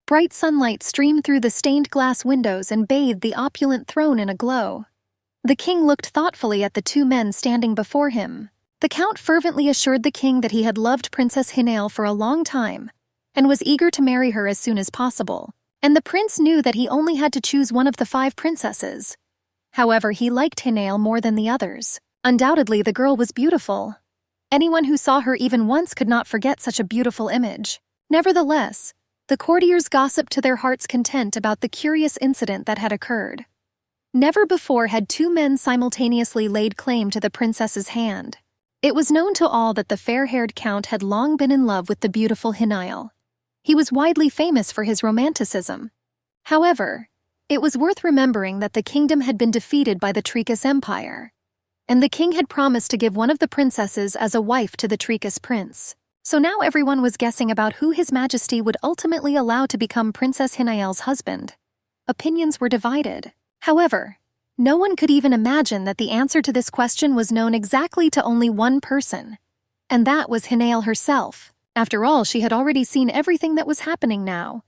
Bright sunlight streamed through the stained glass windows and bathed the opulent throne in a glow. The king looked thoughtfully at the two men standing before him. The count fervently assured the king that he had loved Princess Hinael for a long time and was eager to marry her as soon as possible. And the prince knew that he only had to choose one of the 5 princesses. However, he liked Hinael more than the others. Undoubtedly, the girl was beautiful. Anyone who saw her even once could not forget such a beautiful image. Nevertheless, the courtiers gossiped to their heart's content about the curious incident that had occurred. Never before had 2 men simultaneously laid claim to the princess's hand. It was known to all that the fair-haired count had long been in love with the beautiful Hinael. He was widely famous for his romanticism. However, it was worth remembering that the kingdom had been defeated by the Tricas Empire, and the king had promised to give one of the princesses as a wife to the Tricas prince. So now everyone was guessing about who His Majesty would ultimately allow to become Princess Hinael's husband. Opinions were divided. However, no one could even imagine that the answer to this question was known exactly to only one person, and that was Hinael herself. After all, she had already seen everything that was happening now.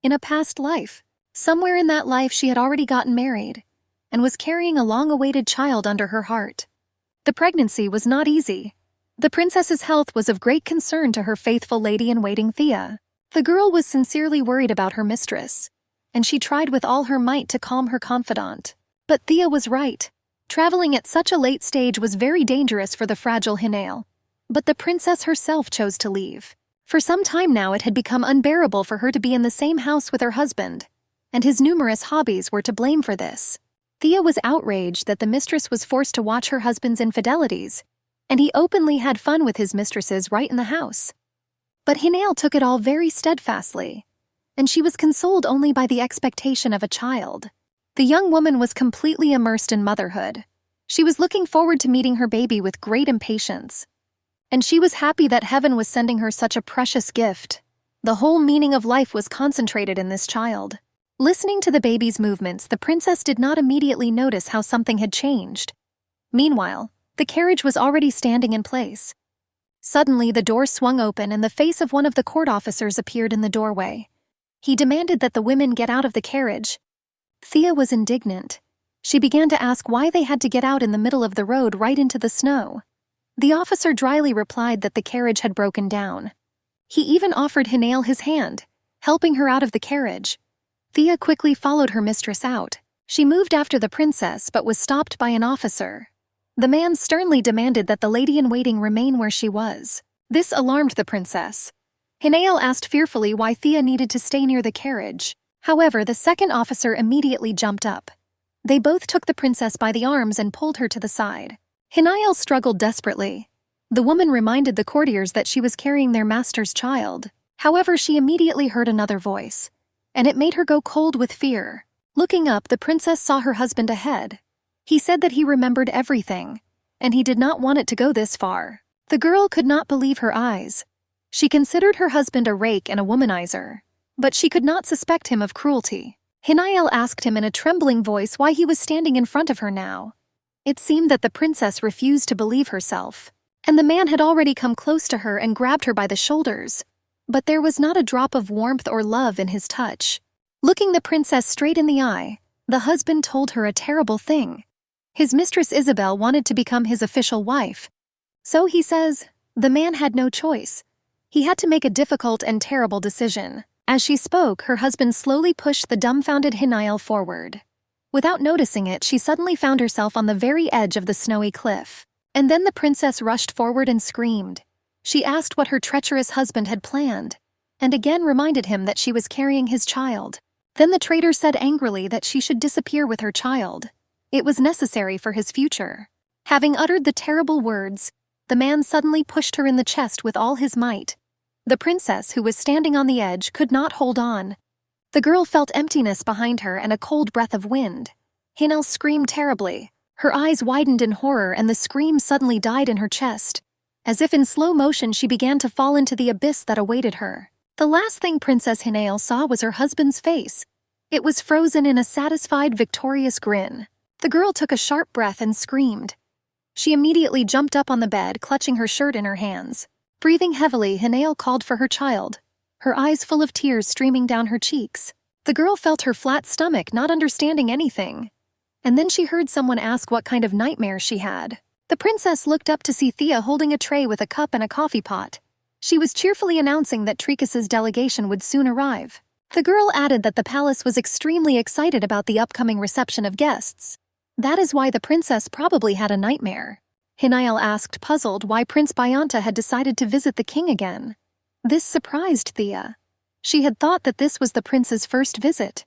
In a past life, somewhere in that life she had already gotten married, and was carrying a long-awaited child under her heart. The pregnancy was not easy. The princess's health was of great concern to her faithful lady-in-waiting Thea. The girl was sincerely worried about her mistress, and she tried with all her might to calm her confidant. But Thea was right. Traveling at such a late stage was very dangerous for the fragile Hinael. But the princess herself chose to leave. For some time now it had become unbearable for her to be in the same house with her husband, and his numerous hobbies were to blame for this. Thea was outraged that the mistress was forced to watch her husband's infidelities, and he openly had fun with his mistresses right in the house. But Hinael took it all very steadfastly, and she was consoled only by the expectation of a child. The young woman was completely immersed in motherhood. She was looking forward to meeting her baby with great impatience. And she was happy that heaven was sending her such a precious gift. The whole meaning of life was concentrated in this child. Listening to the baby's movements, the princess did not immediately notice how something had changed. Meanwhile, the carriage was already standing in place. Suddenly, the door swung open and the face of one of the court officers appeared in the doorway. He demanded that the women get out of the carriage. Thea was indignant. She began to ask why they had to get out in the middle of the road right into the snow. The officer dryly replied that the carriage had broken down. He even offered Hinael his hand, helping her out of the carriage. Thea quickly followed her mistress out. She moved after the princess but was stopped by an officer. The man sternly demanded that the lady-in-waiting remain where she was. This alarmed the princess. Hinael asked fearfully why Thea needed to stay near the carriage. However, the second officer immediately jumped up. They both took the princess by the arms and pulled her to the side. Hinael struggled desperately. The woman reminded the courtiers that she was carrying their master's child. However, she immediately heard another voice, and it made her go cold with fear. Looking up, the princess saw her husband ahead. He said that he remembered everything, and he did not want it to go this far. The girl could not believe her eyes. She considered her husband a rake and a womanizer, but she could not suspect him of cruelty. Hinael asked him in a trembling voice why he was standing in front of her now. It seemed that the princess refused to believe herself, and the man had already come close to her and grabbed her by the shoulders. But there was not a drop of warmth or love in his touch. Looking the princess straight in the eye, the husband told her a terrible thing. His mistress Isabel wanted to become his official wife. So he says, the man had no choice. He had to make a difficult and terrible decision. As she spoke, her husband slowly pushed the dumbfounded Hinael forward. Without noticing it, she suddenly found herself on the very edge of the snowy cliff. And then the princess rushed forward and screamed. She asked what her treacherous husband had planned, and again reminded him that she was carrying his child. Then the traitor said angrily that she should disappear with her child. It was necessary for his future. Having uttered the terrible words, the man suddenly pushed her in the chest with all his might. The princess, who was standing on the edge, could not hold on. The girl felt emptiness behind her and a cold breath of wind. Hinael screamed terribly. Her eyes widened in horror and the scream suddenly died in her chest. As if in slow motion, she began to fall into the abyss that awaited her. The last thing Princess Hinael saw was her husband's face. It was frozen in a satisfied, victorious grin. The girl took a sharp breath and screamed. She immediately jumped up on the bed, clutching her shirt in her hands. Breathing heavily, Hinael called for her child. her eyes full of tears streaming down her cheeks. The girl felt her flat stomach, not understanding anything. And then she heard someone ask what kind of nightmare she had. The princess looked up to see Thea holding a tray with a cup and a coffee pot. She was cheerfully announcing that Tricas's delegation would soon arrive. The girl added that the palace was extremely excited about the upcoming reception of guests. That is why the princess probably had a nightmare. Hinael asked, puzzled, why Prince Bayanta had decided to visit the king again. This surprised Thea. She had thought that this was the prince's first visit.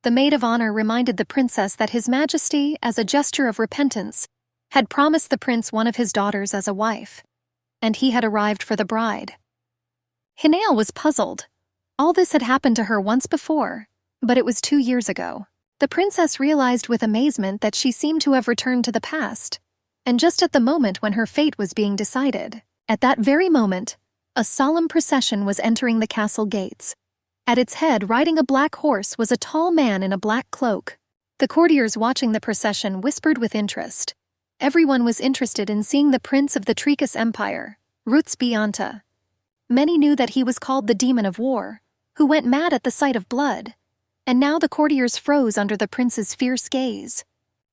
The maid of honor reminded the princess that His Majesty, as a gesture of repentance, had promised the prince one of his daughters as a wife, and he had arrived for the bride. Hinael was puzzled. All this had happened to her once before, but it was 2 years ago. The princess realized with amazement that she seemed to have returned to the past, and just at the moment when her fate was being decided. At that very moment, a solemn procession was entering the castle gates. At its head, riding a black horse, was a tall man in a black cloak. The courtiers watching the procession whispered with interest. Everyone was interested in seeing the prince of the Tricas Empire, Roots Bayanta. Many knew that he was called the Demon of War, who went mad at the sight of blood, and now the courtiers froze under the prince's fierce gaze.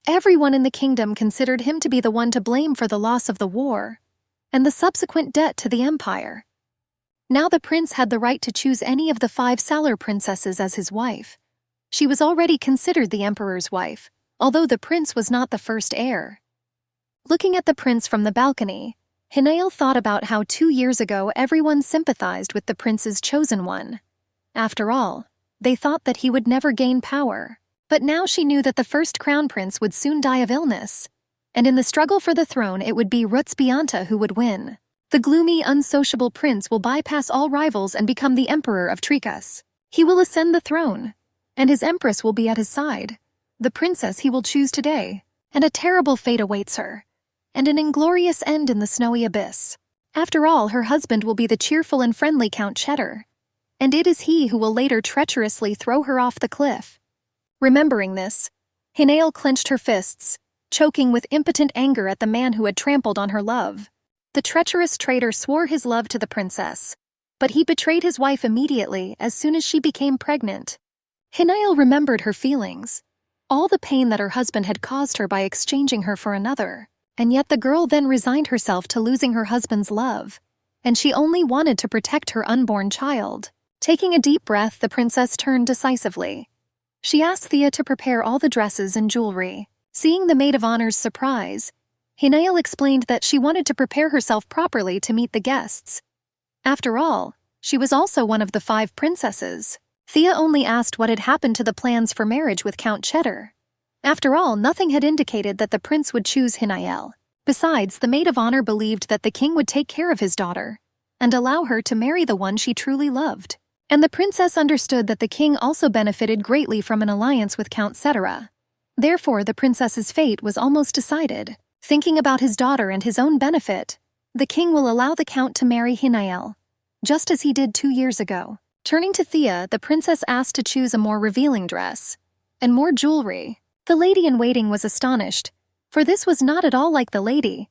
Everyone in the kingdom considered him to be the one to blame for the loss of the war and the subsequent debt to the empire. Now the prince had the right to choose any of the 5 Salar princesses as his wife. She was already considered the emperor's wife, although the prince was not the first heir. Looking at the prince from the balcony, Hinael thought about how 2 years ago everyone sympathized with the prince's chosen one. After all, they thought that he would never gain power. But now she knew that the first crown prince would soon die of illness, and in the struggle for the throne it would be Roots Bayanta who would win. The gloomy, unsociable prince will bypass all rivals and become the emperor of Tricas. He will ascend the throne, and his empress will be at his side, the princess he will choose today, and a terrible fate awaits her, and an inglorious end in the snowy abyss. After all, her husband will be the cheerful and friendly Count Cheddar, and it is he who will later treacherously throw her off the cliff. Remembering this, Hinael clenched her fists, choking with impotent anger at the man who had trampled on her love. The treacherous traitor swore his love to the princess, but he betrayed his wife immediately as soon as she became pregnant. Hinael remembered her feelings, all the pain that her husband had caused her by exchanging her for another, and yet the girl then resigned herself to losing her husband's love, and she only wanted to protect her unborn child. Taking a deep breath, the princess turned decisively. She asked Thea to prepare all the dresses and jewelry. Seeing the maid of honor's surprise, Hinael explained that she wanted to prepare herself properly to meet the guests. After all, she was also one of the 5 princesses. Thea only asked what had happened to the plans for marriage with Count Cheddar. After all, nothing had indicated that the prince would choose Hinael. Besides, the maid of honor believed that the king would take care of his daughter and allow her to marry the one she truly loved. And the princess understood that the king also benefited greatly from an alliance with Count Cetera. Therefore, the princess's fate was almost decided. Thinking about his daughter and his own benefit, the king will allow the count to marry Hinael, just as he did 2 years ago. Turning to Thea, the princess asked to choose a more revealing dress and more jewelry. The lady-in-waiting was astonished, for this was not at all like the lady.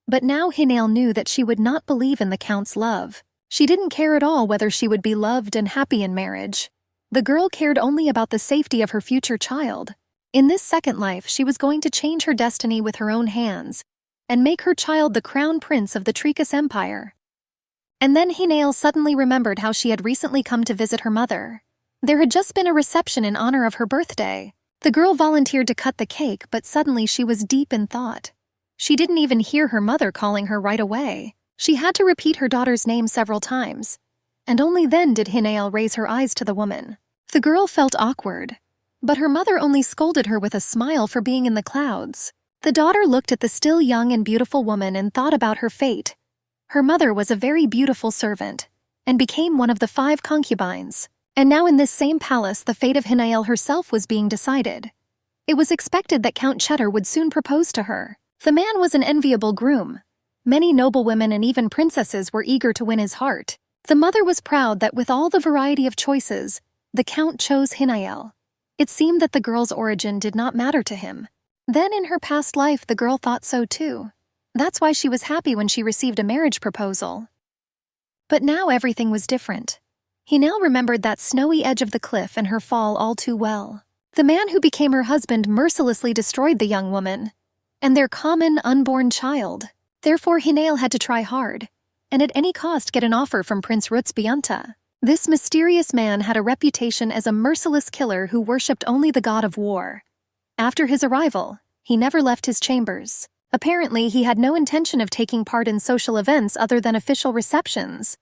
But now Hinael knew that she would not believe in the count's love. She didn't care at all whether she would be loved and happy in marriage. The girl cared only about the safety of her future child. In this second life, she was going to change her destiny with her own hands and make her child the crown prince of the Tricas Empire. And then Hinael suddenly remembered how she had recently come to visit her mother. There had just been a reception in honor of her birthday. The girl volunteered to cut the cake, but suddenly she was deep in thought. She didn't even hear her mother calling her right away. She had to repeat her daughter's name several times, and only then did Hinael raise her eyes to the woman. The girl felt awkward, but her mother only scolded her with a smile for being in the clouds. The daughter looked at the still young and beautiful woman and thought about her fate. Her mother was a very beautiful servant, and became one of the 5 concubines. And now in this same palace the fate of Hinael herself was being decided. It was expected that Count Cheddar would soon propose to her. The man was an enviable groom. Many noblewomen and even princesses were eager to win his heart. The mother was proud that with all the variety of choices, the count chose Hinael. It seemed that the girl's origin did not matter to him. Then in her past life the girl thought so too. That's why she was happy when she received a marriage proposal. But now everything was different. He now remembered that snowy edge of the cliff and her fall all too well. The man who became her husband mercilessly destroyed the young woman and their common unborn child. Therefore, Hinael had to try hard, and at any cost get an offer from Prince Rutsbianta. This mysterious man had a reputation as a merciless killer who worshipped only the god of war. After his arrival, he never left his chambers. Apparently, he had no intention of taking part in social events other than official receptions.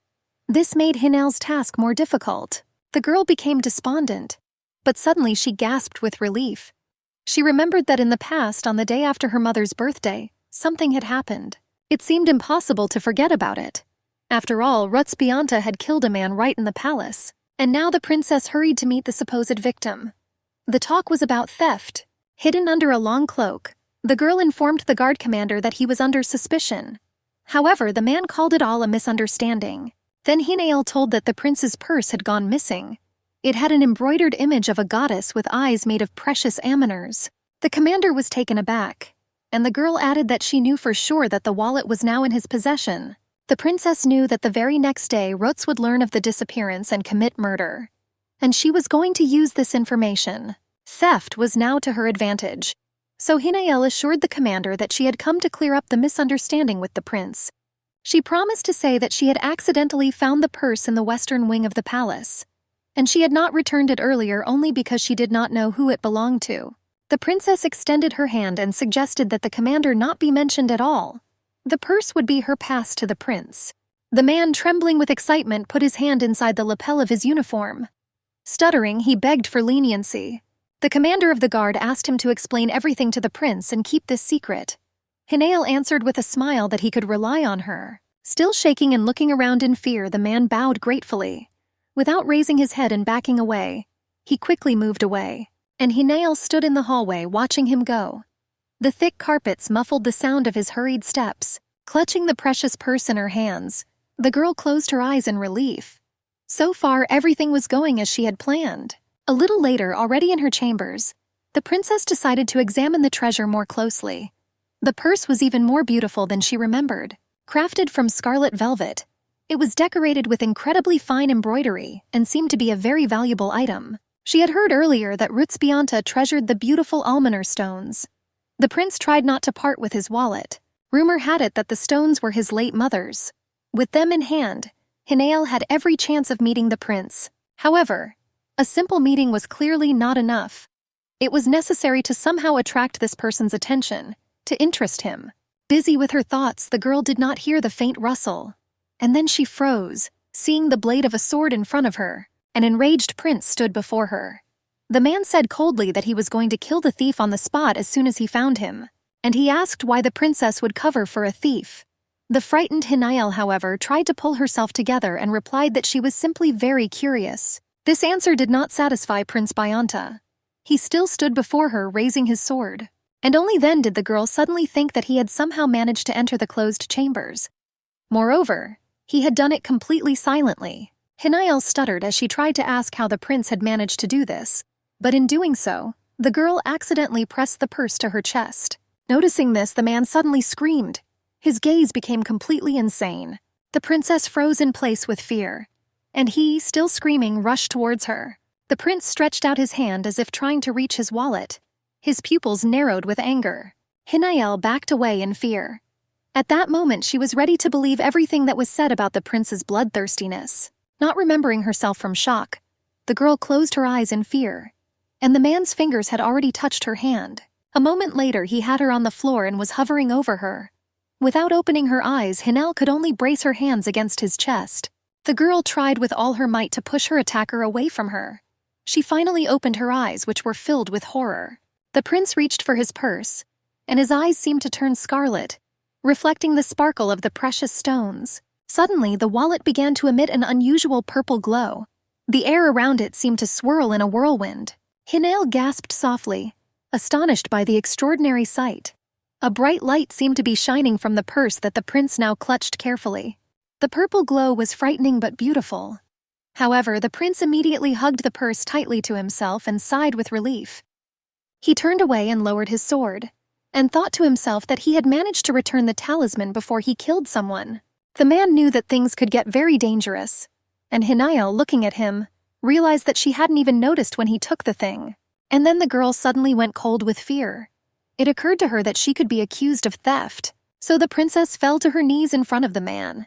This made Hinael's task more difficult. The girl became despondent, but suddenly she gasped with relief. She remembered that in the past, on the day after her mother's birthday, something had happened. It seemed impossible to forget about it. After all, Rutsbianta had killed a man right in the palace, and now the princess hurried to meet the supposed victim. The talk was about theft. Hidden under a long cloak, the girl informed the guard commander that he was under suspicion. However, the man called it all a misunderstanding. Then Hinael told that the prince's purse had gone missing. It had an embroidered image of a goddess with eyes made of precious amethysts. The commander was taken aback, and the girl added that she knew for sure that the wallet was now in his possession. The princess knew that the very next day Rutz would learn of the disappearance and commit murder, and she was going to use this information. Theft was now to her advantage. So Hinael assured the commander that she had come to clear up the misunderstanding with the prince. She promised to say that she had accidentally found the purse in the western wing of the palace, and she had not returned it earlier only because she did not know who it belonged to. The princess extended her hand and suggested that the commander not be mentioned at all. The purse would be her pass to the prince. The man, trembling with excitement, put his hand inside the lapel of his uniform. Stuttering, he begged for leniency. The commander of the guard asked him to explain everything to the prince and keep this secret. Hinael answered with a smile that he could rely on her. Still shaking and looking around in fear, the man bowed gratefully. Without raising his head and backing away, he quickly moved away, and Hinael stood in the hallway watching him go. The thick carpets muffled the sound of his hurried steps. Clutching the precious purse in her hands, the girl closed her eyes in relief. So far, everything was going as she had planned. A little later, already in her chambers, the princess decided to examine the treasure more closely. The purse was even more beautiful than she remembered. Crafted from scarlet velvet, it was decorated with incredibly fine embroidery and seemed to be a very valuable item. She had heard earlier that Rutsbianta treasured the beautiful almoner stones. The prince tried not to part with his wallet. Rumor had it that the stones were his late mother's. With them in hand, Hinael had every chance of meeting the prince. However, a simple meeting was clearly not enough. It was necessary to somehow attract this person's attention, to interest him. Busy with her thoughts, the girl did not hear the faint rustle. And then she froze, seeing the blade of a sword in front of her. An enraged prince stood before her. The man said coldly that he was going to kill the thief on the spot as soon as he found him, and he asked why the princess would cover for a thief. The frightened Hinael, however, tried to pull herself together and replied that she was simply very curious. This answer did not satisfy Prince Bianta. He still stood before her, raising his sword. And only then did the girl suddenly think that he had somehow managed to enter the closed chambers. Moreover, he had done it completely silently. Hinael stuttered as she tried to ask how the prince had managed to do this. But in doing so, the girl accidentally pressed the purse to her chest. Noticing this, the man suddenly screamed. His gaze became completely insane. The princess froze in place with fear, and he, still screaming, rushed towards her. The prince stretched out his hand as if trying to reach his wallet. His pupils narrowed with anger. Hinael backed away in fear. At that moment, she was ready to believe everything that was said about the prince's bloodthirstiness. Not remembering herself from shock, the girl closed her eyes in fear, and the man's fingers had already touched her hand. A moment later, he had her on the floor and was hovering over her. Without opening her eyes, Hinael could only brace her hands against his chest. The girl tried with all her might to push her attacker away from her. She finally opened her eyes, which were filled with horror. The prince reached for his purse, and his eyes seemed to turn scarlet, reflecting the sparkle of the precious stones. Suddenly, the wallet began to emit an unusual purple glow. The air around it seemed to swirl in a whirlwind. Hinael gasped softly, astonished by the extraordinary sight. A bright light seemed to be shining from the purse that the prince now clutched carefully. The purple glow was frightening but beautiful. However, the prince immediately hugged the purse tightly to himself and sighed with relief. He turned away and lowered his sword, and thought to himself that he had managed to return the talisman before he killed someone. The man knew that things could get very dangerous, And Hinael, looking at him, realized that she hadn't even noticed when he took the thing. And then the girl suddenly went cold with fear. It occurred to her that she could be accused of theft, so the princess fell to her knees in front of the man.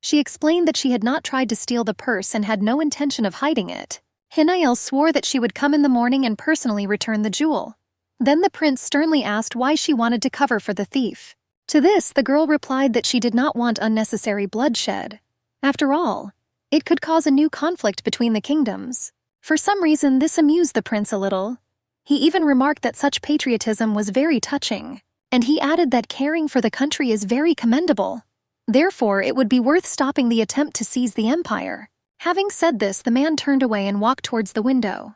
She explained that she had not tried to steal the purse and had no intention of hiding it. Hinael swore that she would come in the morning and personally return the jewel. Then the prince sternly asked why she wanted to cover for the thief. To this, the girl replied that she did not want unnecessary bloodshed. After all, it could cause a new conflict between the kingdoms. For some reason, this amused the prince a little. He even remarked that such patriotism was very touching, and he added that caring for the country is very commendable. Therefore, it would be worth stopping the attempt to seize the empire. Having said this, the man turned away and walked towards the window.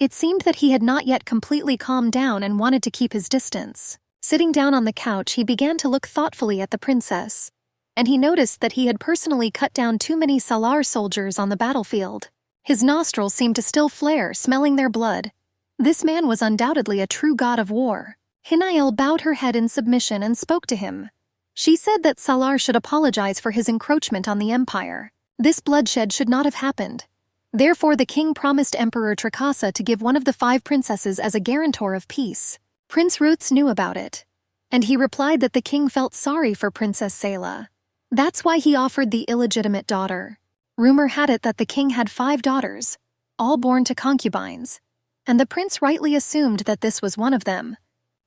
It seemed that he had not yet completely calmed down and wanted to keep his distance. Sitting down on the couch, he began to look thoughtfully at the princess, and he noticed that he had personally cut down too many Salar soldiers on the battlefield. His nostrils seemed to still flare, smelling their blood. This man was undoubtedly a true god of war. Hinael bowed her head in submission and spoke to him. She said that Salar should apologize for his encroachment on the empire. This bloodshed should not have happened. Therefore, the king promised Emperor Trakasa to give one of the 5 princesses as a guarantor of peace. Prince Rutz knew about it, and he replied that the king felt sorry for Princess Selah. That's why he offered the illegitimate daughter. Rumor had it that the king had 5 daughters, all born to concubines, and the prince rightly assumed that this was one of them.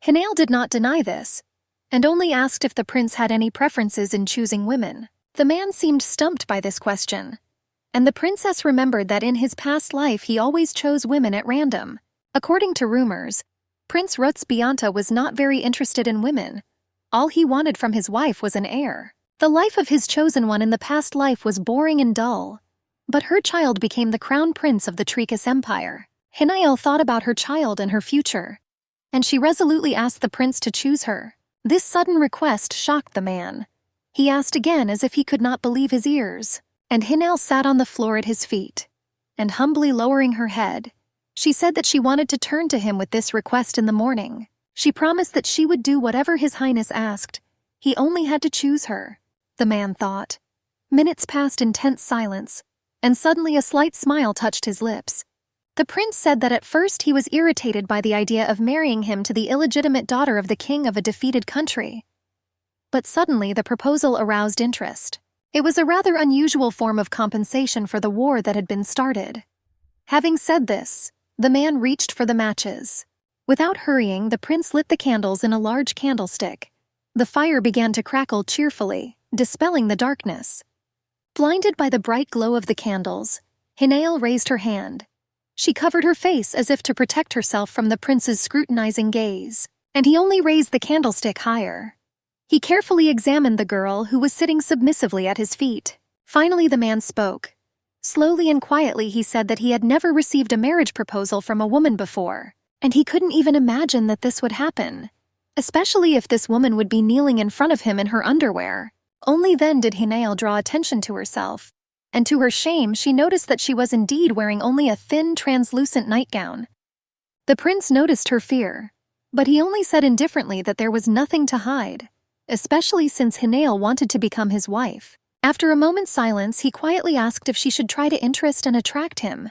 Hinael did not deny this, and only asked if the prince had any preferences in choosing women. The man seemed stumped by this question, and the princess remembered that in his past life he always chose women at random. According to rumors, Prince Rutz was not very interested in women. All he wanted from his wife was an heir. The life of his chosen one in the past life was boring and dull, but her child became the crown prince of the Trikas Empire. Hinael thought about her child and her future, and she resolutely asked the prince to choose her. This sudden request shocked the man. He asked again as if he could not believe his ears, and Hinael sat on the floor at his feet, and humbly lowering her head, she said that she wanted to turn to him with this request in the morning. She promised that she would do whatever His Highness asked. He only had to choose her, the man thought. Minutes passed in tense silence, and suddenly a slight smile touched his lips. The prince said that at first he was irritated by the idea of marrying him to the illegitimate daughter of the king of a defeated country. But suddenly the proposal aroused interest. It was a rather unusual form of compensation for the war that had been started. Having said this, the man reached for the matches. Without hurrying, the prince lit the candles in a large candlestick. The fire began to crackle cheerfully, dispelling the darkness. Blinded by the bright glow of the candles, Hinael raised her hand. She covered her face as if to protect herself from the prince's scrutinizing gaze, and he only raised the candlestick higher. He carefully examined the girl who was sitting submissively at his feet. Finally, the man spoke. Slowly and quietly, he said that he had never received a marriage proposal from a woman before, and he couldn't even imagine that this would happen, especially if this woman would be kneeling in front of him in her underwear. Only then did Hinael draw attention to herself, and to her shame she noticed that she was indeed wearing only a thin, translucent nightgown. The prince noticed her fear, but he only said indifferently that there was nothing to hide, especially since Hinael wanted to become his wife. After a moment's silence, he quietly asked if she should try to interest and attract him.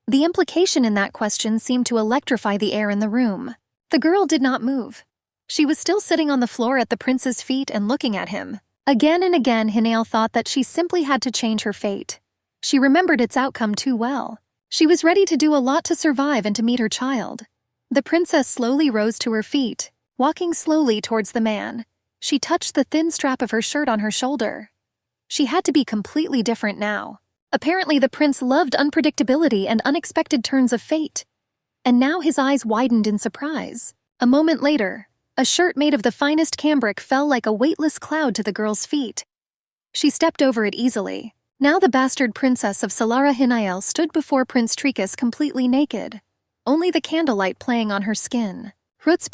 The implication in that question seemed to electrify the air in the room. The girl did not move. She was still sitting on the floor at the prince's feet and looking at him. Again and again, Hinael thought that she simply had to change her fate. She remembered its outcome too well. She was ready to do a lot to survive and to meet her child. The princess slowly rose to her feet, walking slowly towards the man. She touched the thin strap of her shirt on her shoulder. She had to be completely different now. Apparently, the prince loved unpredictability and unexpected turns of fate. And now his eyes widened in surprise. A moment later, a shirt made of the finest cambric fell like a weightless cloud to the girl's feet. She stepped over it easily. Now the bastard princess of Salara Hinael stood before Prince Trikas completely naked, only the candlelight playing on her skin. Rutz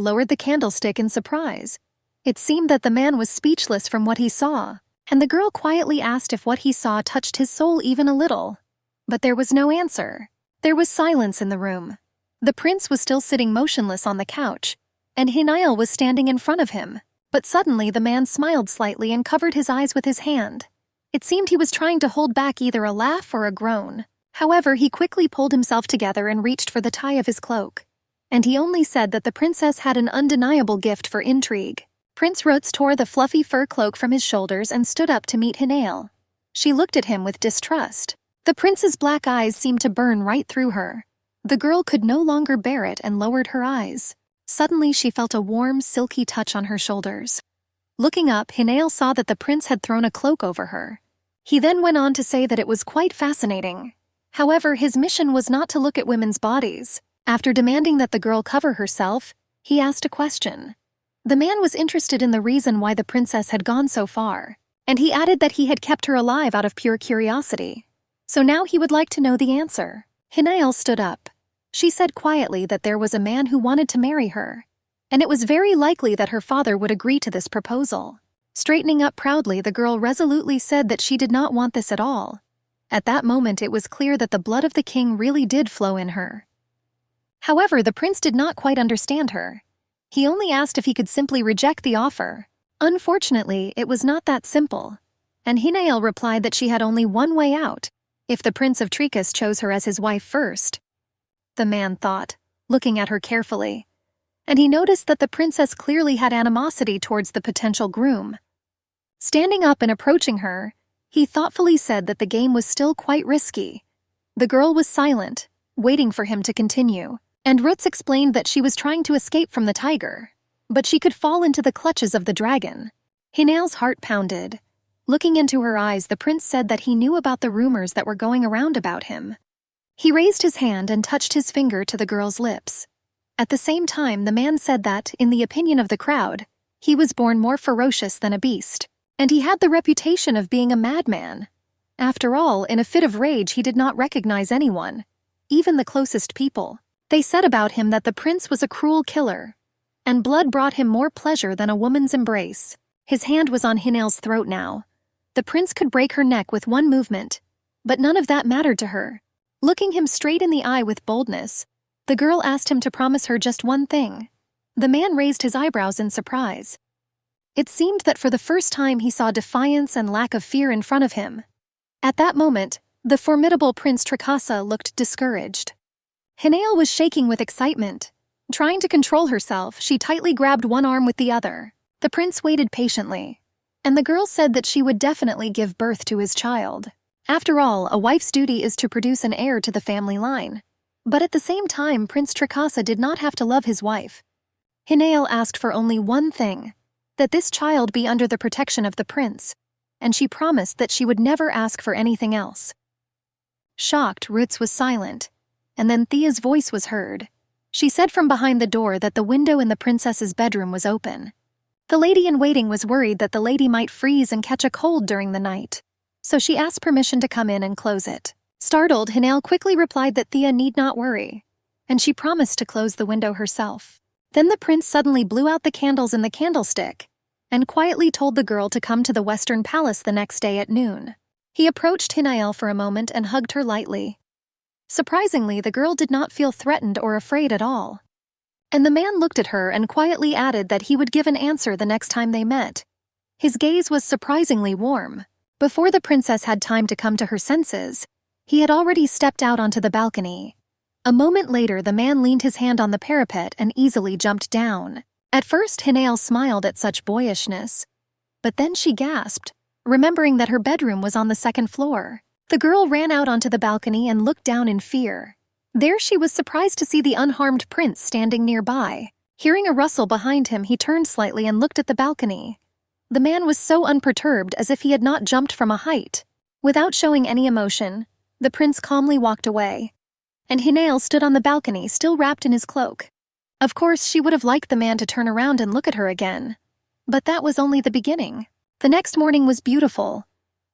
lowered the candlestick in surprise. It seemed that the man was speechless from what he saw, and the girl quietly asked if what he saw touched his soul even a little. But there was no answer. There was silence in the room. The prince was still sitting motionless on the couch, and Hinael was standing in front of him. But suddenly the man smiled slightly and covered his eyes with his hand. It seemed he was trying to hold back either a laugh or a groan. However, he quickly pulled himself together and reached for the tie of his cloak. And he only said that the princess had an undeniable gift for intrigue. Prince Rutz tore the fluffy fur cloak from his shoulders and stood up to meet Hinael. She looked at him with distrust. The prince's black eyes seemed to burn right through her. The girl could no longer bear it and lowered her eyes. Suddenly she felt a warm, silky touch on her shoulders. Looking up, Hinael saw that the prince had thrown a cloak over her. He then went on to say that it was quite fascinating. However, his mission was not to look at women's bodies. After demanding that the girl cover herself, he asked a question. The man was interested in the reason why the princess had gone so far, and he added that he had kept her alive out of pure curiosity. So now he would like to know the answer. Hinael stood up. She said quietly that there was a man who wanted to marry her, and it was very likely that her father would agree to this proposal. Straightening up proudly, the girl resolutely said that she did not want this at all. At that moment, it was clear that the blood of the king really did flow in her. However, the prince did not quite understand her. He only asked if he could simply reject the offer. Unfortunately, it was not that simple, and Hinael replied that she had only one way out, if the Prince of Tricas chose her as his wife first. The man thought, looking at her carefully, and he noticed that the princess clearly had animosity towards the potential groom. Standing up and approaching her, he thoughtfully said that the game was still quite risky. The girl was silent, waiting for him to continue, and Rutz explained that she was trying to escape from the tiger, but she could fall into the clutches of the dragon. Hinael's heart pounded. Looking into her eyes, the prince said that he knew about the rumors that were going around about him. He raised his hand and touched his finger to the girl's lips. At the same time, the man said that, in the opinion of the crowd, he was born more ferocious than a beast, and he had the reputation of being a madman. After all, in a fit of rage, he did not recognize anyone, even the closest people. They said about him that the prince was a cruel killer, and blood brought him more pleasure than a woman's embrace. His hand was on Hinael's throat now. The prince could break her neck with one movement, but none of that mattered to her. Looking him straight in the eye with boldness, the girl asked him to promise her just one thing. The man raised his eyebrows in surprise. It seemed that for the first time he saw defiance and lack of fear in front of him. At that moment, the formidable Prince Tricasa looked discouraged. Hinael was shaking with excitement. Trying to control herself, she tightly grabbed one arm with the other. The prince waited patiently, and the girl said that she would definitely give birth to his child. After all, a wife's duty is to produce an heir to the family line. But at the same time, Prince Tricasa did not have to love his wife. Hinael asked for only one thing, that this child be under the protection of the prince, and she promised that she would never ask for anything else. Shocked, Rutz was silent, and then Thea's voice was heard. She said from behind the door that the window in the princess's bedroom was open. The lady-in-waiting was worried that the lady might freeze and catch a cold during the night, so she asked permission to come in and close it. Startled, Hinael quickly replied that Thea need not worry, and she promised to close the window herself. Then the prince suddenly blew out the candles in the candlestick and quietly told the girl to come to the Western Palace the next day at noon. He approached Hinael for a moment and hugged her lightly. Surprisingly, the girl did not feel threatened or afraid at all. And the man looked at her and quietly added that he would give an answer the next time they met. His gaze was surprisingly warm. Before the princess had time to come to her senses, he had already stepped out onto the balcony. A moment later, the man leaned his hand on the parapet and easily jumped down. At first, Hinael smiled at such boyishness, but then she gasped, remembering that her bedroom was on the second floor. The girl ran out onto the balcony and looked down in fear. There she was surprised to see the unharmed prince standing nearby. Hearing a rustle behind him, he turned slightly and looked at the balcony. The man was so unperturbed, as if he had not jumped from a height. Without showing any emotion, the prince calmly walked away, and Hinael stood on the balcony, still wrapped in his cloak. Of course, she would have liked the man to turn around and look at her again, but that was only the beginning. The next morning was beautiful.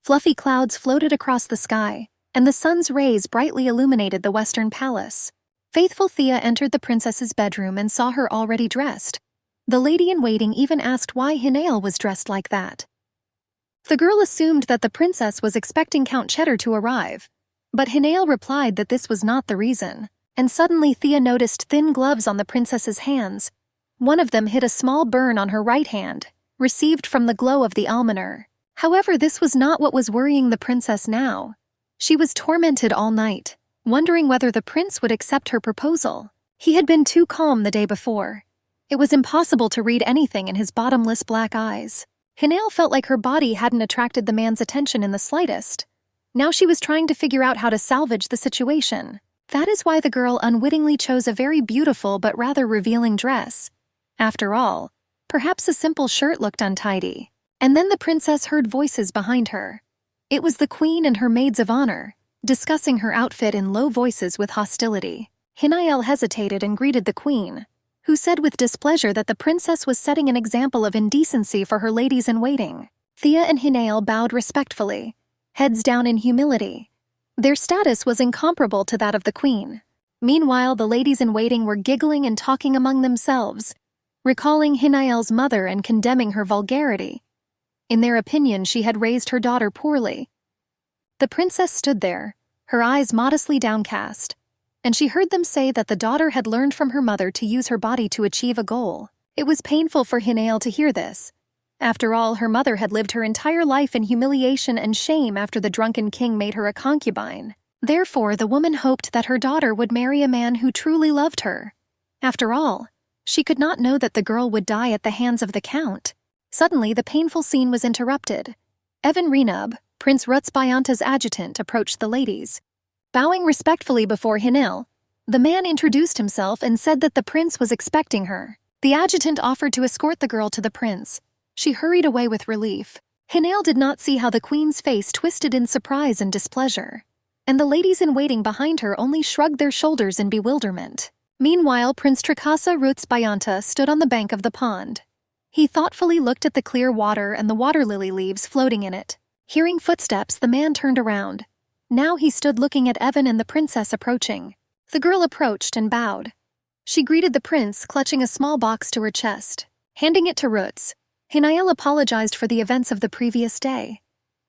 Fluffy clouds floated across the sky, and the sun's rays brightly illuminated the Western Palace. Faithful Thea entered the princess's bedroom and saw her already dressed. The lady-in-waiting even asked why Hinael was dressed like that. The girl assumed that the princess was expecting Count Cheddar to arrive, but Hinael replied that this was not the reason. And suddenly Thea noticed thin gloves on the princess's hands. One of them hid a small burn on her right hand, received from the glow of the almoner. However, this was not what was worrying the princess now. She was tormented all night, wondering whether the prince would accept her proposal. He had been too calm the day before. It was impossible to read anything in his bottomless black eyes. Hinael felt like her body hadn't attracted the man's attention in the slightest. Now she was trying to figure out how to salvage the situation. That is why the girl unwittingly chose a very beautiful but rather revealing dress. After all, perhaps a simple shirt looked untidy. And then the princess heard voices behind her. It was the queen and her maids of honor, discussing her outfit in low voices with hostility. Hinael hesitated and greeted the queen, who said with displeasure that the princess was setting an example of indecency for her ladies-in-waiting. Thea and Hinael bowed respectfully, heads down in humility. Their status was incomparable to that of the queen. Meanwhile, the ladies-in-waiting were giggling and talking among themselves, recalling Hinael's mother and condemning her vulgarity. In their opinion, she had raised her daughter poorly. The princess stood there, her eyes modestly downcast, and she heard them say that the daughter had learned from her mother to use her body to achieve a goal. It was painful for Hinael to hear this. After all, her mother had lived her entire life in humiliation and shame after the drunken king made her a concubine. Therefore, the woman hoped that her daughter would marry a man who truly loved her. After all, she could not know that the girl would die at the hands of the count. Suddenly, the painful scene was interrupted. Evan Renub, Prince Rutsbayanta's adjutant, approached the ladies. Bowing respectfully before Hinael, the man introduced himself and said that the prince was expecting her. The adjutant offered to escort the girl to the prince. She hurried away with relief. Hinael did not see how the queen's face twisted in surprise and displeasure, and the ladies-in-waiting behind her only shrugged their shoulders in bewilderment. Meanwhile, Prince Trakasa Rutsbayanta stood on the bank of the pond. He thoughtfully looked at the clear water and the water lily leaves floating in it. Hearing footsteps, the man turned around. Now he stood looking at Evan and the princess approaching. The girl approached and bowed. She greeted the prince, clutching a small box to her chest. Handing it to Ruts, Hinael apologized for the events of the previous day,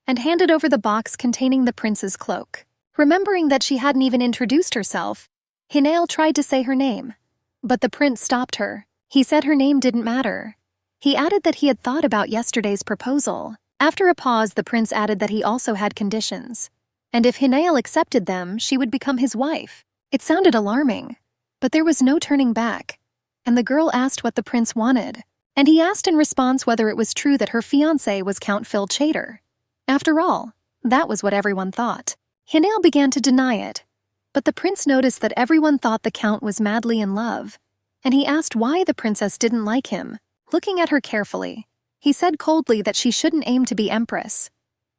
and handed over the box containing the prince's cloak. Remembering that she hadn't even introduced herself, Hinael tried to say her name, but the prince stopped her. He said her name didn't matter. He added that he had thought about yesterday's proposal. After a pause, the prince added that he also had conditions, and if Hinael accepted them, she would become his wife. It sounded alarming, but there was no turning back, and the girl asked what the prince wanted, and he asked in response whether it was true that her fiancé was Count Phil Chater. After all, that was what everyone thought. Hinael began to deny it, but the prince noticed that everyone thought the count was madly in love, and he asked why the princess didn't like him. Looking at her carefully, he said coldly that she shouldn't aim to be empress.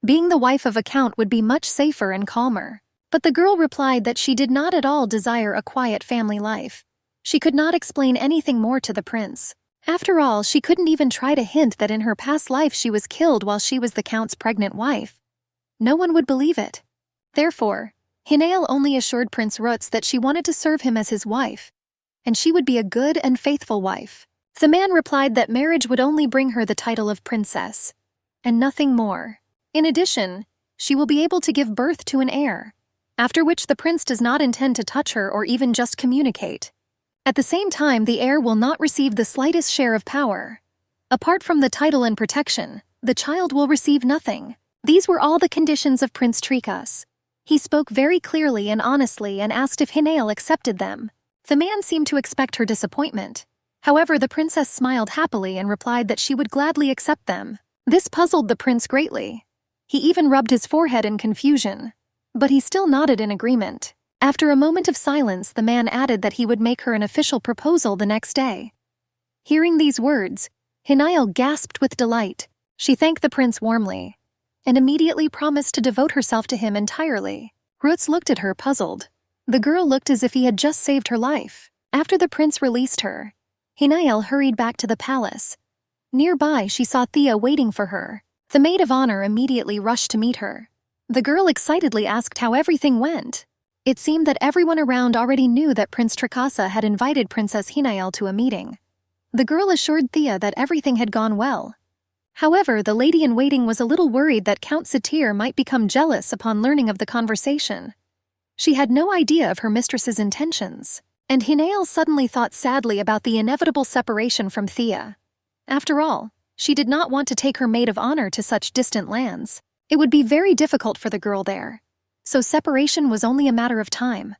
Being the wife of a count would be much safer and calmer. But the girl replied that she did not at all desire a quiet family life. She could not explain anything more to the prince. After all, she couldn't even try to hint that in her past life she was killed while she was the count's pregnant wife. No one would believe it. Therefore, Hinael only assured Prince Ruts that she wanted to serve him as his wife, and she would be a good and faithful wife. The man replied that marriage would only bring her the title of princess, and nothing more. In addition, she will be able to give birth to an heir, after which the prince does not intend to touch her or even just communicate. At the same time, the heir will not receive the slightest share of power. Apart from the title and protection, the child will receive nothing. These were all the conditions of Prince Trikas. He spoke very clearly and honestly and asked if Hinael accepted them. The man seemed to expect her disappointment. However, the princess smiled happily and replied that she would gladly accept them. This puzzled the prince greatly. He even rubbed his forehead in confusion, but he still nodded in agreement. After a moment of silence, the man added that he would make her an official proposal the next day. Hearing these words, Hinael gasped with delight. She thanked the prince warmly, and immediately promised to devote herself to him entirely. Ruts looked at her, puzzled. The girl looked as if he had just saved her life. After the prince released her, Hinael hurried back to the palace. Nearby, she saw Thea waiting for her. The maid of honor immediately rushed to meet her. The girl excitedly asked how everything went. It seemed that everyone around already knew that Prince Trakasa had invited Princess Hinael to a meeting. The girl assured Thea that everything had gone well. However, the lady-in-waiting was a little worried that Count Satir might become jealous upon learning of the conversation. She had no idea of her mistress's intentions, and Hinael suddenly thought sadly about the inevitable separation from Thea. After all, She did not want to take her maid of honor to such distant lands. It would be very difficult for the girl there. So separation was only a matter of time.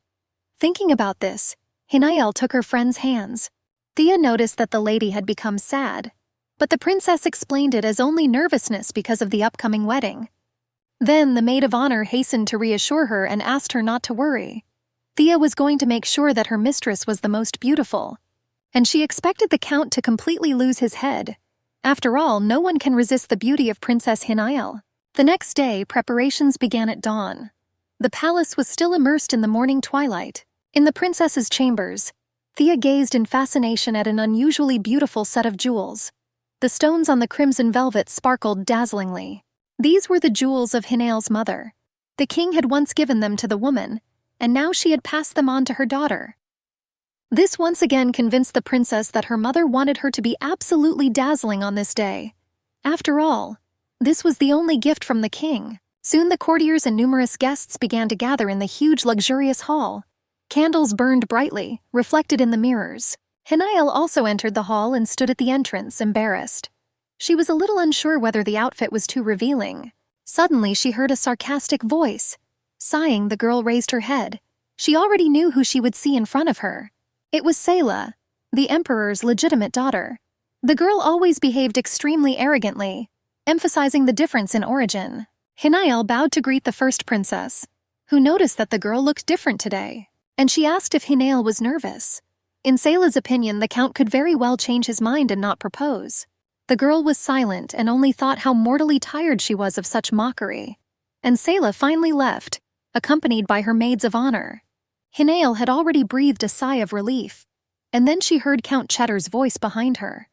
Thinking about this, Hinael took her friend's hands. Thea noticed that the lady had become sad, but the princess explained it as only nervousness because of the upcoming wedding. Then the maid of honor hastened to reassure her and asked her not to worry. Thea was going to make sure that her mistress was the most beautiful, and she expected the count to completely lose his head. After all, no one can resist the beauty of Princess Hinael. The next day, preparations began at dawn. The palace was still immersed in the morning twilight. In the princess's chambers, Thea gazed in fascination at an unusually beautiful set of jewels. The stones on the crimson velvet sparkled dazzlingly. These were the jewels of Hinael's mother. The king had once given them to the woman, and now she had passed them on to her daughter. This once again convinced the princess that her mother wanted her to be absolutely dazzling on this day. After all, this was the only gift from the king. Soon the courtiers and numerous guests began to gather in the huge luxurious hall. Candles burned brightly, reflected in the mirrors. Hinael also entered the hall and stood at the entrance, embarrassed. She was a little unsure whether the outfit was too revealing. Suddenly she heard a sarcastic voice. Sighing, the girl raised her head. She already knew who she would see in front of her. It was Sayla, the emperor's legitimate daughter. The girl always behaved extremely arrogantly, emphasizing the difference in origin. Hinael bowed to greet the first princess, who noticed that the girl looked different today, and she asked if Hinael was nervous. In Sayla's opinion, the count could very well change his mind and not propose. The girl was silent and only thought how mortally tired she was of such mockery. And Sayla finally left, accompanied by her maids of honor. Hinael had already breathed a sigh of relief, and then she heard Count Cheddar's voice behind her.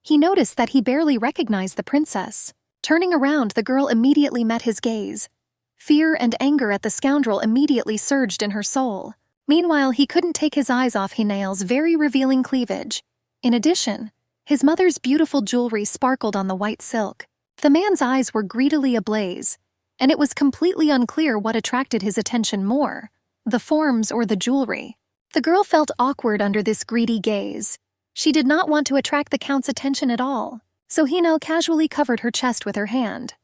He noticed that he barely recognized the princess. Turning around, the girl immediately met his gaze. Fear and anger at the scoundrel immediately surged in her soul. Meanwhile, he couldn't take his eyes off Hinael's very revealing cleavage. In addition, his mother's beautiful jewelry sparkled on the white silk. The man's eyes were greedily ablaze, and it was completely unclear what attracted his attention more, the forms or the jewelry. The girl felt awkward under this greedy gaze. She did not want to attract the count's attention at all, so Hinael casually covered her chest with her hand.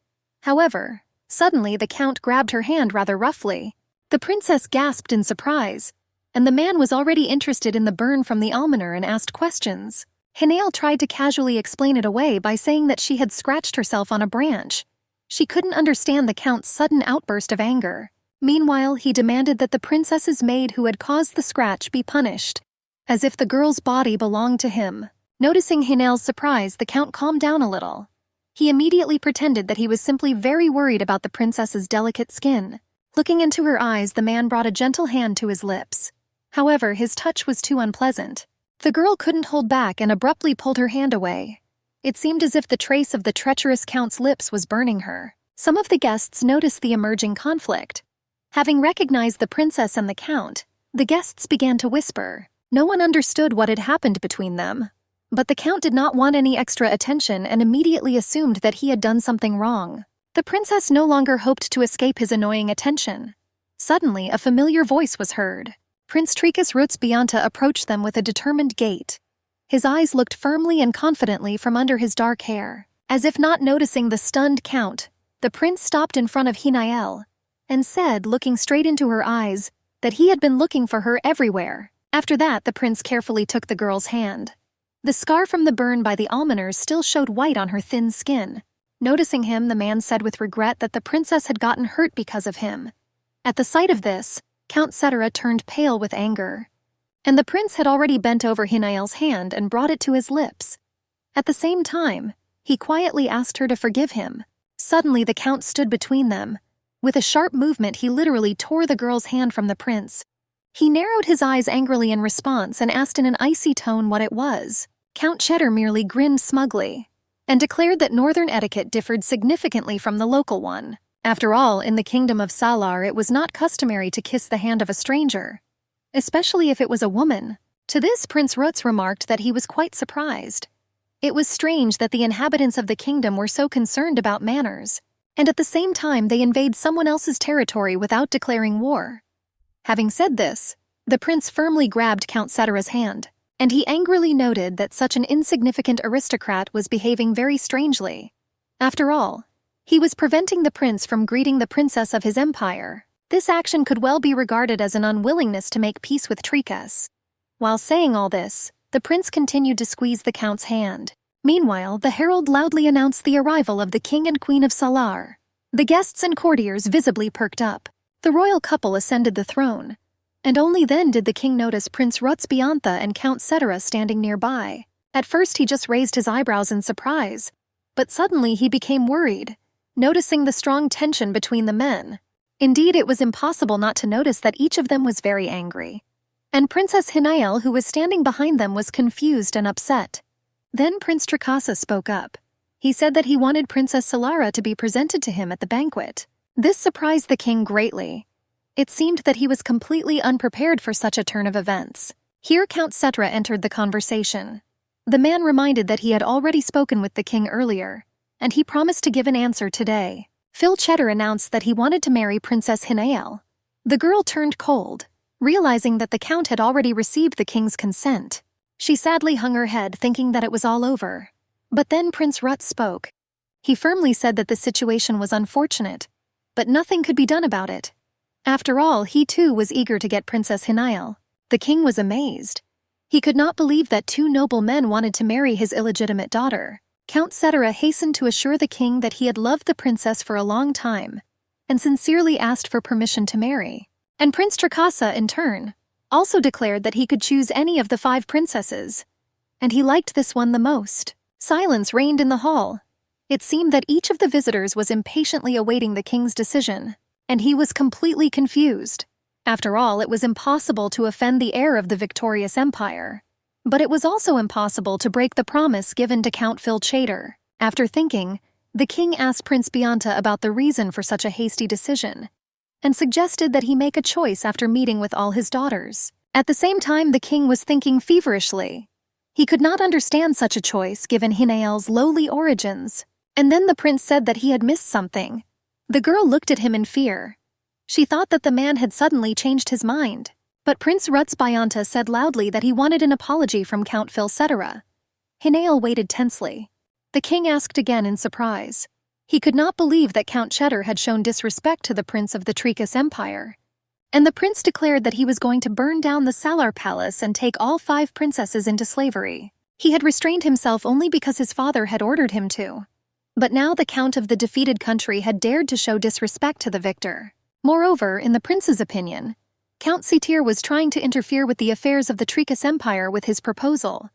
However, suddenly the count grabbed her hand rather roughly. The princess gasped in surprise, and the man was already interested in the burn from the almoner and asked questions. Hinael tried to casually explain it away by saying that she had scratched herself on a branch. She couldn't understand the count's sudden outburst of anger. Meanwhile, he demanded that the princess's maid who had caused the scratch be punished, as if the girl's body belonged to him. Noticing Hinael's surprise, the count calmed down a little. He immediately pretended that he was simply very worried about the princess's delicate skin. Looking into her eyes, the man brought a gentle hand to his lips. However, his touch was too unpleasant. The girl couldn't hold back and abruptly pulled her hand away. It seemed as if the trace of the treacherous count's lips was burning her. Some of the guests noticed the emerging conflict. Having recognized the princess and the count, the guests began to whisper. No one understood what had happened between them. But the count did not want any extra attention and immediately assumed that he had done something wrong. The princess no longer hoped to escape his annoying attention. Suddenly, a familiar voice was heard. Prince Tricus Rutsbianta approached them with a determined gait. His eyes looked firmly and confidently from under his dark hair. As if not noticing the stunned count, the prince stopped in front of Hinael and said, looking straight into her eyes, that he had been looking for her everywhere. After that, the prince carefully took the girl's hand. The scar from the burn by the almoners still showed white on her thin skin. Noticing him, the man said with regret that the princess had gotten hurt because of him. At the sight of this, Count Cetera turned pale with anger, and the prince had already bent over Hinael's hand and brought it to his lips. At the same time, he quietly asked her to forgive him. Suddenly, the count stood between them. With a sharp movement, he literally tore the girl's hand from the prince. He narrowed his eyes angrily in response and asked in an icy tone what it was. Count Cheddar merely grinned smugly and declared that northern etiquette differed significantly from the local one. After all, in the kingdom of Salar, it was not customary to kiss the hand of a stranger, especially if it was a woman. To this, Prince Rutz remarked that he was quite surprised. It was strange that the inhabitants of the kingdom were so concerned about manners, and at the same time they invade someone else's territory without declaring war. Having said this, the prince firmly grabbed Count Cetera's hand. and he angrily noted that such an insignificant aristocrat was behaving very strangely. After all, he was preventing the prince from greeting the princess of his empire. This action could well be regarded as an unwillingness to make peace with Tricas. While saying all this, the prince continued to squeeze the count's hand. Meanwhile, the herald loudly announced the arrival of the king and queen of Salar. The guests and courtiers visibly perked up. The royal couple ascended the throne, and only then did the king notice Prince Rutsbiantha and Count Cetera standing nearby. At first he just raised his eyebrows in surprise, but suddenly he became worried, noticing the strong tension between the men. Indeed, it was impossible not to notice that each of them was very angry. And Princess Hinael, who was standing behind them, was confused and upset. Then Prince Tricasa spoke up. He said that he wanted Princess Solara to be presented to him at the banquet. This surprised the king greatly. It seemed that he was completely unprepared for such a turn of events. Here Count Cetera entered the conversation. The man reminded that he had already spoken with the king earlier, and he promised to give an answer today. Phil Cheddar announced that he wanted to marry Princess Hinael. The girl turned cold, realizing that the count had already received the king's consent. She sadly hung her head, thinking that it was all over. But then Prince Rut spoke. He firmly said that the situation was unfortunate, but nothing could be done about it. After all, he too was eager to get Princess Hinael. The king was amazed. He could not believe that two noble men wanted to marry his illegitimate daughter. Count Cetera hastened to assure the king that he had loved the princess for a long time, and sincerely asked for permission to marry. And Prince Tricasa, in turn, also declared that he could choose any of the 5 princesses, and he liked this one the most. Silence reigned in the hall. It seemed that each of the visitors was impatiently awaiting the king's decision, and he was completely confused. After all, it was impossible to offend the heir of the victorious empire. But it was also impossible to break the promise given to Count Phil Cheddar. After thinking, the king asked Prince Bianta about the reason for such a hasty decision, and suggested that he make a choice after meeting with all his daughters. At the same time, the king was thinking feverishly. He could not understand such a choice given Hinael's lowly origins. And then the prince said that he had missed something. The girl looked at him in fear. She thought that the man had suddenly changed his mind. But Prince Rutsbiantha said loudly that he wanted an apology from Count Phil Cetera. Hinael waited tensely. The king asked again in surprise. He could not believe that Count Cheddar had shown disrespect to the prince of the Tricas Empire. And the prince declared that he was going to burn down the Salar Palace and take all 5 princesses into slavery. He had restrained himself only because his father had ordered him to. But now the count of the defeated country had dared to show disrespect to the victor. Moreover, in the prince's opinion, Count Sitir was trying to interfere with the affairs of the Tricas Empire with his proposal.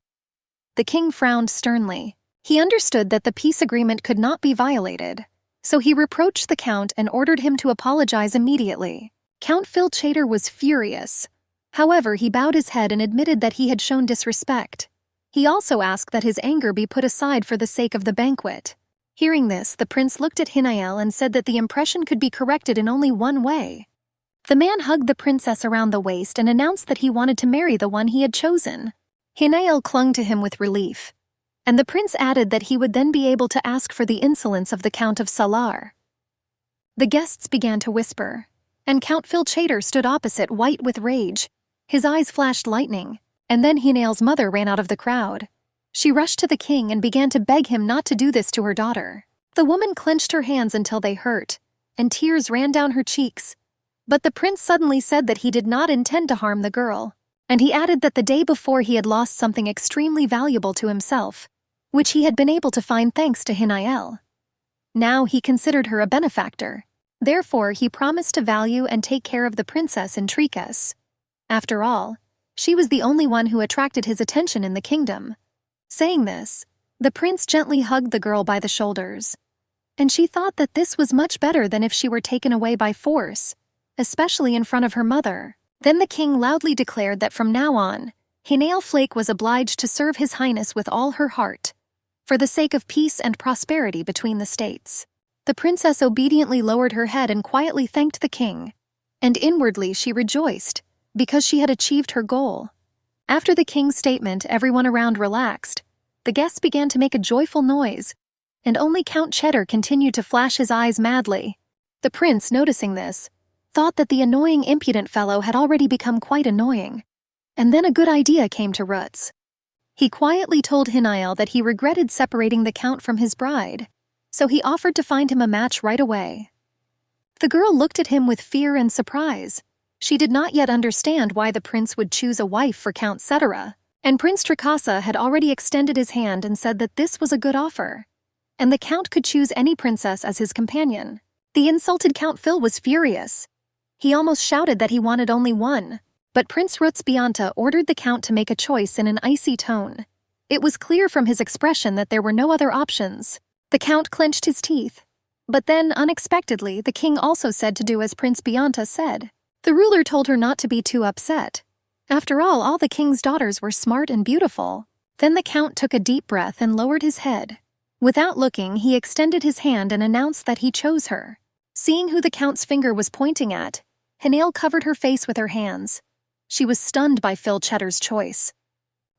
The king frowned sternly. He understood that the peace agreement could not be violated, so he reproached the count and ordered him to apologize immediately. Count Phil Cheddar was furious. However, he bowed his head and admitted that he had shown disrespect. He also asked that his anger be put aside for the sake of the banquet. Hearing this, the prince looked at Hinael and said that the impression could be corrected in only one way. The man hugged the princess around the waist and announced that he wanted to marry the one he had chosen. Hinael clung to him with relief, and the prince added that he would then be able to ask for the insolence of the Count of Salar. The guests began to whisper, and Count Phil Cheddar stood opposite, white with rage. His eyes flashed lightning, and then Hinael's mother ran out of the crowd. She rushed to the king and began to beg him not to do this to her daughter. The woman clenched her hands until they hurt, and tears ran down her cheeks. But the prince suddenly said that he did not intend to harm the girl, and he added that the day before he had lost something extremely valuable to himself, which he had been able to find thanks to Hinael. Now he considered her a benefactor. Therefore, he promised to value and take care of the princess in Tricas. After all, she was the only one who attracted his attention in the kingdom. Saying this, the prince gently hugged the girl by the shoulders, and she thought that this was much better than if she were taken away by force, especially in front of her mother. Then the king loudly declared that from now on, Hinael Flake was obliged to serve His Highness with all her heart, for the sake of peace and prosperity between the states. The princess obediently lowered her head and quietly thanked the king, and inwardly she rejoiced, because she had achieved her goal. After the king's statement, everyone around relaxed. The guests began to make a joyful noise, and only Count Cheddar continued to flash his eyes madly. The prince, noticing this, thought that the annoying impudent fellow had already become quite annoying, And then a good idea came to Rutz. He quietly told Hinael that he regretted separating the Count from his bride, so he offered to find him a match right away. The girl looked at him with fear and surprise. She did not yet understand why the prince would choose a wife for Count Cetera, and Prince Tricasa had already extended his hand and said that this was a good offer, and the Count could choose any princess as his companion. The insulted Count Phil was furious. He almost shouted that he wanted only one, but Prince Rutz Bianta ordered the Count to make a choice in an icy tone. It was clear from his expression that there were no other options. The Count clenched his teeth. But then, unexpectedly, the king also said to do as Prince Bianta said. The ruler told her not to be too upset. After all the king's daughters were smart and beautiful. Then the Count took a deep breath and lowered his head. Without looking, he extended his hand and announced that he chose her. Seeing who the Count's finger was pointing at, Hinael covered her face with her hands. She was stunned by Phil Cheddar's choice.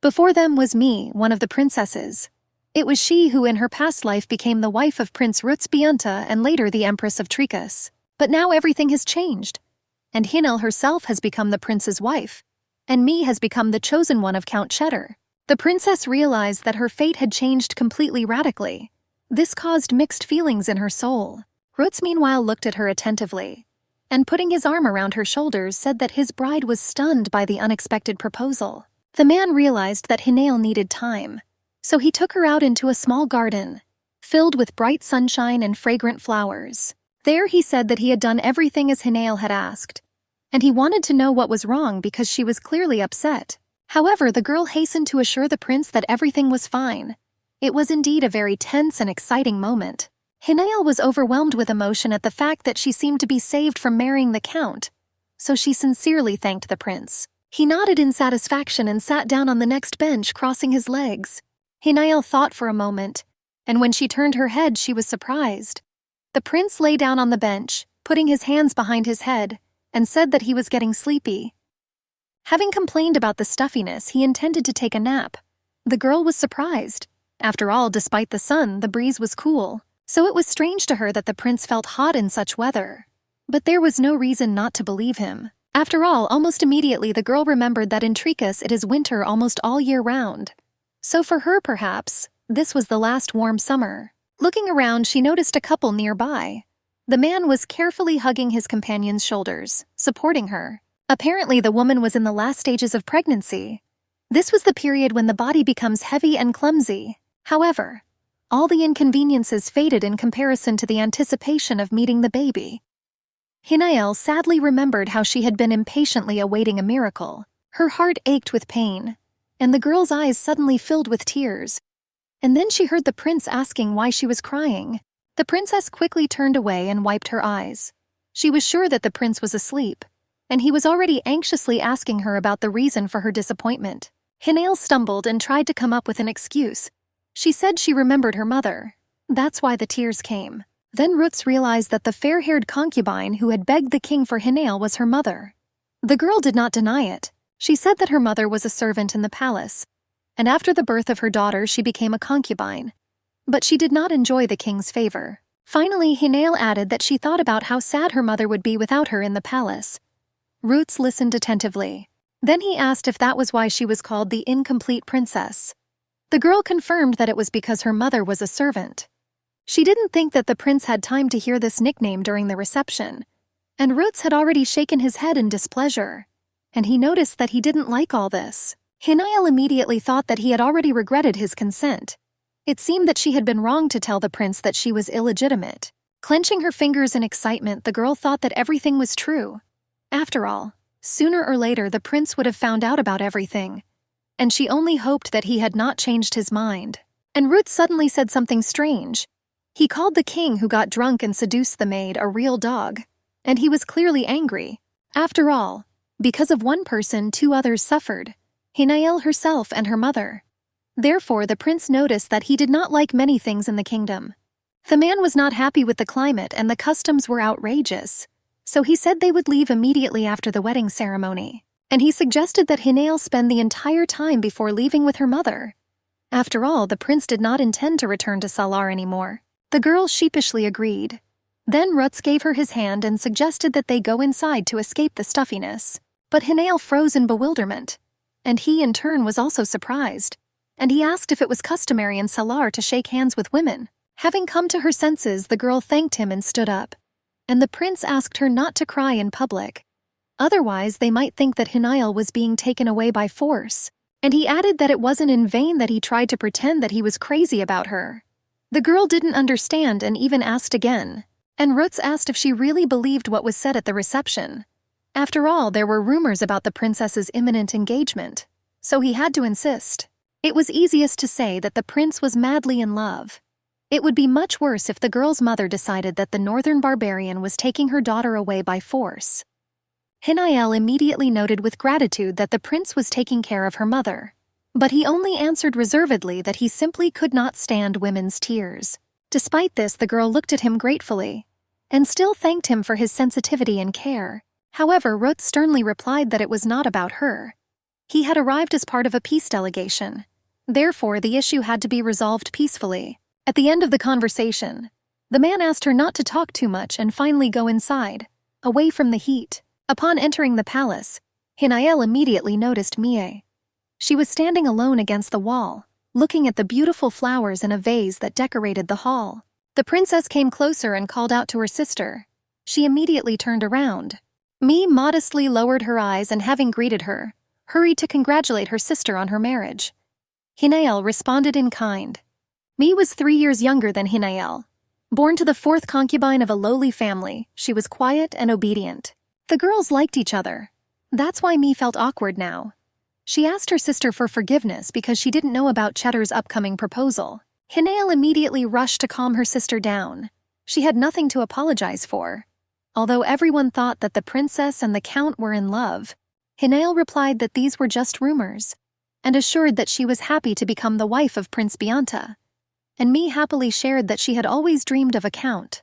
Before them was Me, one of the princesses. It was she who in her past life became the wife of Prince Rutz Bianta and later the Empress of Tricas. But now everything has changed, and Hinael herself has become the prince's wife, and Me has become the chosen one of Count Cheddar. The princess realized that her fate had changed completely radically. This caused mixed feelings in her soul. Rutz meanwhile looked at her attentively, and putting his arm around her shoulders said that his bride was stunned by the unexpected proposal. The man realized that Hinael needed time, so he took her out into a small garden, filled with bright sunshine and fragrant flowers. There he said that he had done everything as Hinael had asked, and he wanted to know what was wrong because she was clearly upset. However, the girl hastened to assure the prince that everything was fine. It was indeed a very tense and exciting moment. Hinael was overwhelmed with emotion at the fact that she seemed to be saved from marrying the Count, so she sincerely thanked the prince. He nodded in satisfaction and sat down on the next bench, crossing his legs. Hinael thought for a moment, and when she turned her head, she was surprised. The prince lay down on the bench, putting his hands behind his head, and said that he was getting sleepy. Having complained about the stuffiness, he intended to take a nap. The girl was surprised. After all, despite the sun, the breeze was cool, so it was strange to her that the prince felt hot in such weather. But there was no reason not to believe him. After all, almost immediately the girl remembered that in Tricas it is winter almost all year round. So for her, perhaps, this was the last warm summer. Looking around, she noticed a couple nearby. The man was carefully hugging his companion's shoulders, supporting her. Apparently, the woman was in the last stages of pregnancy. This was the period when the body becomes heavy and clumsy. However, all the inconveniences faded in comparison to the anticipation of meeting the baby. Hinael sadly remembered how she had been impatiently awaiting a miracle. Her heart ached with pain, and the girl's eyes suddenly filled with tears. And then she heard the prince asking why she was crying. The princess quickly turned away and wiped her eyes. She was sure that the prince was asleep, and he was already anxiously asking her about the reason for her disappointment. Hinael stumbled and tried to come up with an excuse. She said she remembered her mother. That's why the tears came. Then Rutz realized that the fair-haired concubine who had begged the king for Hinael was her mother. The girl did not deny it. She said that her mother was a servant in the palace, and after the birth of her daughter she became a concubine. But she did not enjoy the king's favor. Finally, Hinael added that she thought about how sad her mother would be without her in the palace. Rutz listened attentively. Then he asked if that was why she was called the incomplete princess. The girl confirmed that it was because her mother was a servant. She didn't think that the prince had time to hear this nickname during the reception, and Rutz had already shaken his head in displeasure, and he noticed that he didn't like all this. Hinael immediately thought that he had already regretted his consent. It seemed that she had been wrong to tell the prince that she was illegitimate. Clenching her fingers in excitement, the girl thought that everything was true. After all, sooner or later the prince would have found out about everything, and she only hoped that he had not changed his mind. And Rutz suddenly said something strange. He called the king who got drunk and seduced the maid a real dog, and he was clearly angry. After all, because of one person, two others suffered, Hinael herself and her mother. Therefore, the prince noticed that he did not like many things in the kingdom. The man was not happy with the climate and the customs were outrageous, so he said they would leave immediately after the wedding ceremony, and he suggested that Hinael spend the entire time before leaving with her mother. After all, the prince did not intend to return to Salar anymore. The girl sheepishly agreed. Then Rutz gave her his hand and suggested that they go inside to escape the stuffiness. But Hinael froze in bewilderment. and he in turn was also surprised. And he asked if it was customary in Salar to shake hands with women. Having come to her senses, the girl thanked him and stood up. And the prince asked her not to cry in public. Otherwise, they might think that Hinael was being taken away by force. And he added that it wasn't in vain that he tried to pretend that he was crazy about her. The girl didn't understand and even asked again. And Rutz asked if she really believed what was said at the reception. After all, there were rumors about the princess's imminent engagement. So he had to insist. It was easiest to say that the prince was madly in love. It would be much worse if the girl's mother decided that the northern barbarian was taking her daughter away by force. Hinael immediately noted with gratitude that the prince was taking care of her mother. But he only answered reservedly that he simply could not stand women's tears. Despite this, the girl looked at him gratefully, and still thanked him for his sensitivity and care. However, Rutz sternly replied that it was not about her. He had arrived as part of a peace delegation. Therefore, the issue had to be resolved peacefully. At the end of the conversation, the man asked her not to talk too much and finally go inside, away from the heat. Upon entering the palace, Hinael immediately noticed Mie. She was standing alone against the wall, looking at the beautiful flowers in a vase that decorated the hall. The princess came closer and called out to her sister. She immediately turned around. Mie modestly lowered her eyes and, having greeted her, hurried to congratulate her sister on her marriage. Hinael responded in kind. Mie was 3 years younger than Hinael. Born to the 4th concubine of a lowly family, she was quiet and obedient. The girls liked each other. That's why Mie felt awkward now. She asked her sister for forgiveness because she didn't know about Cheddar's upcoming proposal. Hinael immediately rushed to calm her sister down. She had nothing to apologize for. Although everyone thought that the princess and the count were in love, Hinael replied that these were just rumors, and assured that she was happy to become the wife of Prince Bianta. And Mie happily shared that she had always dreamed of a count.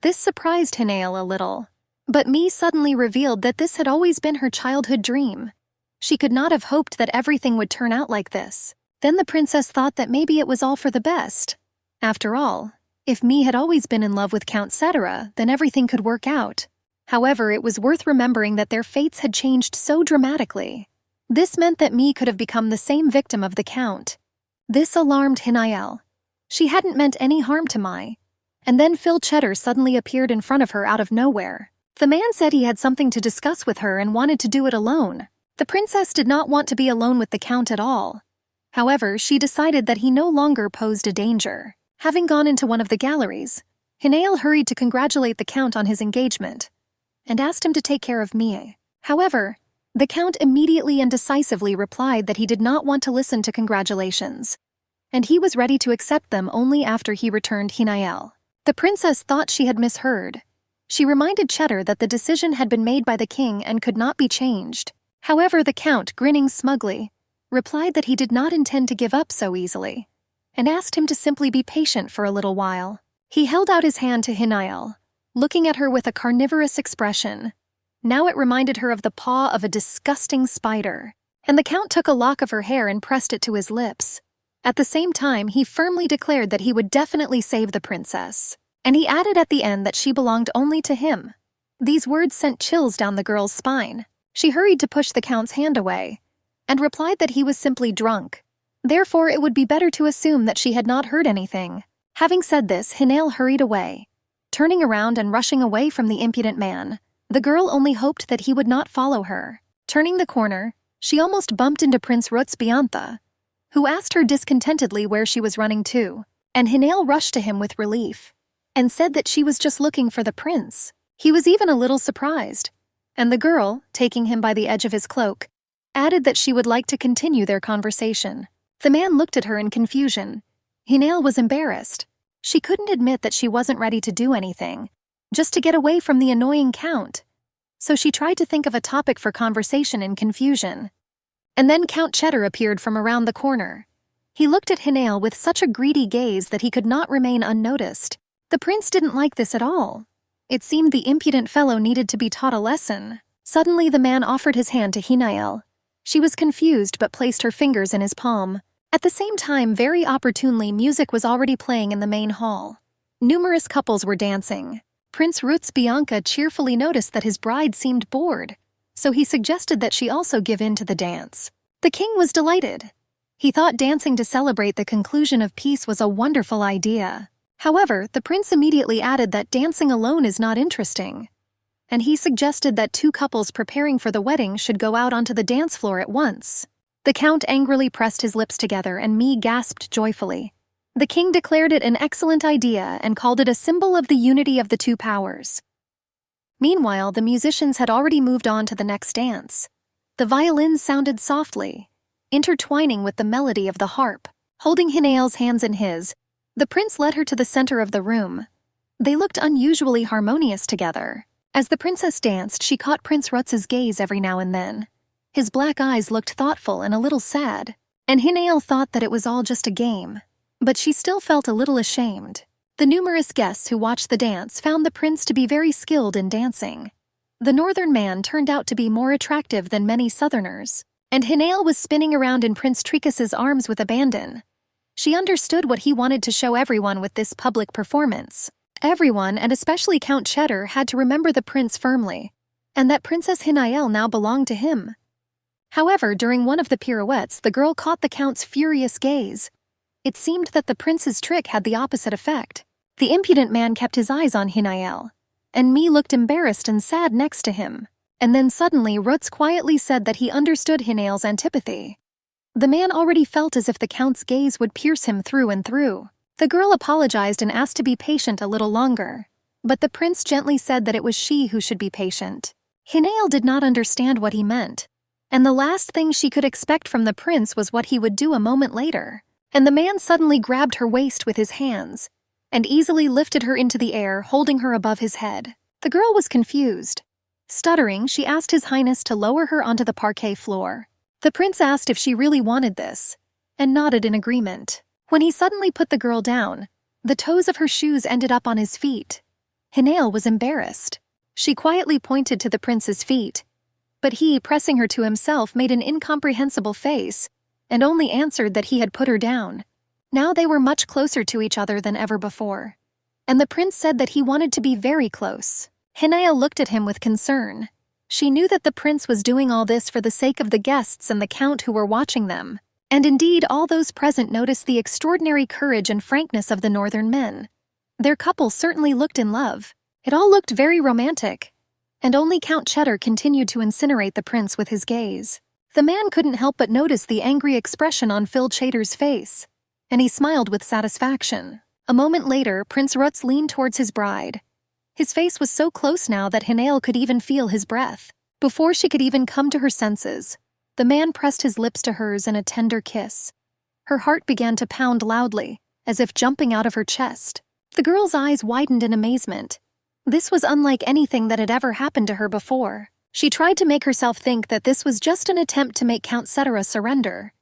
This surprised Hinael a little, but Mie suddenly revealed that this had always been her childhood dream. She could not have hoped that everything would turn out like this. Then the princess thought that maybe it was all for the best. After all, if Mie had always been in love with Count Cetera, then everything could work out. However, it was worth remembering that their fates had changed so dramatically. This meant that Mie could have become the same victim of the count. This alarmed Hinael. She hadn't meant any harm to Mie. And then Phil Cheddar suddenly appeared in front of her out of nowhere. The man said he had something to discuss with her and wanted to do it alone. The princess did not want to be alone with the count at all. However, she decided that he no longer posed a danger. Having gone into one of the galleries, Hinael hurried to congratulate the count on his engagement and asked him to take care of Mie. However, the count immediately and decisively replied that he did not want to listen to congratulations, and he was ready to accept them only after he returned Hinael. The princess thought she had misheard. She reminded Cheddar that the decision had been made by the king and could not be changed. However, the count, grinning smugly, replied that he did not intend to give up so easily, and asked him to simply be patient for a little while. He held out his hand to Hinael, looking at her with a carnivorous expression. Now it reminded her of the paw of a disgusting spider, and the count took a lock of her hair and pressed it to his lips. At the same time, he firmly declared that he would definitely save the princess, and he added at the end that she belonged only to him. These words sent chills down the girl's spine. She hurried to push the count's hand away, and replied that he was simply drunk. Therefore, it would be better to assume that she had not heard anything. Having said this, Hinael hurried away. Turning around and rushing away from the impudent man, the girl only hoped that he would not follow her. Turning the corner, she almost bumped into Prince Rutz Biantha, who asked her discontentedly where she was running to, and Hinael rushed to him with relief, and said that she was just looking for the prince. He was even a little surprised, and the girl, taking him by the edge of his cloak, added that she would like to continue their conversation. The man looked at her in confusion. Hinael was embarrassed. She couldn't admit that she wasn't ready to do anything, just to get away from the annoying count. So she tried to think of a topic for conversation in confusion. And then Count Cheddar appeared from around the corner. He looked at Hinael with such a greedy gaze that he could not remain unnoticed. The prince didn't like this at all. It seemed the impudent fellow needed to be taught a lesson. Suddenly the man offered his hand to Hinael. She was confused but placed her fingers in his palm. At the same time, very opportunely, music was already playing in the main hall. Numerous couples were dancing. Prince Rutz Bianca cheerfully noticed that his bride seemed bored, so he suggested that she also give in to the dance. The king was delighted. He thought dancing to celebrate the conclusion of peace was a wonderful idea. However, the prince immediately added that dancing alone is not interesting, and he suggested that two couples preparing for the wedding should go out onto the dance floor at once. The count angrily pressed his lips together and Mi gasped joyfully. The king declared it an excellent idea and called it a symbol of the unity of the two powers. Meanwhile, the musicians had already moved on to the next dance. The violins sounded softly, intertwining with the melody of the harp. Holding Hinael's hands in his, the prince led her to the center of the room. They looked unusually harmonious together. As the princess danced, she caught Prince Rutz's gaze every now and then. His black eyes looked thoughtful and a little sad, and Hinael thought that it was all just a game. But she still felt a little ashamed. The numerous guests who watched the dance found the prince to be very skilled in dancing. The northern man turned out to be more attractive than many southerners, and Hinael was spinning around in Prince Tricas's arms with abandon. She understood what he wanted to show everyone with this public performance. Everyone, and especially Count Cheddar, had to remember the prince firmly, and that Princess Hinael now belonged to him. However, during one of the pirouettes, the girl caught the count's furious gaze. It seemed that the prince's trick had the opposite effect. The impudent man kept his eyes on Hinael, and Mi looked embarrassed and sad next to him. And then suddenly Rutz quietly said that he understood Hinael's antipathy. The man already felt as if the count's gaze would pierce him through and through. The girl apologized and asked to be patient a little longer, but the prince gently said that it was she who should be patient. Hinael did not understand what he meant, and the last thing she could expect from the prince was what he would do a moment later. And the man suddenly grabbed her waist with his hands and easily lifted her into the air, holding her above his head. The girl was confused. Stuttering, she asked His Highness to lower her onto the parquet floor. The prince asked if she really wanted this, and nodded in agreement. When he suddenly put the girl down, the toes of her shoes ended up on his feet. Hinael was embarrassed. She quietly pointed to the prince's feet, but he, pressing her to himself, made an incomprehensible face, and only answered that he had put her down. Now they were much closer to each other than ever before, and the prince said that he wanted to be very close. Hinael looked at him with concern. She knew that the prince was doing all this for the sake of the guests and the count who were watching them, and indeed all those present noticed the extraordinary courage and frankness of the northern men. Their couple certainly looked in love. It all looked very romantic, and only Count Cheddar continued to incinerate the prince with his gaze. The man couldn't help but notice the angry expression on Phil Cheddar's face, and he smiled with satisfaction. A moment later, Prince Rutz leaned towards his bride. His face was so close now that Hinael could even feel his breath. Before she could even come to her senses, the man pressed his lips to hers in a tender kiss. Her heart began to pound loudly, as if jumping out of her chest. The girl's eyes widened in amazement. This was unlike anything that had ever happened to her before. She tried to make herself think that this was just an attempt to make Count Cetera surrender,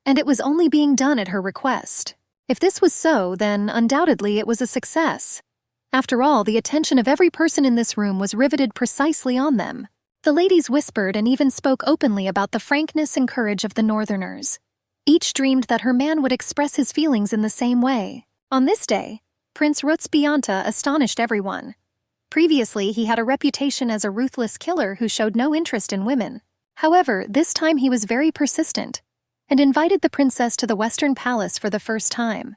and it was only being done at her request. If this was so, then undoubtedly it was a success. After all, the attention of every person in this room was riveted precisely on them. The ladies whispered and even spoke openly about the frankness and courage of the northerners. Each dreamed that her man would express his feelings in the same way. On this day, Prince Rutz Bianta astonished everyone. Previously, he had a reputation as a ruthless killer who showed no interest in women. However, this time he was very persistent, and invited the princess to the Western Palace for the first time.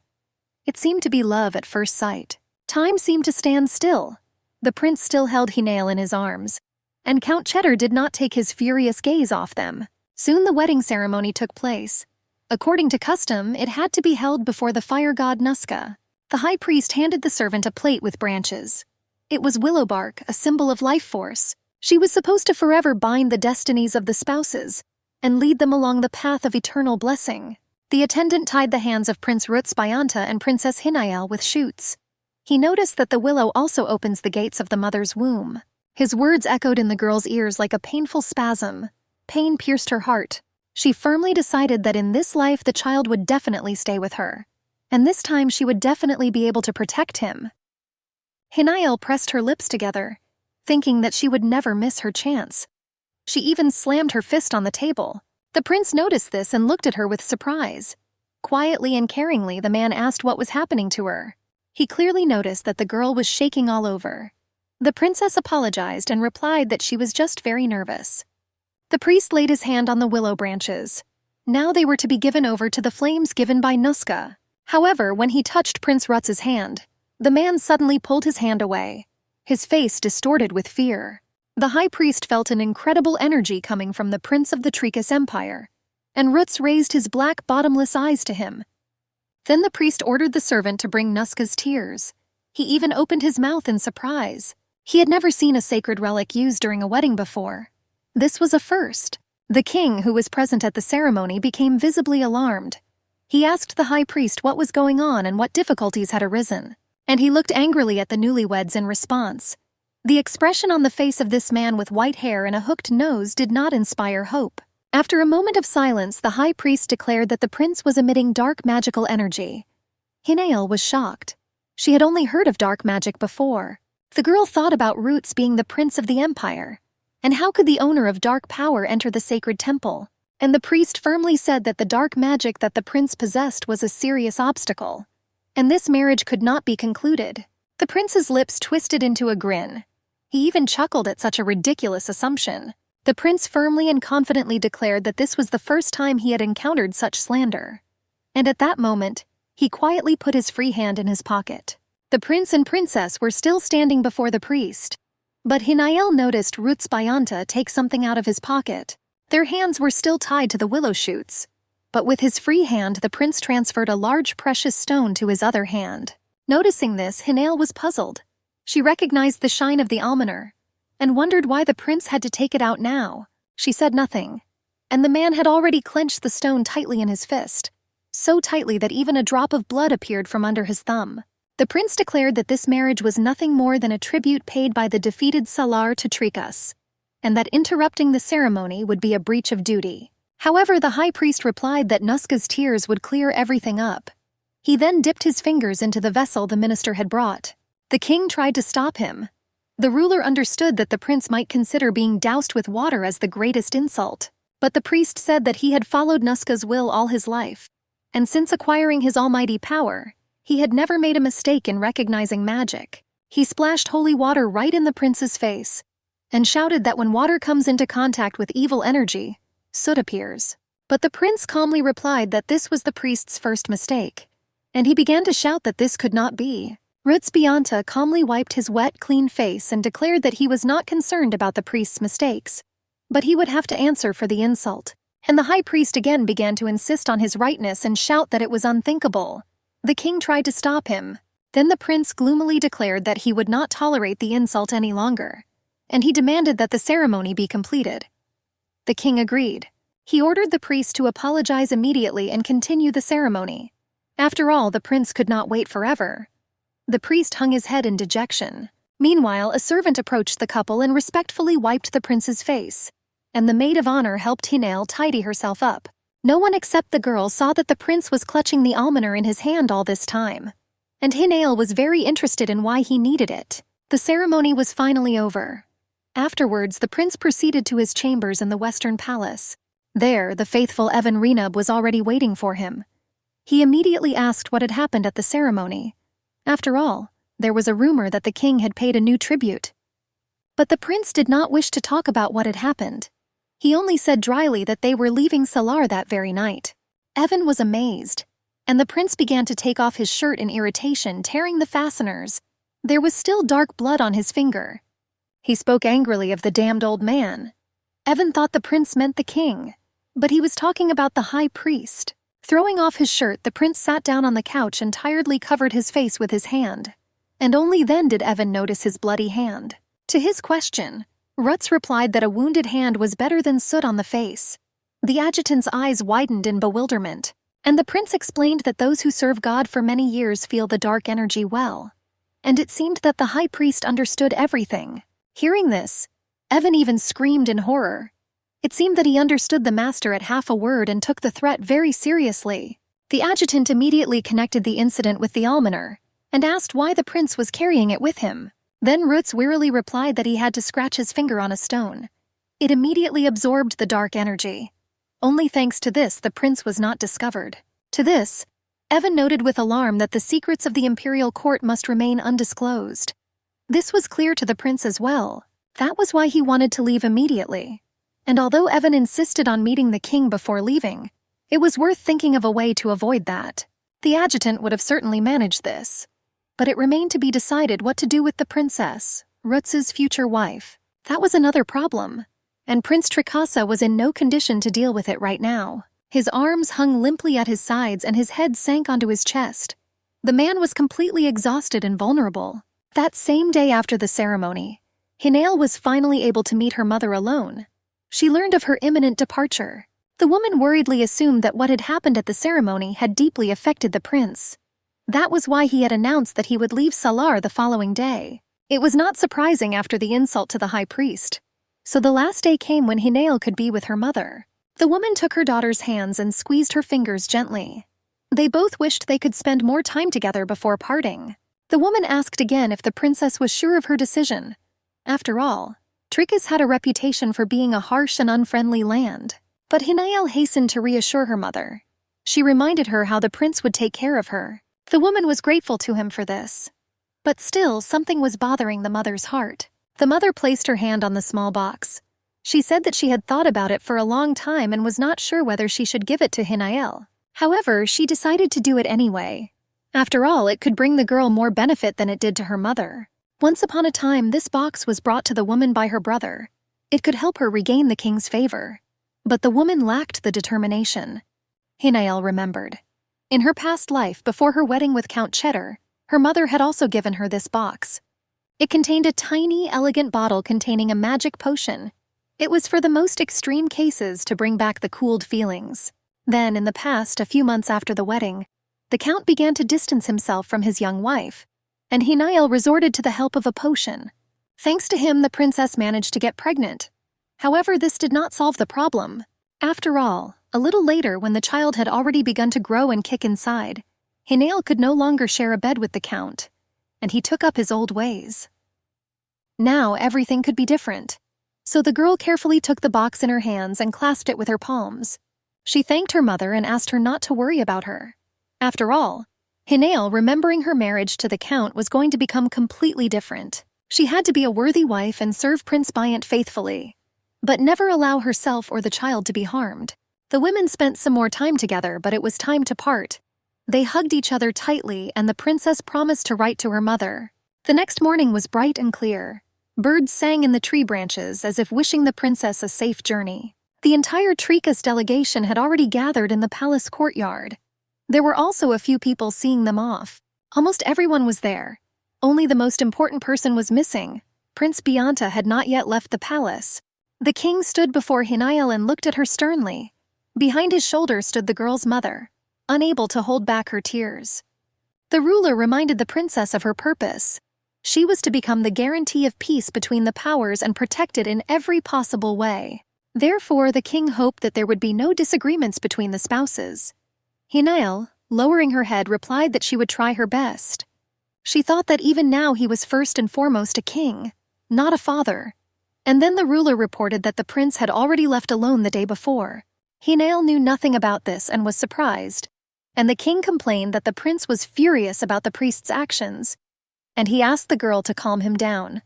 It seemed to be love at first sight. Time seemed to stand still. The prince still held Hinael in his arms, and Count Cheddar did not take his furious gaze off them. Soon the wedding ceremony took place. According to custom, it had to be held before the fire god Nuska. The high priest handed the servant a plate with branches. It was willow bark, a symbol of life force. She was supposed to forever bind the destinies of the spouses and lead them along the path of eternal blessing. The attendant tied the hands of Prince Rutz Bianta and Princess Hinael with shoots. He noticed that the willow also opens the gates of the mother's womb. His words echoed in the girl's ears like a painful spasm. Pain pierced her heart. She firmly decided that in this life the child would definitely stay with her, and this time she would definitely be able to protect him. Hinael pressed her lips together, thinking that she would never miss her chance. She even slammed her fist on the table. The prince noticed this and looked at her with surprise. Quietly and caringly, the man asked what was happening to her. He clearly noticed that the girl was shaking all over. The princess apologized and replied that she was just very nervous. The priest laid his hand on the willow branches. Now they were to be given over to the flames given by Nuska. However, when he touched Prince Rutz's hand, the man suddenly pulled his hand away, his face distorted with fear. The high priest felt an incredible energy coming from the prince of the Trikas Empire, and Rutz raised his black, bottomless eyes to him. Then the priest ordered the servant to bring Nuska's tears. He even opened his mouth in surprise. He had never seen a sacred relic used during a wedding before. This was a first. The king, who was present at the ceremony, became visibly alarmed. He asked the high priest what was going on and what difficulties had arisen, and he looked angrily at the newlyweds in response. The expression on the face of this man with white hair and a hooked nose did not inspire hope. After a moment of silence, the high priest declared that the prince was emitting dark magical energy. Hinael was shocked. She had only heard of dark magic before. The girl thought about Roots being the prince of the empire. And how could the owner of dark power enter the sacred temple? And the priest firmly said that the dark magic that the prince possessed was a serious obstacle, and this marriage could not be concluded. The prince's lips twisted into a grin. He even chuckled at such a ridiculous assumption. The prince firmly and confidently declared that this was the first time he had encountered such slander. And at that moment, he quietly put his free hand in his pocket. The prince and princess were still standing before the priest, but Hinael noticed Roots Bayanta take something out of his pocket. Their hands were still tied to the willow shoots, but with his free hand the prince transferred a large precious stone to his other hand. Noticing this, Hinael was puzzled. She recognized the shine of the almoner, and wondered why the prince had to take it out now. She said nothing, and the man had already clenched the stone tightly in his fist, so tightly that even a drop of blood appeared from under his thumb. The prince declared that this marriage was nothing more than a tribute paid by the defeated Salar to Trikas, and that interrupting the ceremony would be a breach of duty. However, the high priest replied that Nuska's tears would clear everything up. He then dipped his fingers into the vessel the minister had brought. The king tried to stop him. The ruler understood that the prince might consider being doused with water as the greatest insult, but the priest said that he had followed Nuska's will all his life, and since acquiring his almighty power, he had never made a mistake in recognizing magic. He splashed holy water right in the prince's face, and shouted that when water comes into contact with evil energy, soot appears. But the prince calmly replied that this was the priest's first mistake, and he began to shout that this could not be. Roots Bayanta calmly wiped his wet, clean face and declared that he was not concerned about the priest's mistakes, but he would have to answer for the insult. And the high priest again began to insist on his rightness and shout that it was unthinkable. The king tried to stop him. Then the prince gloomily declared that he would not tolerate the insult any longer, and he demanded that the ceremony be completed. The king agreed. He ordered the priest to apologize immediately and continue the ceremony. After all, the prince could not wait forever. The priest hung his head in dejection. Meanwhile, a servant approached the couple and respectfully wiped the prince's face, and the maid of honor helped Hinael tidy herself up. No one except the girl saw that the prince was clutching the almoner in his hand all this time, and Hinael was very interested in why he needed it. The ceremony was finally over. Afterwards, the prince proceeded to his chambers in the Western Palace. There, the faithful Evan Renub was already waiting for him. He immediately asked what had happened at the ceremony. After all, there was a rumor that the king had paid a new tribute. But the prince did not wish to talk about what had happened. He only said dryly that they were leaving Salar that very night. Evan was amazed, and the prince began to take off his shirt in irritation, tearing the fasteners. There was still dark blood on his finger. He spoke angrily of the damned old man. Evan thought the prince meant the king, but he was talking about the high priest. Throwing off his shirt, the prince sat down on the couch and tiredly covered his face with his hand, and only then did Evan notice his bloody hand. To his question, Rutz replied that a wounded hand was better than soot on the face. The adjutant's eyes widened in bewilderment, and the prince explained that those who serve God for many years feel the dark energy well. And it seemed that the high priest understood everything. Hearing this, Evan even screamed in horror. It seemed that he understood the master at half a word and took the threat very seriously. The adjutant immediately connected the incident with the almoner, and asked why the prince was carrying it with him. Then Roots wearily replied that he had to scratch his finger on a stone. It immediately absorbed the dark energy. Only thanks to this the prince was not discovered. To this, Evan noted with alarm that the secrets of the imperial court must remain undisclosed. This was clear to the prince as well. That was why he wanted to leave immediately. And although Evan insisted on meeting the king before leaving, it was worth thinking of a way to avoid that. The adjutant would have certainly managed this. But it remained to be decided what to do with the princess, Rutz's future wife. That was another problem, and Prince Trikasa was in no condition to deal with it right now. His arms hung limply at his sides and his head sank onto his chest. The man was completely exhausted and vulnerable. That same day after the ceremony, Hinael was finally able to meet her mother alone. She learned of her imminent departure. The woman worriedly assumed that what had happened at the ceremony had deeply affected the prince. That was why he had announced that he would leave Salar the following day. It was not surprising after the insult to the high priest. So the last day came when Hinael could be with her mother. The woman took her daughter's hands and squeezed her fingers gently. They both wished they could spend more time together before parting. The woman asked again if the princess was sure of her decision. After all, Trikis had a reputation for being a harsh and unfriendly land. But Hinael hastened to reassure her mother. She reminded her how the prince would take care of her. The woman was grateful to him for this. But still, something was bothering the mother's heart. The mother placed her hand on the small box. She said that she had thought about it for a long time and was not sure whether she should give it to Hinael. However, she decided to do it anyway. After all, it could bring the girl more benefit than it did to her mother. Once upon a time, this box was brought to the woman by her brother. It could help her regain the king's favor. But the woman lacked the determination. Hinael remembered. In her past life, before her wedding with Count Cheddar, her mother had also given her this box. It contained a tiny, elegant bottle containing a magic potion. It was for the most extreme cases to bring back the cooled feelings. Then, in the past, a few months after the wedding, the Count began to distance himself from his young wife, and Hinael resorted to the help of a potion. Thanks to him, the princess managed to get pregnant. However, this did not solve the problem. After all, a little later, when the child had already begun to grow and kick inside, Hinael could no longer share a bed with the Count, and he took up his old ways. Now everything could be different. So the girl carefully took the box in her hands and clasped it with her palms. She thanked her mother and asked her not to worry about her. After all, Hinael, remembering her marriage to the Count, was going to become completely different. She had to be a worthy wife and serve Prince Bryant faithfully, but never allow herself or the child to be harmed. The women spent some more time together, but it was time to part. They hugged each other tightly, and the princess promised to write to her mother. The next morning was bright and clear. Birds sang in the tree branches as if wishing the princess a safe journey. The entire Trikas delegation had already gathered in the palace courtyard. There were also a few people seeing them off. Almost everyone was there. Only the most important person was missing. Prince Bianta had not yet left the palace. The king stood before Hinael and looked at her sternly. Behind his shoulder stood the girl's mother, unable to hold back her tears. The ruler reminded the princess of her purpose. She was to become the guarantee of peace between the powers and protect it in every possible way. Therefore, the king hoped that there would be no disagreements between the spouses. Hinael, lowering her head, replied that she would try her best. She thought that even now he was first and foremost a king, not a father. And then the ruler reported that the prince had already left alone the day before. Hinael knew nothing about this and was surprised. And the king complained that the prince was furious about the priest's actions, and he asked the girl to calm him down.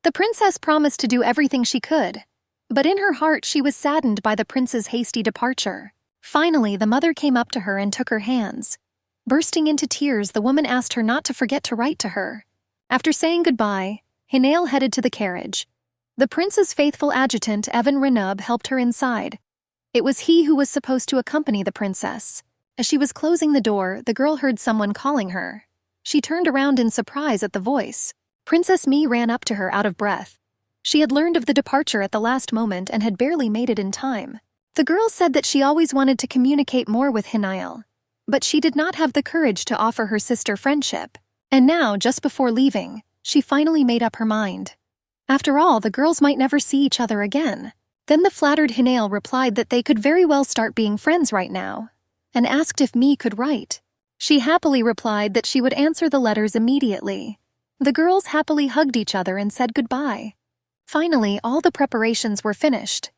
The princess promised to do everything she could, but in her heart she was saddened by the prince's hasty departure. Finally, the mother came up to her and took her hands. Bursting into tears, the woman asked her not to forget to write to her. After saying goodbye, Hinael headed to the carriage. The prince's faithful adjutant, Evan Renub, helped her inside. It was he who was supposed to accompany the princess. As she was closing the door, the girl heard someone calling her. She turned around in surprise at the voice. Princess Mi ran up to her out of breath. She had learned of the departure at the last moment and had barely made it in time. The girl said that she always wanted to communicate more with Hinael, but she did not have the courage to offer her sister friendship. And now, just before leaving, she finally made up her mind. After all, the girls might never see each other again. Then the flattered Hinael replied that they could very well start being friends right now, and asked if Mi could write. She happily replied that she would answer the letters immediately. The girls happily hugged each other and said goodbye. Finally, all the preparations were finished.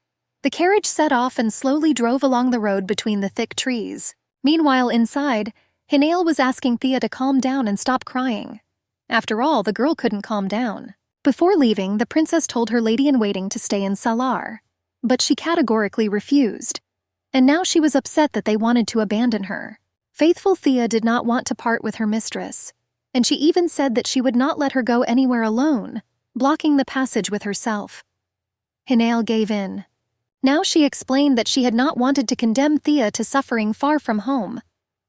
The carriage set off and slowly drove along the road between the thick trees. Meanwhile, inside, Hinael was asking Thea to calm down and stop crying. After all, the girl couldn't calm down. Before leaving, the princess told her lady-in-waiting to stay in Salar. but she categorically refused. And now she was upset that they wanted to abandon her. Faithful Thea did not want to part with her mistress, and she even said that she would not let her go anywhere alone, blocking the passage with herself. Hinael gave in. Now she explained that she had not wanted to condemn Thea to suffering far from home,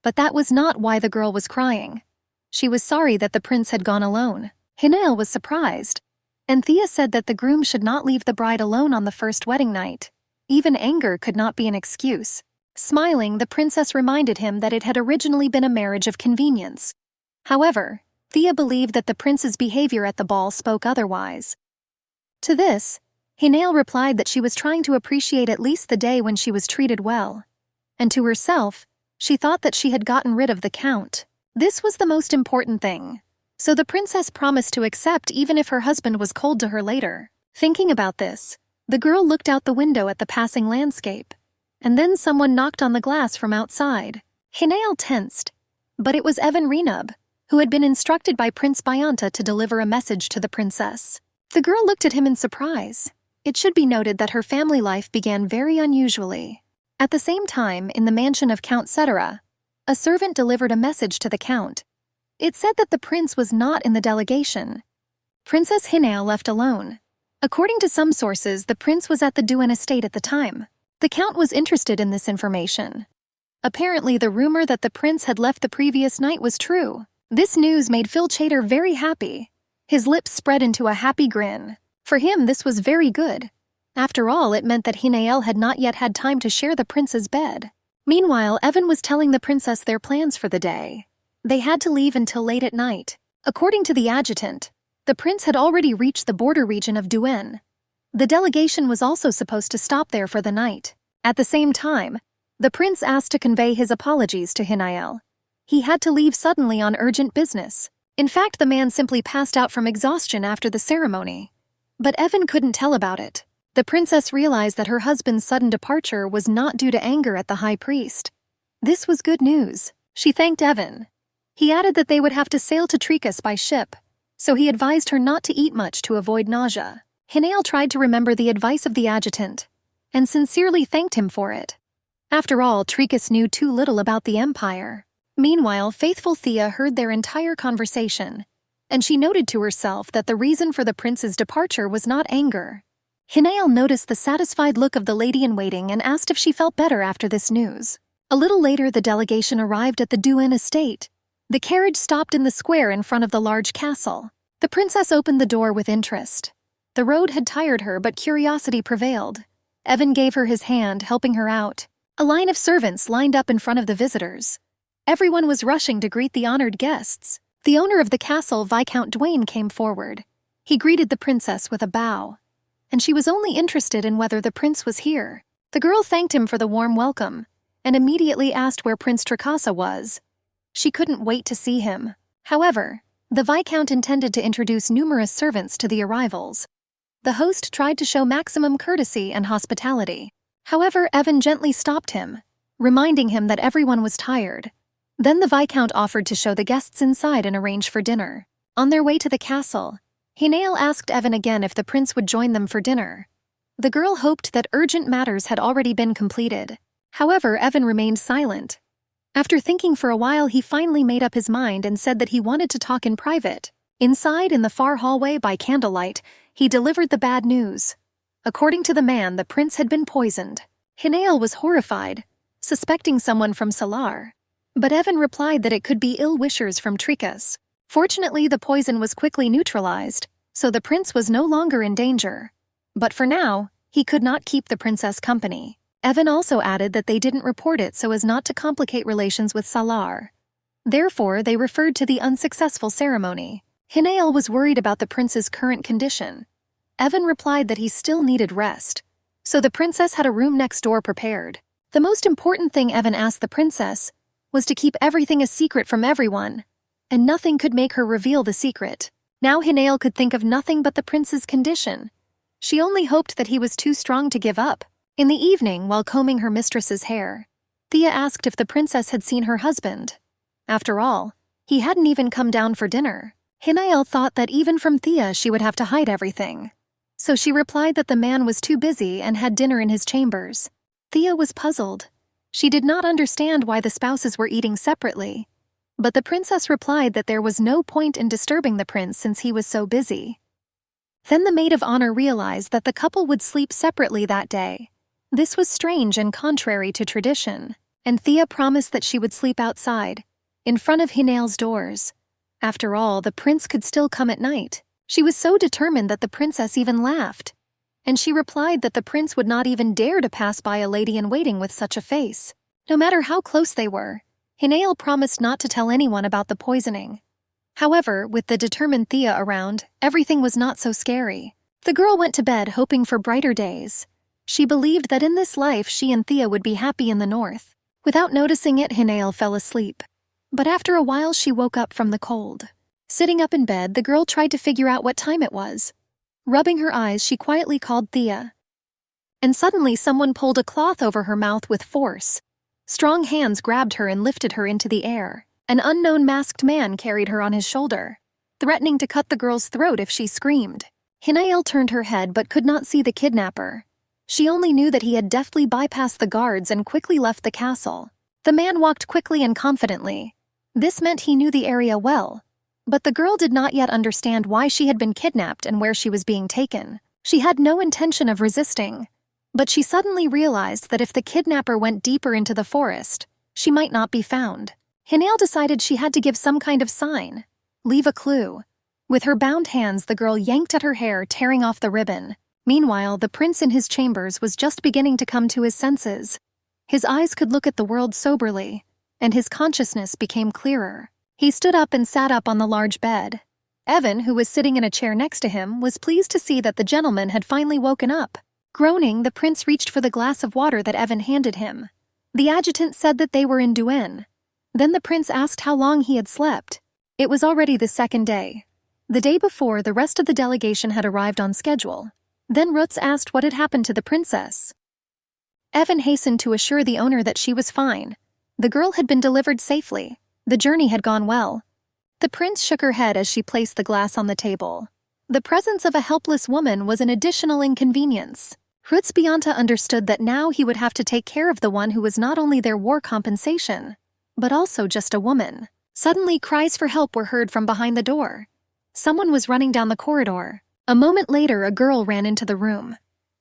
but that was not why the girl was crying. She was sorry that the prince had gone alone. Hinael was surprised, and Thea said that the groom should not leave the bride alone on the first wedding night. Even anger could not be an excuse. Smiling, the princess reminded him that it had originally been a marriage of convenience. However, Thea believed that the prince's behavior at the ball spoke otherwise. To this, Hinael replied that she was trying to appreciate at least the day when she was treated well. And to herself, she thought that she had gotten rid of the count. This was the most important thing. So the princess promised to accept even if her husband was cold to her later. Thinking about this, the girl looked out the window at the passing landscape. And then someone knocked on the glass from outside. Hinael tensed. But it was Evan Renub, who had been instructed by Prince Bayanta to deliver a message to the princess. The girl looked at him in surprise. It should be noted that her family life began very unusually. At the same time, in the mansion of Count Cetera, a servant delivered a message to the count. It said that the prince was not in the delegation. Princess Hinael left alone. According to some sources, the prince was at the Duen estate at the time. The count was interested in this information. Apparently, the rumor that the prince had left the previous night was true. This news made Phil Chater very happy. His lips spread into a happy grin. For him, this was very good. After all, it meant that Hinael had not yet had time to share the prince's bed. Meanwhile, Evan was telling the princess their plans for the day. They had to leave until late at night. According to the adjutant, the prince had already reached the border region of Duen. The delegation was also supposed to stop there for the night. At the same time, the prince asked to convey his apologies to Hinael. He had to leave suddenly on urgent business. In fact, the man simply passed out from exhaustion after the ceremony. But Evan couldn't tell about it. The princess realized that her husband's sudden departure was not due to anger at the high priest. This was good news. She thanked Evan. He added that they would have to sail to Tricas by ship, so he advised her not to eat much to avoid nausea. Hinael tried to remember the advice of the adjutant, and sincerely thanked him for it. After all, Tricas knew too little about the empire. Meanwhile, faithful Thea heard their entire conversation, and she noted to herself that the reason for the prince's departure was not anger. Hinael noticed the satisfied look of the lady-in-waiting and asked if she felt better after this news. A little later, the delegation arrived at the Duen estate. The carriage stopped in the square in front of the large castle. The princess opened the door with interest. The road had tired her, but curiosity prevailed. Evan gave her his hand, helping her out. A line of servants lined up in front of the visitors. Everyone was rushing to greet the honored guests. The owner of the castle, Viscount Duane, came forward. He greeted the princess with a bow, and she was only interested in whether the prince was here. The girl thanked him for the warm welcome, and immediately asked where Prince Tricasa was. She couldn't wait to see him. However, the Viscount intended to introduce numerous servants to the arrivals. The host tried to show maximum courtesy and hospitality. However, Evan gently stopped him, reminding him that everyone was tired. Then the Viscount offered to show the guests inside and arrange for dinner. On their way to the castle, Hinael asked Evan again if the prince would join them for dinner. The girl hoped that urgent matters had already been completed. However, Evan remained silent. After thinking for a while, he finally made up his mind and said that he wanted to talk in private. Inside, in the far hallway by candlelight, he delivered the bad news. According to the man, the prince had been poisoned. Hinael was horrified, suspecting someone from Salar. But Evan replied that it could be ill-wishers from Tricas. Fortunately, the poison was quickly neutralized, so the prince was no longer in danger. But for now, he could not keep the princess company. Evan also added that they didn't report it so as not to complicate relations with Salar. Therefore, they referred to the unsuccessful ceremony. Hinael was worried about the prince's current condition. Evan replied that he still needed rest, so the princess had a room next door prepared. The most important thing Evan asked the princess was to keep everything a secret from everyone, and nothing could make her reveal the secret. Now Hinael could think of nothing but the prince's condition. She only hoped that he was too strong to give up. In the evening, while combing her mistress's hair, Thea asked if the princess had seen her husband. After all, he hadn't even come down for dinner. Hinael thought that even from Thea she would have to hide everything. so she replied that the man was too busy and had dinner in his chambers. Thea was puzzled. She did not understand why the spouses were eating separately. But the princess replied that there was no point in disturbing the prince since he was so busy. Then the maid of honor realized that the couple would sleep separately that day. This was strange and contrary to tradition, and Thea promised that she would sleep outside, in front of Hinael's doors. After all, the prince could still come at night. She was so determined that the princess even laughed, and she replied that the prince would not even dare to pass by a lady-in-waiting with such a face. No matter how close they were, Hinael promised not to tell anyone about the poisoning. However, with the determined Thea around, everything was not so scary. The girl went to bed hoping for brighter days. She believed that in this life she and Thea would be happy in the north. Without noticing it, Hinael fell asleep. But after a while she woke up from the cold. Sitting up in bed, the girl tried to figure out what time it was. Rubbing her eyes, she quietly called Thea. And suddenly someone pulled a cloth over her mouth with force. Strong hands grabbed her and lifted her into the air. An unknown masked man carried her on his shoulder, threatening to cut the girl's throat if she screamed. Hinael turned her head but could not see the kidnapper. She only knew that he had deftly bypassed the guards and quickly left the castle. The man walked quickly and confidently. This meant he knew the area well. But the girl did not yet understand why she had been kidnapped and where she was being taken. She had no intention of resisting. But she suddenly realized that if the kidnapper went deeper into the forest, she might not be found. Hinael decided she had to give some kind of sign, leave a clue. With her bound hands, the girl yanked at her hair, tearing off the ribbon. Meanwhile, the prince in his chambers was just beginning to come to his senses. His eyes could look at the world soberly, and his consciousness became clearer. He stood up and sat up on the large bed. Evan, who was sitting in a chair next to him, was pleased to see that the gentleman had finally woken up. Groaning, the prince reached for the glass of water that Evan handed him. The adjutant said that they were in Duin. Then the prince asked how long he had slept. It was already the second day. The day before, the rest of the delegation had arrived on schedule. Then Rutz asked what had happened to the princess. Evan hastened to assure the owner that she was fine. The girl had been delivered safely. The journey had gone well. The prince shook her head as she placed the glass on the table. The presence of a helpless woman was an additional inconvenience. Rutz Bianta understood that now he would have to take care of the one who was not only their war compensation, but also just a woman. Suddenly, cries for help were heard from behind the door. Someone was running down the corridor. A moment later, a girl ran into the room.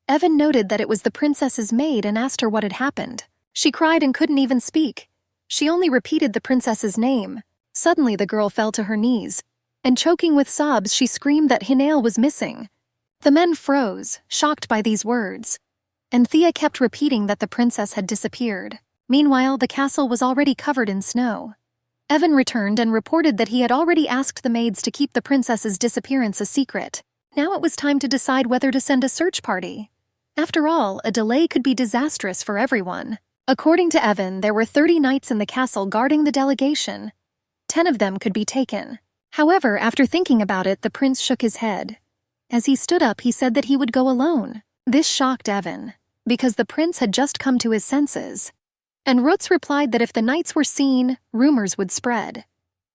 Evan noted that it was the princess's maid and asked her what had happened. She cried and couldn't even speak. She only repeated the princess's name. Suddenly, the girl fell to her knees, and choking with sobs, she screamed that Hinael was missing. The men froze, shocked by these words, and Thea kept repeating that the princess had disappeared. Meanwhile, the castle was already covered in snow. Evan returned and reported that he had already asked the maids to keep the princess's disappearance a secret. Now it was time to decide whether to send a search party. After all, a delay could be disastrous for everyone. According to Evan, there were 30 knights in the castle guarding the delegation. 10 of them could be taken. However, after thinking about it, the prince shook his head. As he stood up, he said that he would go alone. This shocked Evan, because the prince had just come to his senses. And Rutz replied that if the knights were seen, rumors would spread.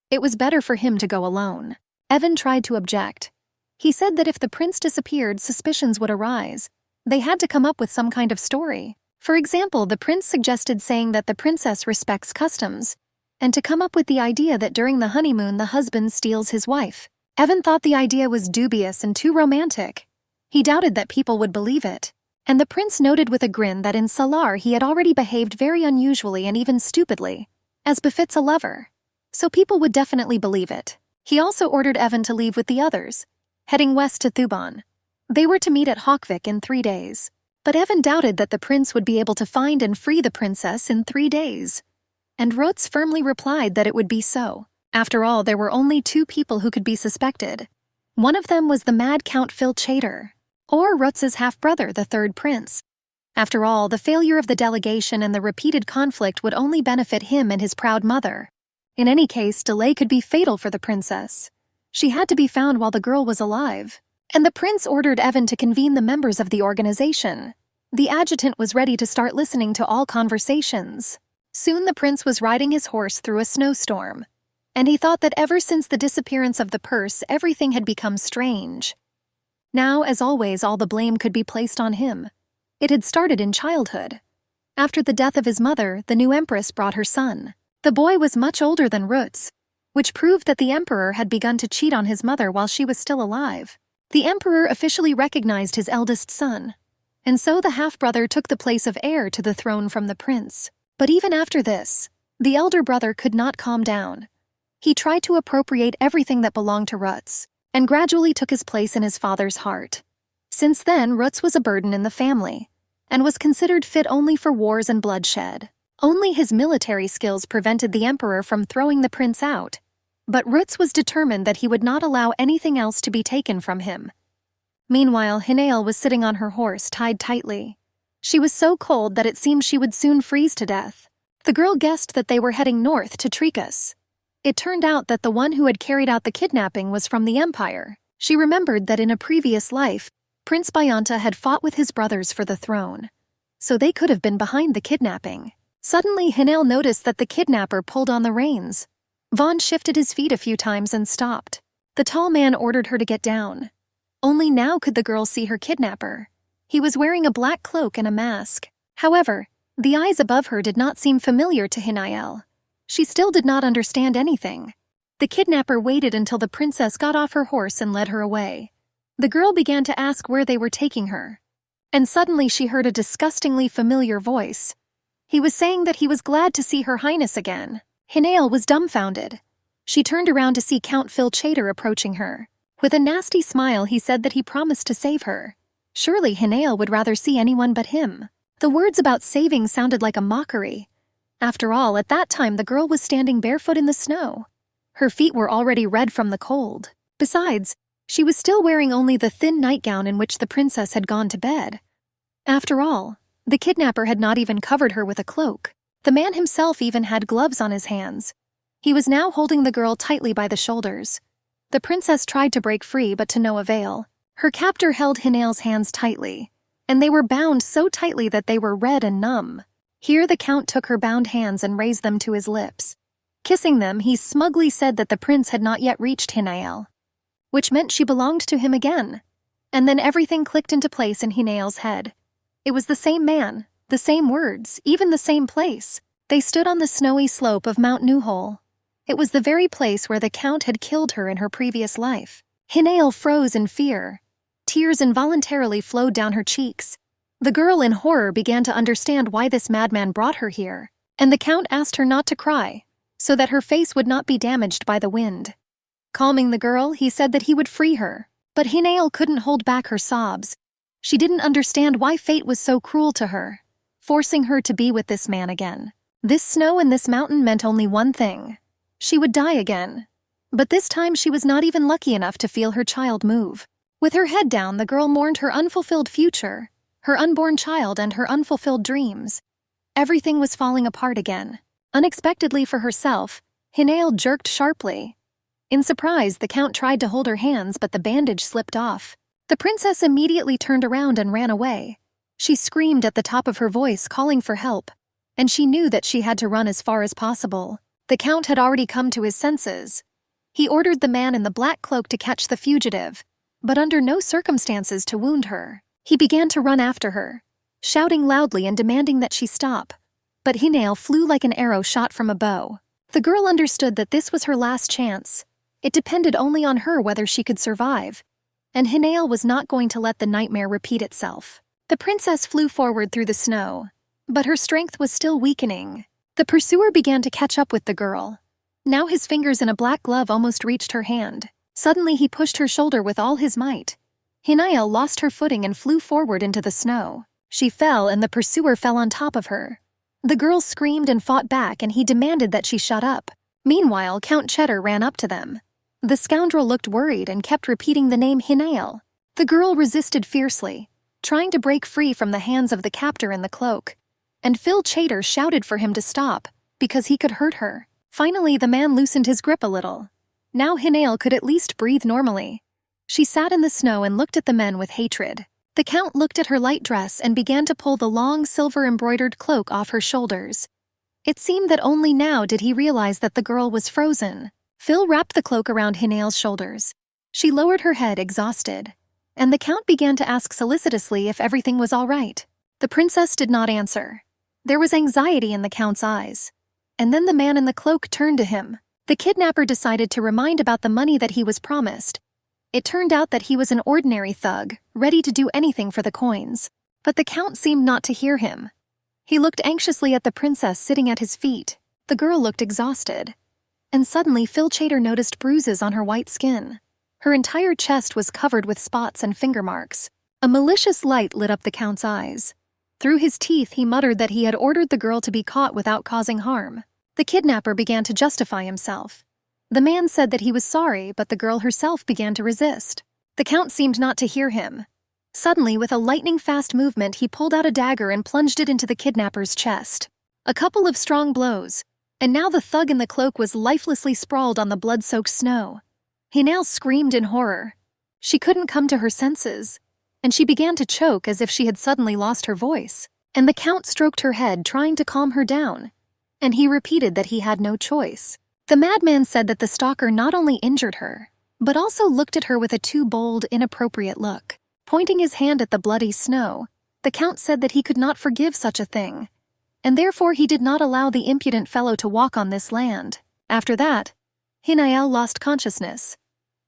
It was better for him to go alone. Evan tried to object. He said that if the prince disappeared, suspicions would arise. They had to come up with some kind of story. For example, the prince suggested saying that the princess respects customs, and to come up with the idea that during the honeymoon the husband steals his wife. Evan thought the idea was dubious and too romantic. He doubted that people would believe it. And the prince noted with a grin that in Salar he had already behaved very unusually and even stupidly, as befits a lover. So people would definitely believe it. He also ordered Evan to leave with the others, heading west to Thuban. They were to meet at Hawkvik in 3 days. But Evan doubted that the prince would be able to find and free the princess in 3 days. And Rutz firmly replied that it would be so. After all, there were only 2 people who could be suspected. One of them was the mad Count Phil Chater, or Rutz's half-brother, the 3rd prince. After all, the failure of the delegation and the repeated conflict would only benefit him and his proud mother. In any case, delay could be fatal for the princess. She had to be found while the girl was alive. And the prince ordered Evan to convene the members of the organization. The adjutant was ready to start listening to all conversations. Soon the prince was riding his horse through a snowstorm, and he thought that ever since the disappearance of the purse, everything had become strange. Now, as always, all the blame could be placed on him. It had started in childhood. After the death of his mother, the new empress brought her son. The boy was much older than Rutz, which proved that the emperor had begun to cheat on his mother while she was still alive. The emperor officially recognized his eldest son, and so the half-brother took the place of heir to the throne from the prince. But even after this, the elder brother could not calm down. He tried to appropriate everything that belonged to Rutz, and gradually took his place in his father's heart. Since then, Rutz was a burden in the family, and was considered fit only for wars and bloodshed. Only his military skills prevented the emperor from throwing the prince out, but Rutz was determined that he would not allow anything else to be taken from him. Meanwhile, Hinael was sitting on her horse, tied tightly. She was so cold that it seemed she would soon freeze to death. The girl guessed that they were heading north to Trikas. It turned out that the one who had carried out the kidnapping was from the Empire. She remembered that in a previous life, Prince Bayanta had fought with his brothers for the throne, so they could have been behind the kidnapping. Suddenly, Hinael noticed that the kidnapper pulled on the reins. Vaughn shifted his feet a few times and stopped. The tall man ordered her to get down. Only now could the girl see her kidnapper. He was wearing a black cloak and a mask. However, the eyes above her did not seem familiar to Hinael. She still did not understand anything. The kidnapper waited until the princess got off her horse and led her away. The girl began to ask where they were taking her. And suddenly she heard a disgustingly familiar voice. He was saying that he was glad to see Her Highness again. Hinael was dumbfounded. She turned around to see Count Phil Chater approaching her. With a nasty smile, he said that he promised to save her. Surely Hinael would rather see anyone but him. The words about saving sounded like a mockery. After all, at that time the girl was standing barefoot in the snow. Her feet were already red from the cold. Besides, she was still wearing only the thin nightgown in which the princess had gone to bed. After all, the kidnapper had not even covered her with a cloak. The man himself even had gloves on his hands. He was now holding the girl tightly by the shoulders. The princess tried to break free, but to no avail. Her captor held Hinael's hands tightly, and they were bound so tightly that they were red and numb. Here the count took her bound hands and raised them to his lips. Kissing them, he smugly said that the prince had not yet reached Hinael, which meant she belonged to him again. And then everything clicked into place in Hinael's head. It was the same man, the same words, even the same place. They stood on the snowy slope of Mount Newhole. It was the very place where the count had killed her in her previous life. Hinael froze in fear. Tears involuntarily flowed down her cheeks. The girl in horror began to understand why this madman brought her here, and the count asked her not to cry, so that her face would not be damaged by the wind. Calming the girl, he said that he would free her, but Hinael couldn't hold back her sobs. She didn't understand why fate was so cruel to her, forcing her to be with this man again. This snow and this mountain meant only one thing. She would die again. But this time she was not even lucky enough to feel her child move. With her head down, the girl mourned her unfulfilled future, her unborn child and her unfulfilled dreams. Everything was falling apart again. Unexpectedly for herself, Hinael jerked sharply. In surprise, the count tried to hold her hands, but the bandage slipped off. The princess immediately turned around and ran away. She screamed at the top of her voice, calling for help, and she knew that she had to run as far as possible. The count had already come to his senses. He ordered the man in the black cloak to catch the fugitive, but under no circumstances to wound her. He began to run after her, shouting loudly and demanding that she stop. But Hinael flew like an arrow shot from a bow. The girl understood that this was her last chance. It depended only on her whether she could survive, and Hinael was not going to let the nightmare repeat itself. The princess flew forward through the snow, but her strength was still weakening. The pursuer began to catch up with the girl. Now his fingers in a black glove almost reached her hand. Suddenly he pushed her shoulder with all his might. Hinael lost her footing and flew forward into the snow. She fell and the pursuer fell on top of her. The girl screamed and fought back, and he demanded that she shut up. Meanwhile, Count Cheddar ran up to them. The scoundrel looked worried and kept repeating the name Hinael. The girl resisted fiercely, trying to break free from the hands of the captor in the cloak. And Phil Chater shouted for him to stop, because he could hurt her. Finally, the man loosened his grip a little. Now Hinael could at least breathe normally. She sat in the snow and looked at the men with hatred. The count looked at her light dress and began to pull the long silver-embroidered cloak off her shoulders. It seemed that only now did he realize that the girl was frozen. Phil wrapped the cloak around Hinael's shoulders. She lowered her head, exhausted, and the Count began to ask solicitously if everything was all right. The princess did not answer. There was anxiety in the Count's eyes. And then the man in the cloak turned to him. The kidnapper decided to remind about the money that he was promised. It turned out that he was an ordinary thug, ready to do anything for the coins. But the Count seemed not to hear him. He looked anxiously at the princess sitting at his feet. The girl looked exhausted. And suddenly Phil Chater noticed bruises on her white skin. Her entire chest was covered with spots and finger marks. A malicious light lit up the Count's eyes. Through his teeth he muttered that he had ordered the girl to be caught without causing harm. The kidnapper began to justify himself. The man said that he was sorry, but the girl herself began to resist. The Count seemed not to hear him. Suddenly, with a lightning-fast movement, he pulled out a dagger and plunged it into the kidnapper's chest. A couple of strong blows, and now the thug in the cloak was lifelessly sprawled on the blood-soaked snow. He now screamed in horror. She couldn't come to her senses, and she began to choke as if she had suddenly lost her voice. And the Count stroked her head, trying to calm her down. And he repeated that he had no choice. The madman said that the stalker not only injured her, but also looked at her with a too bold, inappropriate look. Pointing his hand at the bloody snow, the Count said that he could not forgive such a thing, and therefore he did not allow the impudent fellow to walk on this land. After that, Hinael lost consciousness.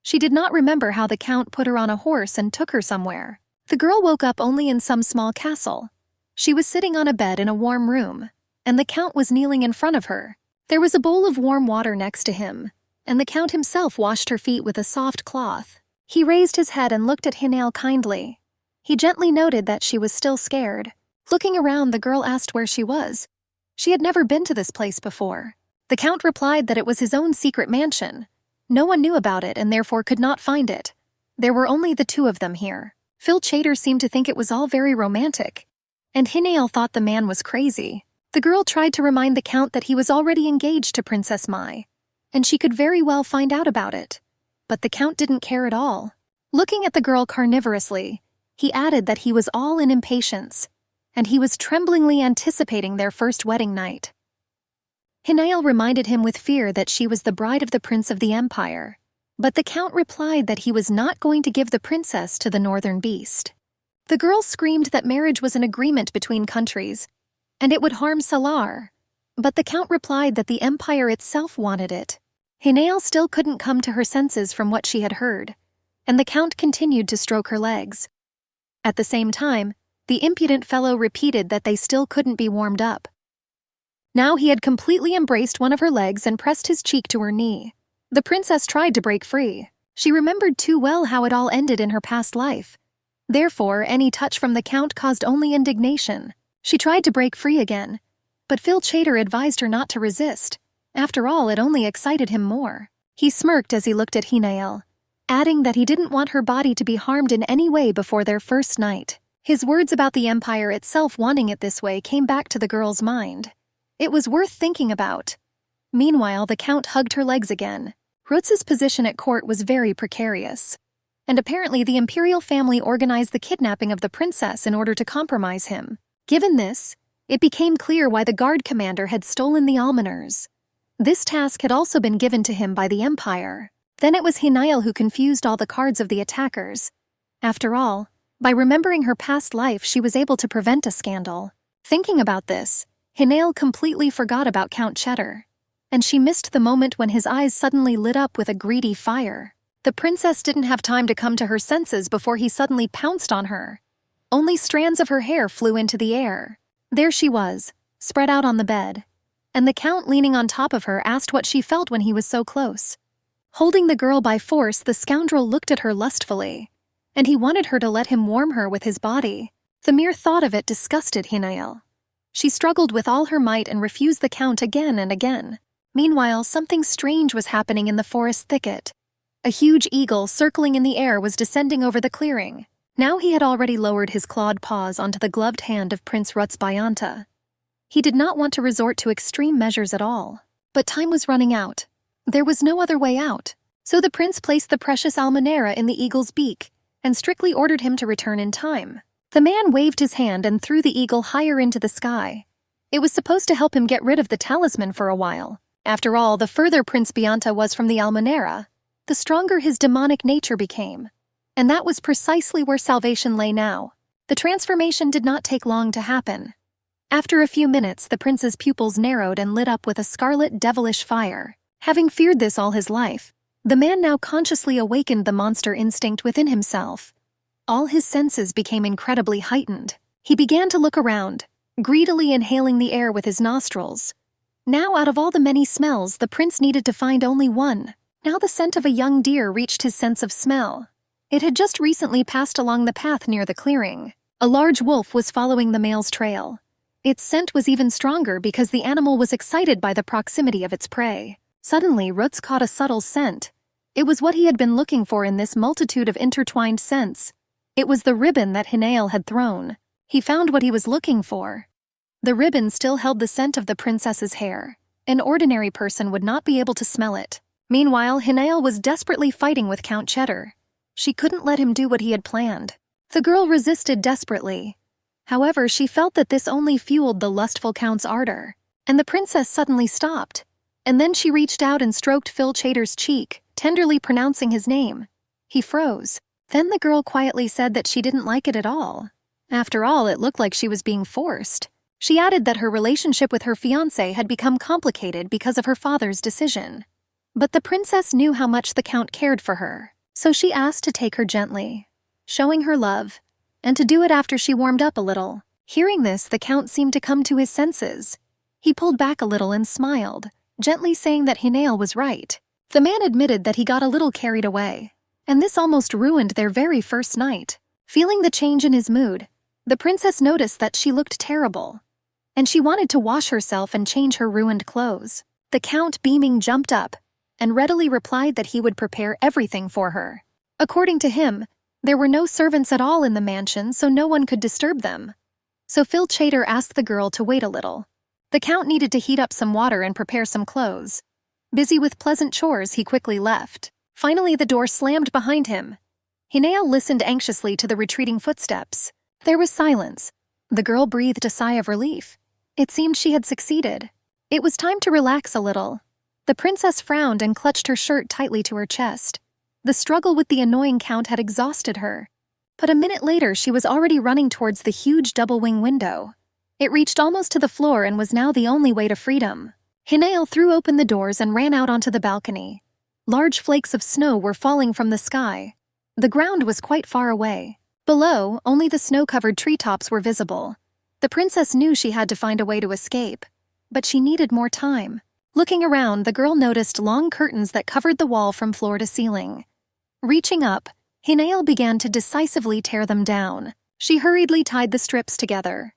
She did not remember how the Count put her on a horse and took her somewhere. The girl woke up only in some small castle. She was sitting on a bed in a warm room, and the Count was kneeling in front of her. There was a bowl of warm water next to him, and the Count himself washed her feet with a soft cloth. He raised his head and looked at Hinael kindly. He gently noted that she was still scared. Looking around, the girl asked where she was. She had never been to this place before. The Count replied that it was his own secret mansion. No one knew about it and therefore could not find it. There were only the two of them here. Phil Chater seemed to think it was all very romantic, and Hinael thought the man was crazy. The girl tried to remind the Count that he was already engaged to Princess Mai, and she could very well find out about it. But the Count didn't care at all. Looking at the girl carnivorously, he added that he was all in impatience, and he was tremblingly anticipating their first wedding night. Hinael reminded him with fear that she was the bride of the Prince of the Empire, but the Count replied that he was not going to give the princess to the northern beast. The girl screamed that marriage was an agreement between countries, and it would harm Salar, but the Count replied that the Empire itself wanted it. Hinael still couldn't come to her senses from what she had heard, and the Count continued to stroke her legs. At the same time, the impudent fellow repeated that they still couldn't be warmed up. Now he had completely embraced one of her legs and pressed his cheek to her knee. The princess tried to break free. She remembered too well how it all ended in her past life. Therefore, any touch from the Count caused only indignation. She tried to break free again, but Phil Chater advised her not to resist. After all, it only excited him more. He smirked as he looked at Hinael, adding that he didn't want her body to be harmed in any way before their first night. His words about the Empire itself wanting it this way came back to the girl's mind. It was worth thinking about. Meanwhile, the Count hugged her legs again. Rutz's position at court was very precarious, and apparently the imperial family organized the kidnapping of the princess in order to compromise him. Given this, it became clear why the guard commander had stolen the almoners. This task had also been given to him by the Empire. Then it was Hinael who confused all the cards of the attackers. After all, by remembering her past life, she was able to prevent a scandal. Thinking about this, Hinael completely forgot about Count Cheddar, and she missed the moment when his eyes suddenly lit up with a greedy fire. The princess didn't have time to come to her senses before he suddenly pounced on her. Only strands of her hair flew into the air. There she was, spread out on the bed, and the Count leaning on top of her asked what she felt when he was so close. Holding the girl by force, the scoundrel looked at her lustfully, and he wanted her to let him warm her with his body. The mere thought of it disgusted Hinael. She struggled with all her might and refused the Count again and again. Meanwhile, something strange was happening in the forest thicket. A huge eagle circling in the air was descending over the clearing. Now he had already lowered his clawed paws onto the gloved hand of Prince Rutz Bayanta. He did not want to resort to extreme measures at all. But time was running out. There was no other way out. So the prince placed the precious almonera in the eagle's beak and strictly ordered him to return in time. The man waved his hand and threw the eagle higher into the sky. It was supposed to help him get rid of the talisman for a while. After all, the further Prince Bayanta was from the almonera, the stronger his demonic nature became. And that was precisely where salvation lay now. The transformation did not take long to happen. After a few minutes, the prince's pupils narrowed and lit up with a scarlet devilish fire. Having feared this all his life, the man now consciously awakened the monster instinct within himself. All his senses became incredibly heightened. He began to look around, greedily inhaling the air with his nostrils. Now, out of all the many smells, the prince needed to find only one. Now the scent of a young deer reached his sense of smell. It had just recently passed along the path near the clearing. A large wolf was following the male's trail. Its scent was even stronger because the animal was excited by the proximity of its prey. Suddenly, Roots caught a subtle scent. It was what he had been looking for in this multitude of intertwined scents. It was the ribbon that Hinael had thrown. He found what he was looking for. The ribbon still held the scent of the princess's hair. An ordinary person would not be able to smell it. Meanwhile, Hinael was desperately fighting with Count Cheddar. She couldn't let him do what he had planned. The girl resisted desperately. However, she felt that this only fueled the lustful Count's ardor. And the princess suddenly stopped. And then she reached out and stroked Phil Cheddar's cheek, tenderly pronouncing his name. He froze. Then the girl quietly said that she didn't like it at all. After all, it looked like she was being forced. She added that her relationship with her fiancé had become complicated because of her father's decision. But the princess knew how much the Count cared for her, so she asked to take her gently, showing her love, and to do it after she warmed up a little. Hearing this, the Count seemed to come to his senses. He pulled back a little and smiled, gently saying that Hinael was right. The man admitted that he got a little carried away, and this almost ruined their very first night. Feeling the change in his mood, the princess noticed that she looked terrible, and she wanted to wash herself and change her ruined clothes. The Count, beaming, jumped up and readily replied that he would prepare everything for her. According to him, there were no servants at all in the mansion, so no one could disturb them. So Phil Cheddar asked the girl to wait a little. The Count needed to heat up some water and prepare some clothes. Busy with pleasant chores, he quickly left. Finally, the door slammed behind him. Hinael listened anxiously to the retreating footsteps. There was silence. The girl breathed a sigh of relief. It seemed she had succeeded. It was time to relax a little. The princess frowned and clutched her shirt tightly to her chest. The struggle with the annoying Count had exhausted her. But a minute later, she was already running towards the huge double-wing window. It reached almost to the floor and was now the only way to freedom. Hinael threw open the doors and ran out onto the balcony. Large flakes of snow were falling from the sky. The ground was quite far away. Below, only the snow-covered treetops were visible. The princess knew she had to find a way to escape, but she needed more time. Looking around, the girl noticed long curtains that covered the wall from floor to ceiling. Reaching up, Hinael began to decisively tear them down. She hurriedly tied the strips together.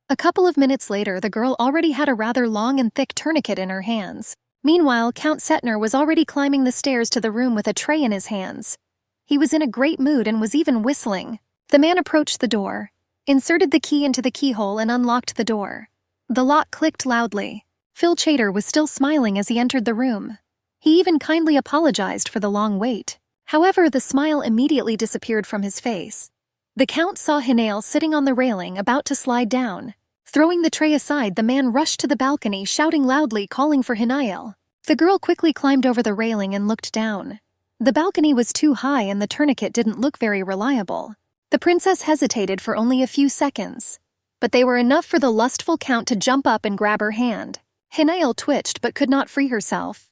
A couple of minutes later, the girl already had a rather long and thick tourniquet in her hands. Meanwhile, Count Setner was already climbing the stairs to the room with a tray in his hands. He was in a great mood and was even whistling. The man approached the door, inserted the key into the keyhole, and unlocked the door. The lock clicked loudly. Phil Cheddar was still smiling as he entered the room. He even kindly apologized for the long wait. However, the smile immediately disappeared from his face. The Count saw Hinael sitting on the railing, about to slide down. Throwing the tray aside, the man rushed to the balcony, shouting loudly, calling for Hinael. The girl quickly climbed over the railing and looked down. The balcony was too high and the tourniquet didn't look very reliable. The princess hesitated for only a few seconds, but they were enough for the lustful Count to jump up and grab her hand. Hinael twitched but could not free herself.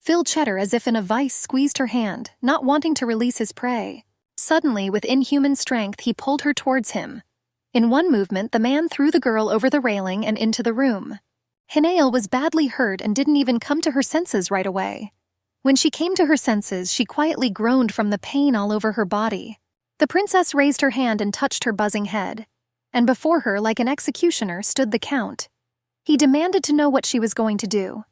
Phil Cheddar, as if in a vice, squeezed her hand, not wanting to release his prey. Suddenly, with inhuman strength, he pulled her towards him. In one movement, the man threw the girl over the railing and into the room. Hinael was badly hurt and didn't even come to her senses right away. When she came to her senses, she quietly groaned from the pain all over her body. The princess raised her hand and touched her buzzing head, and before her, like an executioner, stood the Count. He demanded to know what she was going to do.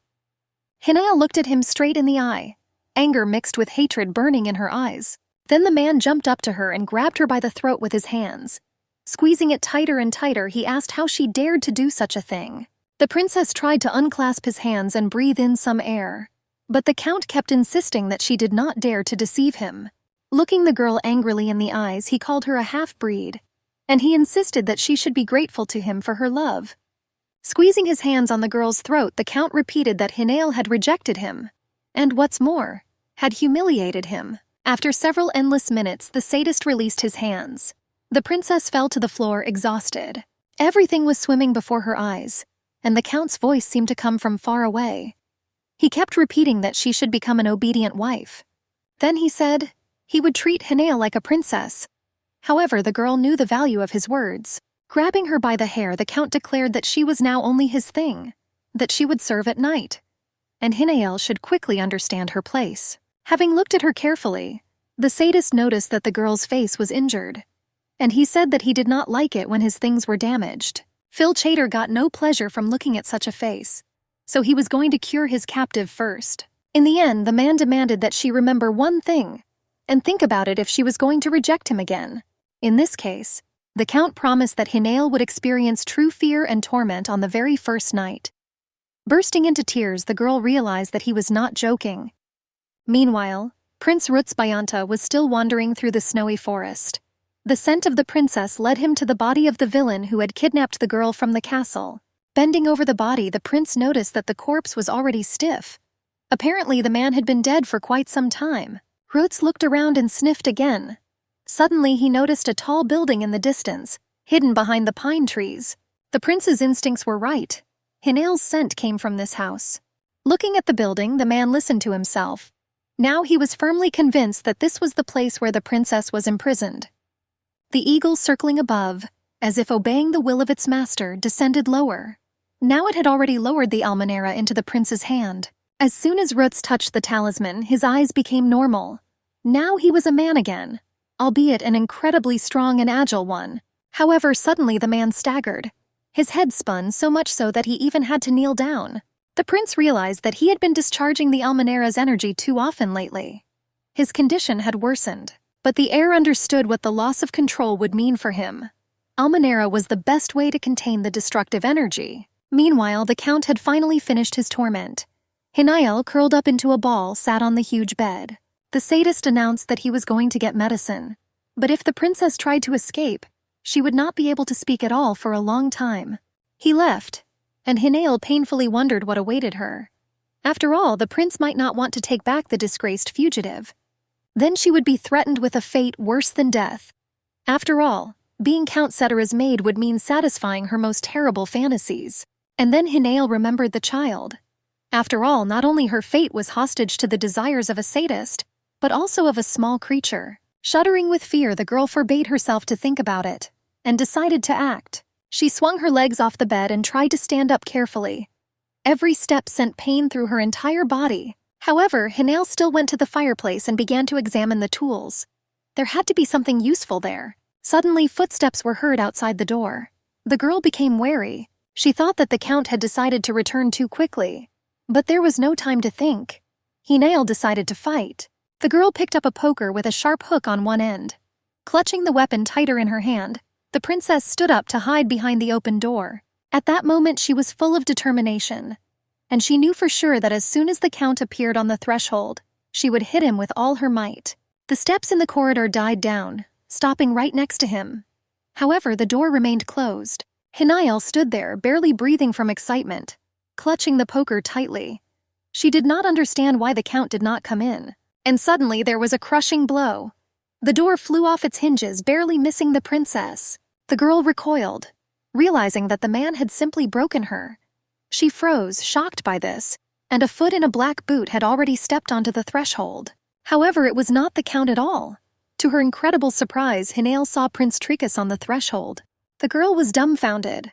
Hinael looked at him straight in the eye, anger mixed with hatred burning in her eyes. Then the man jumped up to her and grabbed her by the throat with his hands. Squeezing it tighter and tighter, he asked how she dared to do such a thing. The princess tried to unclasp his hands and breathe in some air, but the Count kept insisting that she did not dare to deceive him. Looking the girl angrily in the eyes, he called her a half-breed, and he insisted that she should be grateful to him for her love. Squeezing his hands on the girl's throat, the Count repeated that Hinael had rejected him, and what's more, had humiliated him. After several endless minutes, the sadist released his hands. The princess fell to the floor exhausted. Everything was swimming before her eyes, and the count's voice seemed to come from far away. He kept repeating that she should become an obedient wife. Then he said he would treat Hinael like a princess. However, the girl knew the value of his words. Grabbing her by the hair, the count declared that she was now only his thing, that she would serve at night, and Hinael should quickly understand her place. Having looked at her carefully, the sadist noticed that the girl's face was injured, and he said that he did not like it when his things were damaged. Phil Chater got no pleasure from looking at such a face, so he was going to cure his captive first. In the end, the man demanded that she remember one thing, and think about it if she was going to reject him again. In this case, the count promised that Hinael would experience true fear and torment on the very first night. Bursting into tears, the girl realized that he was not joking. Meanwhile, Prince Rutsbayanta was still wandering through the snowy forest. The scent of the princess led him to the body of the villain who had kidnapped the girl from the castle. Bending over the body, the prince noticed that the corpse was already stiff. Apparently, the man had been dead for quite some time. Ruts looked around and sniffed again. Suddenly, he noticed a tall building in the distance, hidden behind the pine trees. The prince's instincts were right. Hinael's scent came from this house. Looking at the building, the man listened to himself. Now he was firmly convinced that this was the place where the princess was imprisoned. The eagle circling above, as if obeying the will of its master, descended lower. Now it had already lowered the almanera into the prince's hand. As soon as Ruts touched the talisman, his eyes became normal. Now he was a man again, albeit an incredibly strong and agile one. However, suddenly the man staggered. His head spun so much so that he even had to kneel down. The prince realized that he had been discharging the almanera's energy too often lately. His condition had worsened, but the heir understood what the loss of control would mean for him. Almanera was the best way to contain the destructive energy. Meanwhile, the count had finally finished his torment. Hinael, curled up into a ball, sat on the huge bed. The sadist announced that he was going to get medicine, but if the princess tried to escape, she would not be able to speak at all for a long time. He left, and Hinael painfully wondered what awaited her. After all, the prince might not want to take back the disgraced fugitive. Then she would be threatened with a fate worse than death. After all, being Count Cetera's maid would mean satisfying her most terrible fantasies. And then Hinael remembered the child. After all, not only her fate was hostage to the desires of a sadist, but also of a small creature. Shuddering with fear, the girl forbade herself to think about it, and decided to act. She swung her legs off the bed and tried to stand up carefully. Every step sent pain through her entire body. However, Hinael still went to the fireplace and began to examine the tools. There had to be something useful there. Suddenly, footsteps were heard outside the door. The girl became wary. She thought that the count had decided to return too quickly. But there was no time to think. Hinael decided to fight. The girl picked up a poker with a sharp hook on one end. Clutching the weapon tighter in her hand, the princess stood up to hide behind the open door. At that moment, she was full of determination, and she knew for sure that as soon as the count appeared on the threshold, she would hit him with all her might. The steps in the corridor died down, stopping right next to him. However, the door remained closed. Hinael stood there, barely breathing from excitement, clutching the poker tightly. She did not understand why the count did not come in. And suddenly there was a crushing blow. The door flew off its hinges, barely missing the princess. The girl recoiled, realizing that the man had simply broken her. She froze, shocked by this, and a foot in a black boot had already stepped onto the threshold. However, it was not the count at all. To her incredible surprise, Hinael saw Prince Tricus on the threshold. The girl was dumbfounded.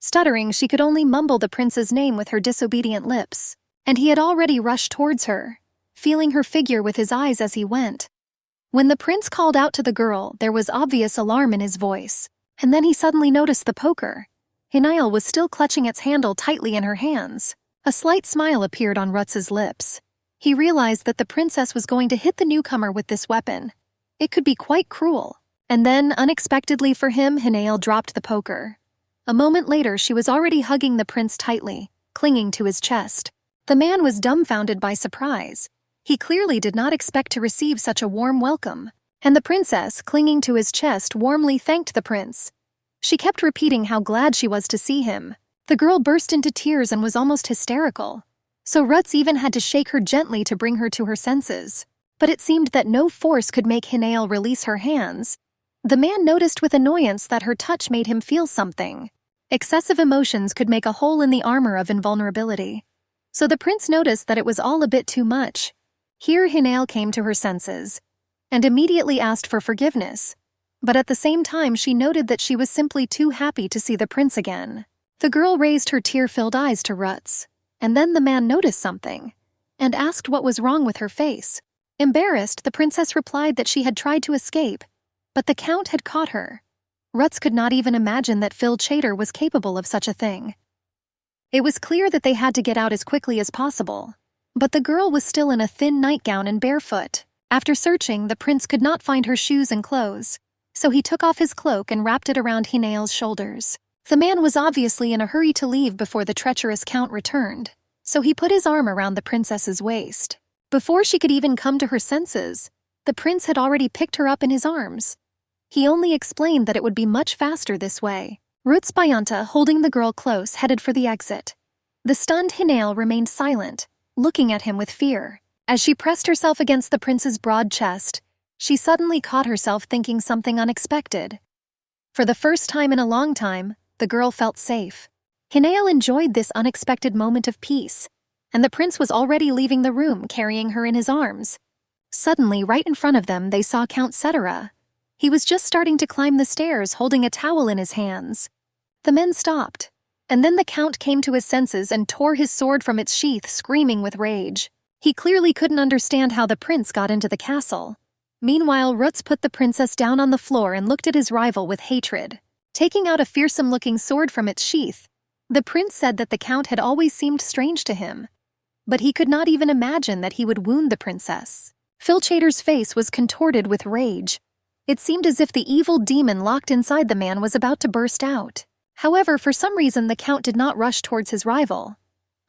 Stuttering, she could only mumble the prince's name with her disobedient lips. And he had already rushed towards her, feeling her figure with his eyes as he went. When the prince called out to the girl, there was obvious alarm in his voice, and then he suddenly noticed the poker. Hinael was still clutching its handle tightly in her hands. A slight smile appeared on Rutz's lips. He realized that the princess was going to hit the newcomer with this weapon. It could be quite cruel. And then, unexpectedly for him, Hinael dropped the poker. A moment later, she was already hugging the prince tightly, clinging to his chest. The man was dumbfounded by surprise. He clearly did not expect to receive such a warm welcome, and the princess, clinging to his chest, warmly thanked the prince. She kept repeating how glad she was to see him. The girl burst into tears and was almost hysterical, so Rutz even had to shake her gently to bring her to her senses. but it seemed that no force could make Hinael release her hands. The man noticed with annoyance that her touch made him feel something. Excessive emotions could make a hole in the armor of invulnerability. So the prince noticed that it was all a bit too much. Here Hinael came to her senses, and immediately asked for forgiveness. But at the same time she noted that she was simply too happy to see the prince again. The girl raised her tear-filled eyes to Ruth's, and then the man noticed something, and asked what was wrong with her face. Embarrassed, the princess replied that she had tried to escape, but the count had caught her. Rutz could not even imagine that Phil Chater was capable of such a thing. It was clear that they had to get out as quickly as possible, but the girl was still in a thin nightgown and barefoot. After searching, the prince could not find her shoes and clothes, so he took off his cloak and wrapped it around Hinael's shoulders. The man was obviously in a hurry to leave before the treacherous count returned, so he put his arm around the princess's waist. Before she could even come to her senses, the prince had already picked her up in his arms. He only explained that it would be much faster this way. Ruth's Bianta, holding the girl close, headed for the exit. The stunned Hinael remained silent, looking at him with fear. As she pressed herself against the prince's broad chest, she suddenly caught herself thinking something unexpected. For the first time in a long time, the girl felt safe. Hinael enjoyed this unexpected moment of peace, and the prince was already leaving the room, carrying her in his arms. Suddenly, right in front of them, they saw Count Cetera. He was just starting to climb the stairs, holding a towel in his hands. The men stopped, and then the count came to his senses and tore his sword from its sheath, screaming with rage. He clearly couldn't understand how the prince got into the castle. Meanwhile, Rutz put the princess down on the floor and looked at his rival with hatred. Taking out a fearsome-looking sword from its sheath, the prince said that the count had always seemed strange to him, but he could not even imagine that he would wound the princess. Phil Chater's face was contorted with rage. It seemed as if the evil demon locked inside the man was about to burst out. However, for some reason the count did not rush towards his rival.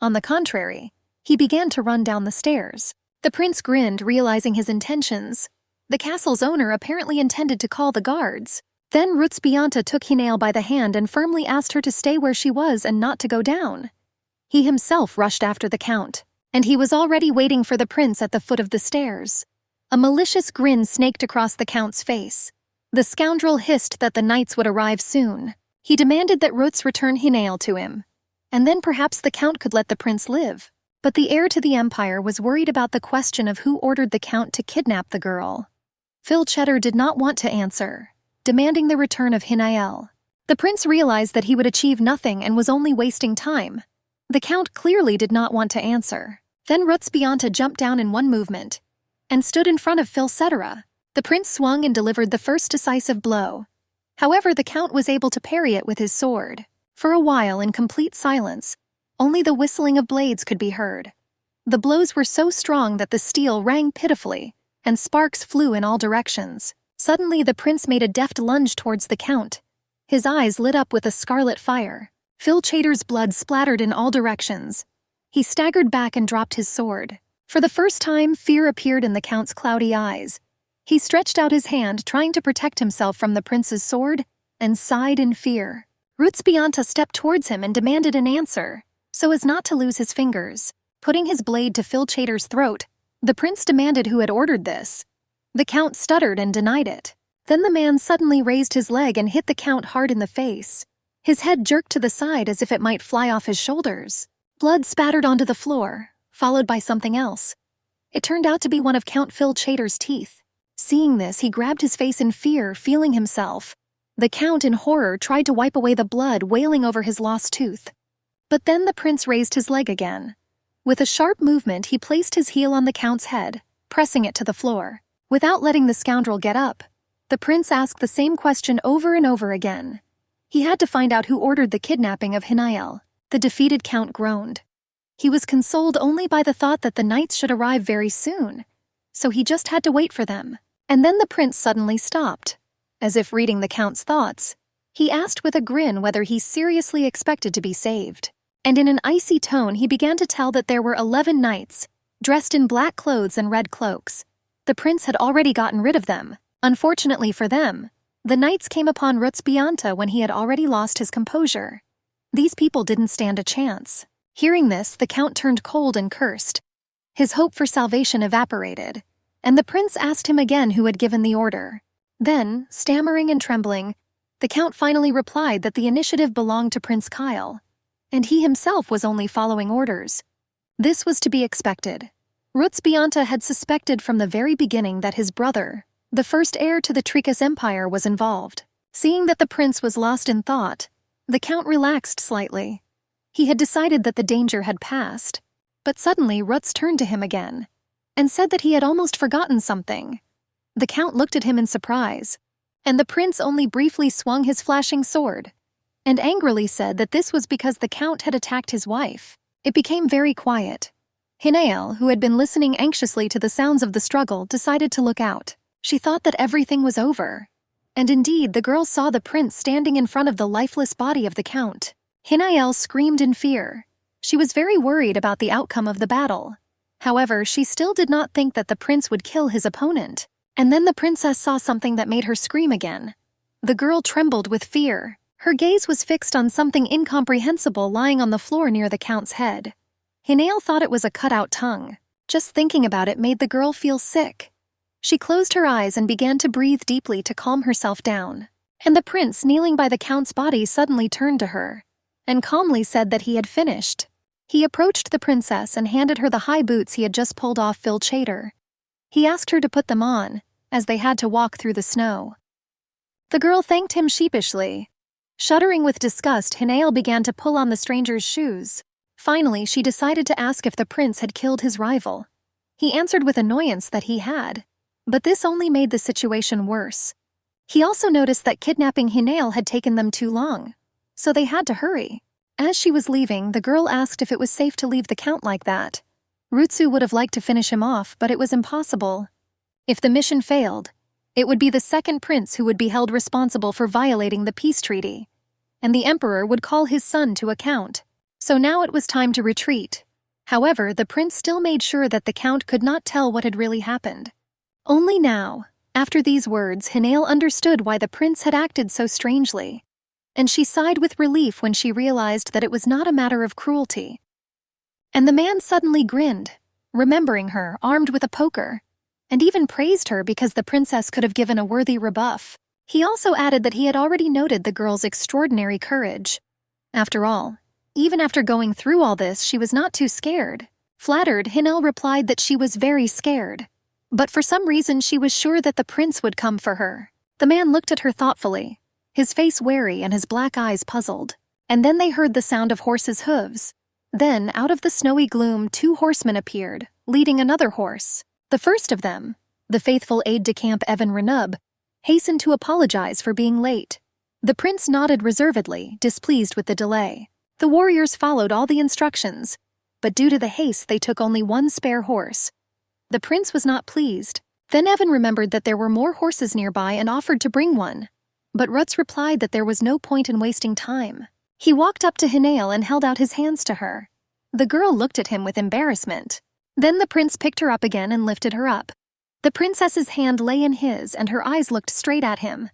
On the contrary, he began to run down the stairs. The prince grinned, realizing his intentions. The castle's owner apparently intended to call the guards. Then Ruth's Bianta took Hinael by the hand and firmly asked her to stay where she was and not to go down. He himself rushed after the count, and he was already waiting for the prince at the foot of the stairs. A malicious grin snaked across the count's face. The scoundrel hissed that the knights would arrive soon. He demanded that Rutz return Hinael to him, and then perhaps the count could let the prince live. But the heir to the empire was worried about the question of who ordered the count to kidnap the girl. Phil Chater did not want to answer, demanding the return of Hinael. The prince realized that he would achieve nothing and was only wasting time. The count clearly did not want to answer. Then Ruth's Bianta jumped down in one movement and stood in front of Phil Chater. The prince swung and delivered the first decisive blow. However, the count was able to parry it with his sword. For a while, in complete silence, only the whistling of blades could be heard. The blows were so strong that the steel rang pitifully, and sparks flew in all directions. Suddenly, the prince made a deft lunge towards the count. His eyes lit up with a scarlet fire. Phil Chater's blood splattered in all directions. He staggered back and dropped his sword. For the first time, fear appeared in the count's cloudy eyes. He stretched out his hand, trying to protect himself from the prince's sword, and sighed in fear. Ruth's Bianta stepped towards him and demanded an answer, so as not to lose his fingers. Putting his blade to Phil Chater's throat, the prince demanded who had ordered this. The count stuttered and denied it. Then the man suddenly raised his leg and hit the count hard in the face. His head jerked to the side as if it might fly off his shoulders. Blood spattered onto the floor, followed by something else. It turned out to be one of Count Phil Chater's teeth. Seeing this, he grabbed his face in fear, feeling himself. The count, in horror, tried to wipe away the blood, wailing over his lost tooth. But then the prince raised his leg again. With a sharp movement, he placed his heel on the count's head, pressing it to the floor. Without letting the scoundrel get up, the prince asked the same question over and over again. He had to find out who ordered the kidnapping of Hinael. The defeated count groaned. He was consoled only by the thought that the knights should arrive very soon, so he just had to wait for them. And then the prince suddenly stopped. As if reading the count's thoughts, he asked with a grin whether he seriously expected to be saved. And in an icy tone he began to tell that there were 11 knights, dressed in black clothes and red cloaks. The prince had already gotten rid of them. Unfortunately for them, the knights came upon Ruth's Bianta when he had already lost his composure. These people didn't stand a chance. Hearing this, the count turned cold and cursed. His hope for salvation evaporated. and the prince asked him again who had given the order. Then, stammering and trembling, the Count finally replied that the initiative belonged to Prince Kyle, and he himself was only following orders. This was to be expected. Rutsbianta had suspected from the very beginning that his brother, the first heir to the Trikas Empire, was involved. Seeing that the prince was lost in thought, the Count relaxed slightly. He had decided that the danger had passed, but suddenly Ruts turned to him again and said that he had almost forgotten something. The Count looked at him in surprise, and the prince only briefly swung his flashing sword and angrily said that this was because the Count had attacked his wife. It became very quiet. Hinael, who had been listening anxiously to the sounds of the struggle, decided to look out. She thought that everything was over. And indeed, the girl saw the prince standing in front of the lifeless body of the Count. Hinael screamed in fear. She was very worried about the outcome of the battle. However, she still did not think that the prince would kill his opponent. And then the princess saw something that made her scream again. The girl trembled with fear. Her gaze was fixed on something incomprehensible lying on the floor near the Count's head. Hinael thought it was a cut-out tongue. Just thinking about it made the girl feel sick. She closed her eyes and began to breathe deeply to calm herself down. And the prince, kneeling by the Count's body, suddenly turned to her and calmly said that he had finished. He approached the princess and handed her the high boots he had just pulled off Phil Chater. He asked her to put them on, as they had to walk through the snow. The girl thanked him sheepishly. Shuddering with disgust, Hinael began to pull on the stranger's shoes. Finally, she decided to ask if the prince had killed his rival. He answered with annoyance that he had. But this only made the situation worse. He also noticed that kidnapping Hinael had taken them too long, so they had to hurry. As she was leaving, the girl asked if it was safe to leave the Count like that. Rutsu would have liked to finish him off, but it was impossible. If the mission failed, it would be the second prince who would be held responsible for violating the peace treaty, and the emperor would call his son to account. So now it was time to retreat. However, the prince still made sure that the Count could not tell what had really happened. Only now, after these words, Hinael understood why the prince had acted so strangely, and she sighed with relief when she realized that it was not a matter of cruelty. And the man suddenly grinned, remembering her, armed with a poker, and even praised her because the princess could have given a worthy rebuff. He also added that he had already noted the girl's extraordinary courage. After all, even after going through all this, she was not too scared. Flattered, Hinael replied that she was very scared. But for some reason she was sure that the prince would come for her. The man looked at her thoughtfully, his face wary and his black eyes puzzled. And then they heard the sound of horses' hooves. Then, out of the snowy gloom, 2 horsemen appeared, leading another horse. The first of them, the faithful aide-de-camp Evan Renub, hastened to apologize for being late. The prince nodded reservedly, displeased with the delay. The warriors followed all the instructions, but due to the haste they took only 1 spare horse. The prince was not pleased. Then Evan remembered that there were more horses nearby and offered to bring one. But Ruts replied that there was no point in wasting time. He walked up to Hinael and held out his hands to her. The girl looked at him with embarrassment. Then the prince picked her up again and lifted her up. The princess's hand lay in his and her eyes looked straight at him.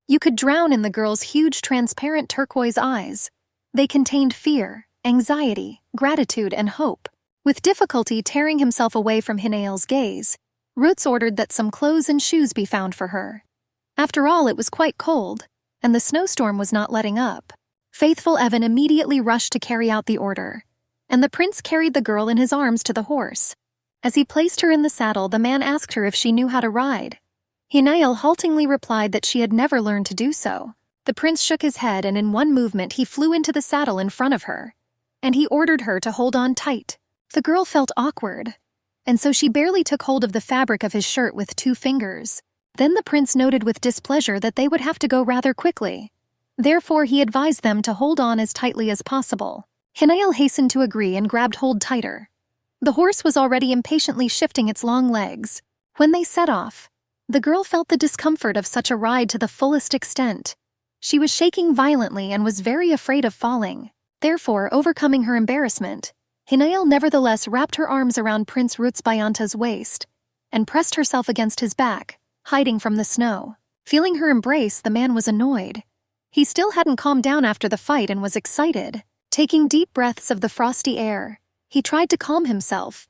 You could drown in the girl's huge transparent turquoise eyes. They contained fear, anxiety, gratitude, and hope. With difficulty tearing himself away from Hinael's gaze, Ruts ordered that some clothes and shoes be found for her. After all, it was quite cold, and the snowstorm was not letting up. Faithful Evan immediately rushed to carry out the order, and the prince carried the girl in his arms to the horse. As he placed her in the saddle, the man asked her if she knew how to ride. Hinael haltingly replied that she had never learned to do so. The prince shook his head, and in one movement he flew into the saddle in front of her, and he ordered her to hold on tight. The girl felt awkward, and so she barely took hold of the fabric of his shirt with 2 fingers. Then the prince noted with displeasure that they would have to go rather quickly. Therefore, he advised them to hold on as tightly as possible. Hinael hastened to agree and grabbed hold tighter. The horse was already impatiently shifting its long legs. When they set off, the girl felt the discomfort of such a ride to the fullest extent. She was shaking violently and was very afraid of falling. Therefore, overcoming her embarrassment, Hinael nevertheless wrapped her arms around Prince Rutsbianta's waist and pressed herself against his back, hiding from the snow. Feeling her embrace, the man was annoyed. He still hadn't calmed down after the fight and was excited. Taking deep breaths of the frosty air, he tried to calm himself.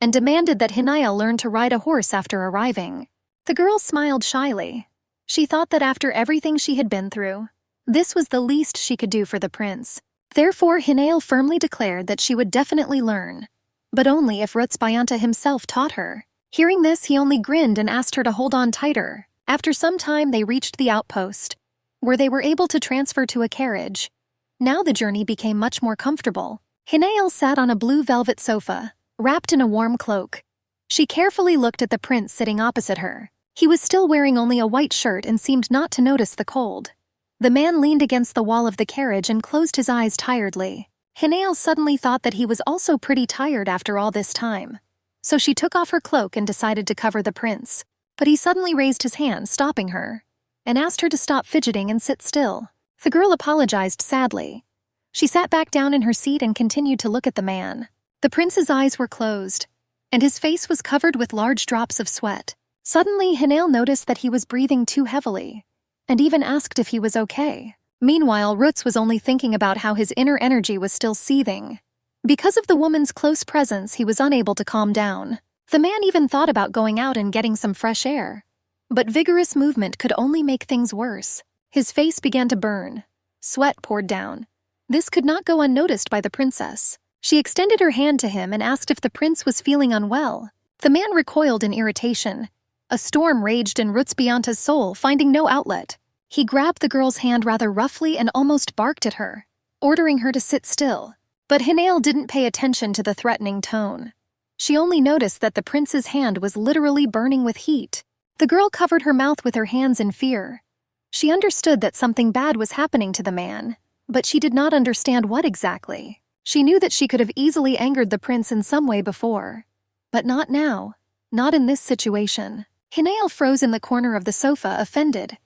and demanded that Hinael learn to ride a horse after arriving. The girl smiled shyly. She thought that after everything she had been through, this was the least she could do for the prince. Therefore, Hinael firmly declared that she would definitely learn, but only if Rutsbayanta himself taught her. Hearing this, he only grinned and asked her to hold on tighter. After some time, they reached the outpost, where they were able to transfer to a carriage. Now the journey became much more comfortable. Hinael sat on a blue velvet sofa, wrapped in a warm cloak. She carefully looked at the prince sitting opposite her. He was still wearing only a white shirt and seemed not to notice the cold. The man leaned against the wall of the carriage and closed his eyes tiredly. Hinael suddenly thought that he was also pretty tired after all this time. So she took off her cloak and decided to cover the prince. But he suddenly raised his hand, stopping her, and asked her to stop fidgeting and sit still. The girl apologized sadly. She sat back down in her seat and continued to look at the man. The prince's eyes were closed, and his face was covered with large drops of sweat. Suddenly, Hinael noticed that he was breathing too heavily, and even asked if he was okay. Meanwhile, Ruts was only thinking about how his inner energy was still seething. Because of the woman's close presence, he was unable to calm down. The man even thought about going out and getting some fresh air. But vigorous movement could only make things worse. His face began to burn. Sweat poured down. This could not go unnoticed by the princess. She extended her hand to him and asked if the prince was feeling unwell. The man recoiled in irritation. A storm raged in Rutsbianta's soul, finding no outlet. He grabbed the girl's hand rather roughly and almost barked at her, ordering her to sit still. But Hinael didn't pay attention to the threatening tone. She only noticed that the prince's hand was literally burning with heat. The girl covered her mouth with her hands in fear. She understood that something bad was happening to the man, but she did not understand what exactly. She knew that she could have easily angered the prince in some way before, but not now, not in this situation. Hinael froze in the corner of the sofa, offended,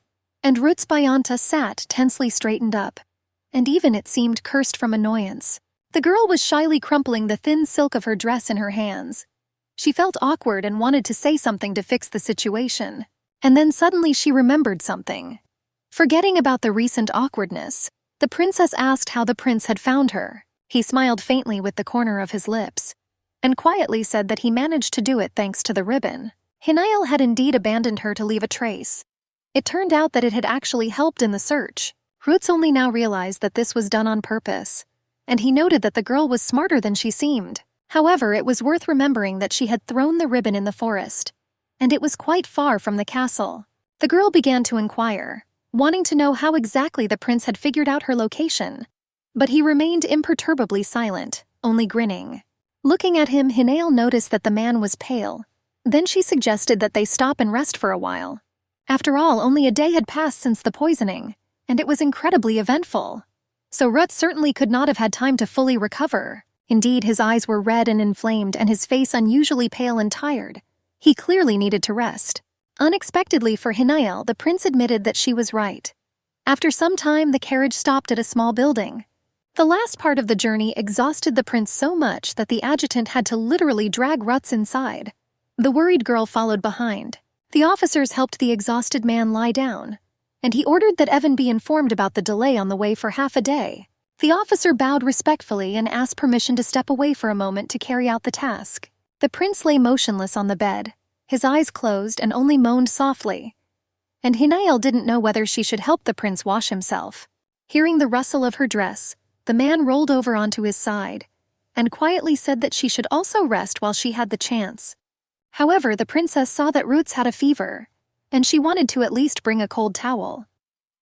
and Rutsbayanta sat tensely straightened up, and even it seemed cursed from annoyance. The girl was shyly crumpling the thin silk of her dress in her hands. She felt awkward and wanted to say something to fix the situation, and then suddenly she remembered something. Forgetting about the recent awkwardness, the princess asked how the prince had found her. He smiled faintly with the corner of his lips, and quietly said that he managed to do it thanks to the ribbon. Hinael had indeed abandoned her to leave a trace. It turned out that it had actually helped in the search. Ruts only now realized that this was done on purpose, and he noted that the girl was smarter than she seemed. However, it was worth remembering that she had thrown the ribbon in the forest, and it was quite far from the castle. The girl began to inquire, wanting to know how exactly the prince had figured out her location. But he remained imperturbably silent, only grinning. Looking at him, Hinael noticed that the man was pale. Then she suggested that they stop and rest for a while. After all, only a day had passed since the poisoning, and it was incredibly eventful. So Ruts certainly could not have had time to fully recover. Indeed, his eyes were red and inflamed and his face unusually pale and tired. He clearly needed to rest. Unexpectedly for Hinael, the prince admitted that she was right. After some time, the carriage stopped at a small building. The last part of the journey exhausted the prince so much that the adjutant had to literally drag Ruts inside. The worried girl followed behind. The officers helped the exhausted man lie down, and he ordered that Evan be informed about the delay on the way for half a day. The officer bowed respectfully and asked permission to step away for a moment to carry out the task. The prince lay motionless on the bed, his eyes closed, and only moaned softly. And Hinael didn't know whether she should help the prince wash himself. Hearing the rustle of her dress, the man rolled over onto his side and quietly said that she should also rest while she had the chance. However, the princess saw that Ruts had a fever, and she wanted to at least bring a cold towel.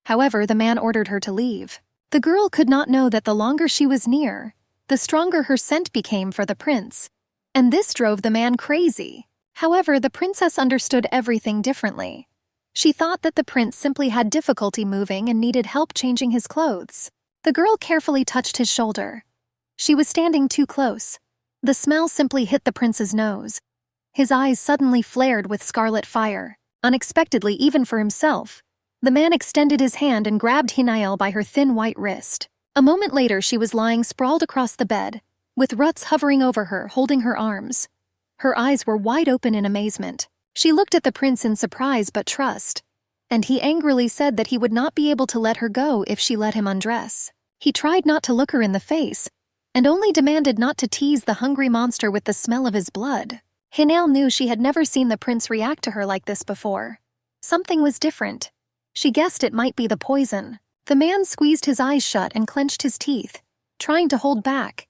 However, the man ordered her to leave. The girl could not know that the longer she was near, the stronger her scent became for the prince, and this drove the man crazy. However, the princess understood everything differently. She thought that the prince simply had difficulty moving and needed help changing his clothes. The girl carefully touched his shoulder. She was standing too close. The smell simply hit the prince's nose. His eyes suddenly flared with scarlet fire. Unexpectedly, even for himself, the man extended his hand and grabbed Hinael by her thin white wrist. A moment later, she was lying sprawled across the bed, with Ruts hovering over her, holding her arms. Her eyes were wide open in amazement. She looked at the prince in surprise but trust, and he angrily said that he would not be able to let her go if she let him undress. He tried not to look her in the face, and only demanded not to tease the hungry monster with the smell of his blood. Hinale knew she had never seen the prince react to her like this before. Something was different. She guessed it might be the poison. The man squeezed his eyes shut and clenched his teeth, trying to hold back.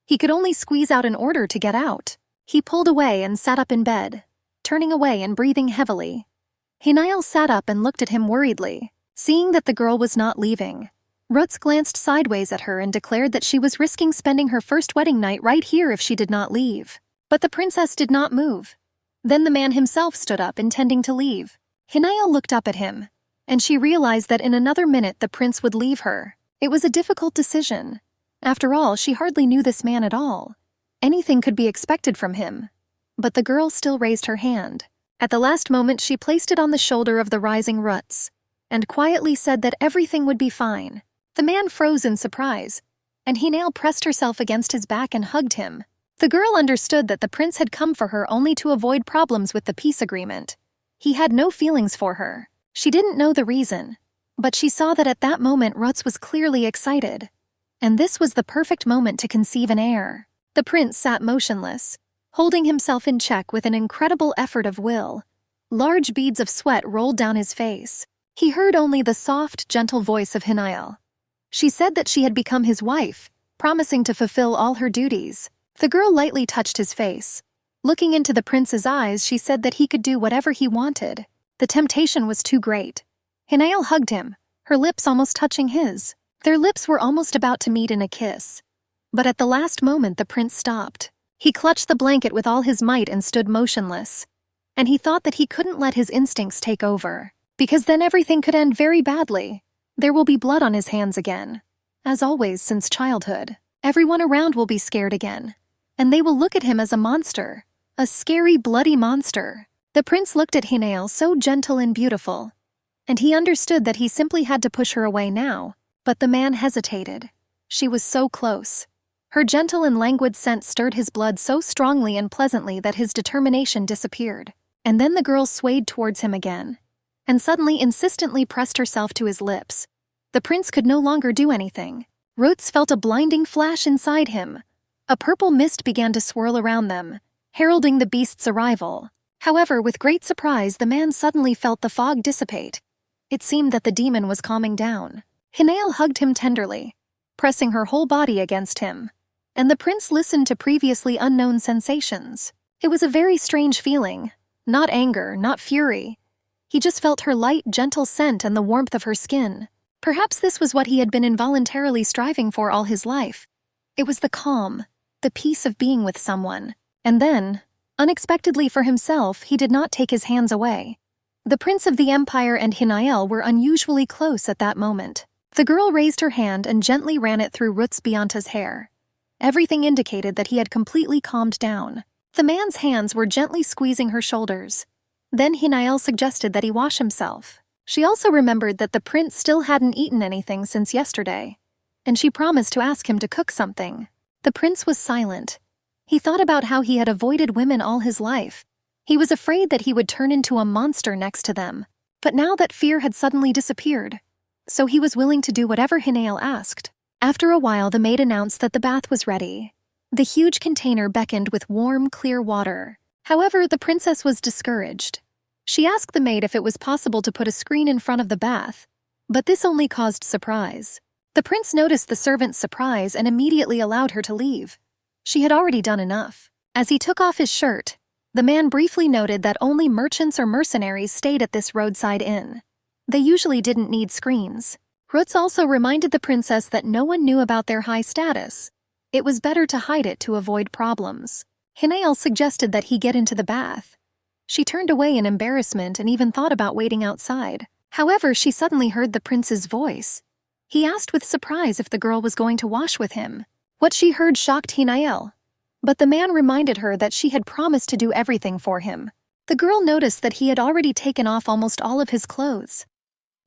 He could only squeeze out an order to get out. He pulled away and sat up in bed, turning away and breathing heavily. Hinale sat up and looked at him worriedly, seeing that the girl was not leaving. Roots glanced sideways at her and declared that she was risking spending her first wedding night right here if she did not leave. But the princess did not move. Then the man himself stood up, intending to leave. Hinale looked up at him, and she realized that in another minute the prince would leave her. It was a difficult decision. After all, she hardly knew this man at all. Anything could be expected from him. But the girl still raised her hand. At the last moment she placed it on the shoulder of the rising Roots, and quietly said that everything would be fine. The man froze in surprise, and Hinale pressed herself against his back and hugged him. The girl understood that the prince had come for her only to avoid problems with the peace agreement. He had no feelings for her. She didn't know the reason, but she saw that at that moment Roots was clearly excited. And this was the perfect moment to conceive an heir. The prince sat motionless, holding himself in check with an incredible effort of will. Large beads of sweat rolled down his face. He heard only the soft, gentle voice of Hinale. She said that she had become his wife, promising to fulfill all her duties. The girl lightly touched his face. Looking into the prince's eyes, she said that he could do whatever he wanted. The temptation was too great. Hinale hugged him, her lips almost touching his. Their lips were almost about to meet in a kiss. But at the last moment the prince stopped. He clutched the blanket with all his might and stood motionless. And he thought that he couldn't let his instincts take over, because then everything could end very badly. There will be blood on his hands again. As always since childhood. Everyone around will be scared again. And they will look at him as a monster. A scary, bloody monster. The prince looked at Hinale, so gentle and beautiful. And he understood that he simply had to push her away now. But the man hesitated. She was so close. Her gentle and languid scent stirred his blood so strongly and pleasantly that his determination disappeared. And then the girl swayed towards him again, and suddenly insistently pressed herself to his lips. The prince could no longer do anything. Roots felt a blinding flash inside him. A purple mist began to swirl around them, heralding the beast's arrival. However, with great surprise, the man suddenly felt the fog dissipate. It seemed that the demon was calming down. Hinale hugged him tenderly, pressing her whole body against him. And the prince listened to previously unknown sensations. It was a very strange feeling. Not anger, not fury. He just felt her light, gentle scent and the warmth of her skin. Perhaps this was what he had been involuntarily striving for all his life. It was the calm, the peace of being with someone. And then, unexpectedly for himself, he did not take his hands away. The Prince of the Empire and Hinale were unusually close at that moment. The girl raised her hand and gently ran it through Roots Bianta's hair. Everything indicated that he had completely calmed down. The man's hands were gently squeezing her shoulders. Then Hinale suggested that he wash himself. She also remembered that the prince still hadn't eaten anything since yesterday, and she promised to ask him to cook something. The prince was silent. He thought about how he had avoided women all his life. He was afraid that he would turn into a monster next to them, but now that fear had suddenly disappeared. So he was willing to do whatever Hinale asked. After a while, the maid announced that the bath was ready. The huge container beckoned with warm, clear water. However, the princess was discouraged. She asked the maid if it was possible to put a screen in front of the bath, but this only caused surprise. The prince noticed the servant's surprise and immediately allowed her to leave. She had already done enough. As he took off his shirt, the man briefly noted that only merchants or mercenaries stayed at this roadside inn. They usually didn't need screens. Roots also reminded the princess that no one knew about their high status. It was better to hide it to avoid problems. Hinale suggested that he get into the bath. She turned away in embarrassment and even thought about waiting outside. However, she suddenly heard the prince's voice. He asked with surprise if the girl was going to wash with him. What she heard shocked Hinale. But the man reminded her that she had promised to do everything for him. The girl noticed that he had already taken off almost all of his clothes.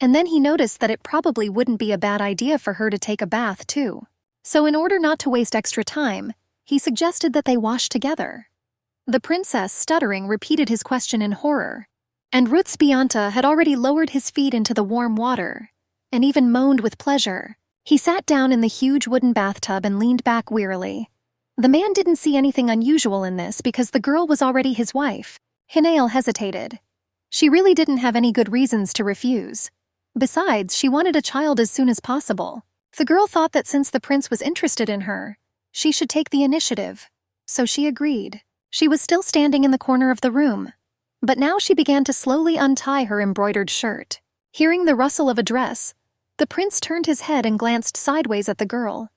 And then he noticed that it probably wouldn't be a bad idea for her to take a bath too. So in order not to waste extra time, he suggested that they wash together. The princess, stuttering, repeated his question in horror. And Roots Bianta had already lowered his feet into the warm water, and even moaned with pleasure. He sat down in the huge wooden bathtub and leaned back wearily. The man didn't see anything unusual in this because the girl was already his wife. Hinael hesitated. She really didn't have any good reasons to refuse. Besides, she wanted a child as soon as possible. The girl thought that since the prince was interested in her, she should take the initiative. So she agreed. She was still standing in the corner of the room, but now she began to slowly untie her embroidered shirt. Hearing the rustle of a dress, the prince turned his head and glanced sideways at the girl.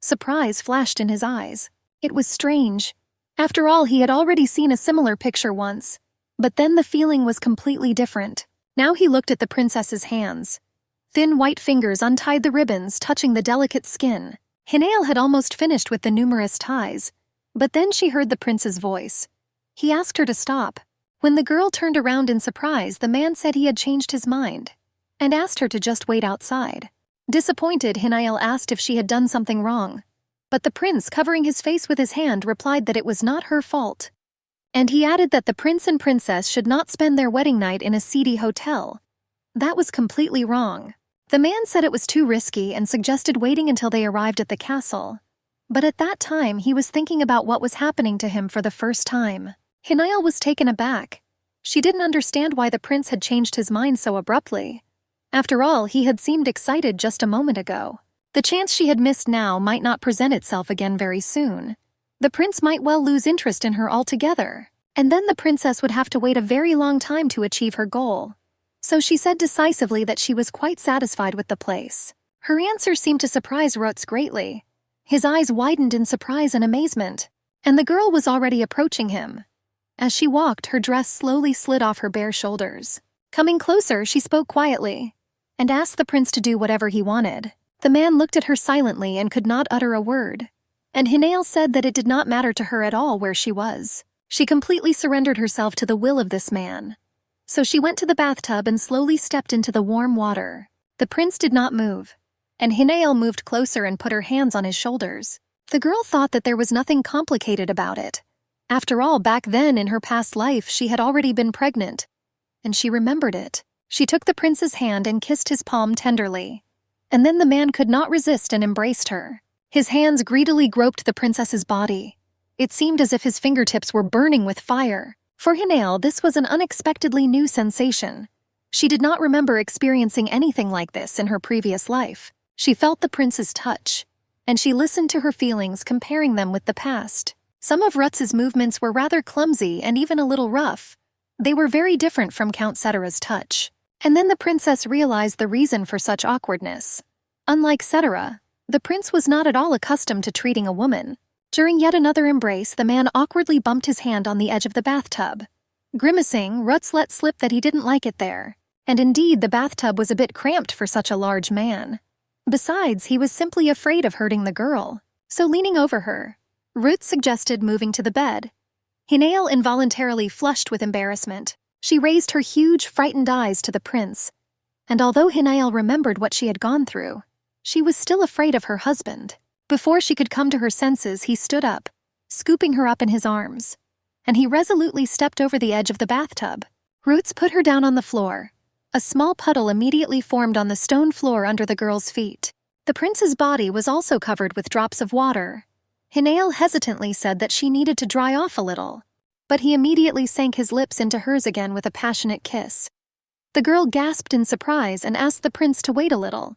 Surprise flashed in his eyes. It was strange. After all, he had already seen a similar picture once, but then the feeling was completely different. Now he looked at the princess's hands. Thin white fingers untied the ribbons, touching the delicate skin. Hinael had almost finished with the numerous ties, but then she heard the prince's voice. He asked her to stop. When the girl turned around in surprise, the man said he had changed his mind and asked her to just wait outside. Disappointed, Hinael asked if she had done something wrong, but the prince, covering his face with his hand, replied that it was not her fault. And he added that the prince and princess should not spend their wedding night in a seedy hotel. That was completely wrong. The man said it was too risky and suggested waiting until they arrived at the castle. But at that time, he was thinking about what was happening to him for the first time. Hinael was taken aback. She didn't understand why the prince had changed his mind so abruptly. After all, he had seemed excited just a moment ago. The chance she had missed now might not present itself again very soon. The prince might well lose interest in her altogether, and then the princess would have to wait a very long time to achieve her goal. So she said decisively that she was quite satisfied with the place. Her answer seemed to surprise Rutz greatly. His eyes widened in surprise and amazement, and the girl was already approaching him. As she walked, her dress slowly slid off her bare shoulders. Coming closer, she spoke quietly and asked the prince to do whatever he wanted. The man looked at her silently and could not utter a word, and Hinael said that it did not matter to her at all where she was. She completely surrendered herself to the will of this man. So she went to the bathtub and slowly stepped into the warm water. The prince did not move, and Hinael moved closer and put her hands on his shoulders. The girl thought that there was nothing complicated about it. After all, back then in her past life, she had already been pregnant, and she remembered it. She took the prince's hand and kissed his palm tenderly, and then the man could not resist and embraced her. His hands greedily groped the princess's body. It seemed as if his fingertips were burning with fire. For Hinael, this was an unexpectedly new sensation. She did not remember experiencing anything like this in her previous life. She felt the prince's touch, and she listened to her feelings, comparing them with the past. Some of Rutz's movements were rather clumsy and even a little rough. They were very different from Count Cetera's touch. And then the princess realized the reason for such awkwardness. Unlike Cetera, the prince was not at all accustomed to treating a woman. During yet another embrace, the man awkwardly bumped his hand on the edge of the bathtub. Grimacing, Rutz let slip that he didn't like it there. And indeed, the bathtub was a bit cramped for such a large man. Besides, he was simply afraid of hurting the girl. So leaning over her, Rutz suggested moving to the bed. Hinael involuntarily flushed with embarrassment. She raised her huge, frightened eyes to the prince, and although Hinael remembered what she had gone through, she was still afraid of her husband. Before she could come to her senses, he stood up, scooping her up in his arms, and he resolutely stepped over the edge of the bathtub. Rutz put her down on the floor. A small puddle immediately formed on the stone floor under the girl's feet. The prince's body was also covered with drops of water. Hinael hesitantly said that she needed to dry off a little, but he immediately sank his lips into hers again with a passionate kiss. The girl gasped in surprise and asked the prince to wait a little.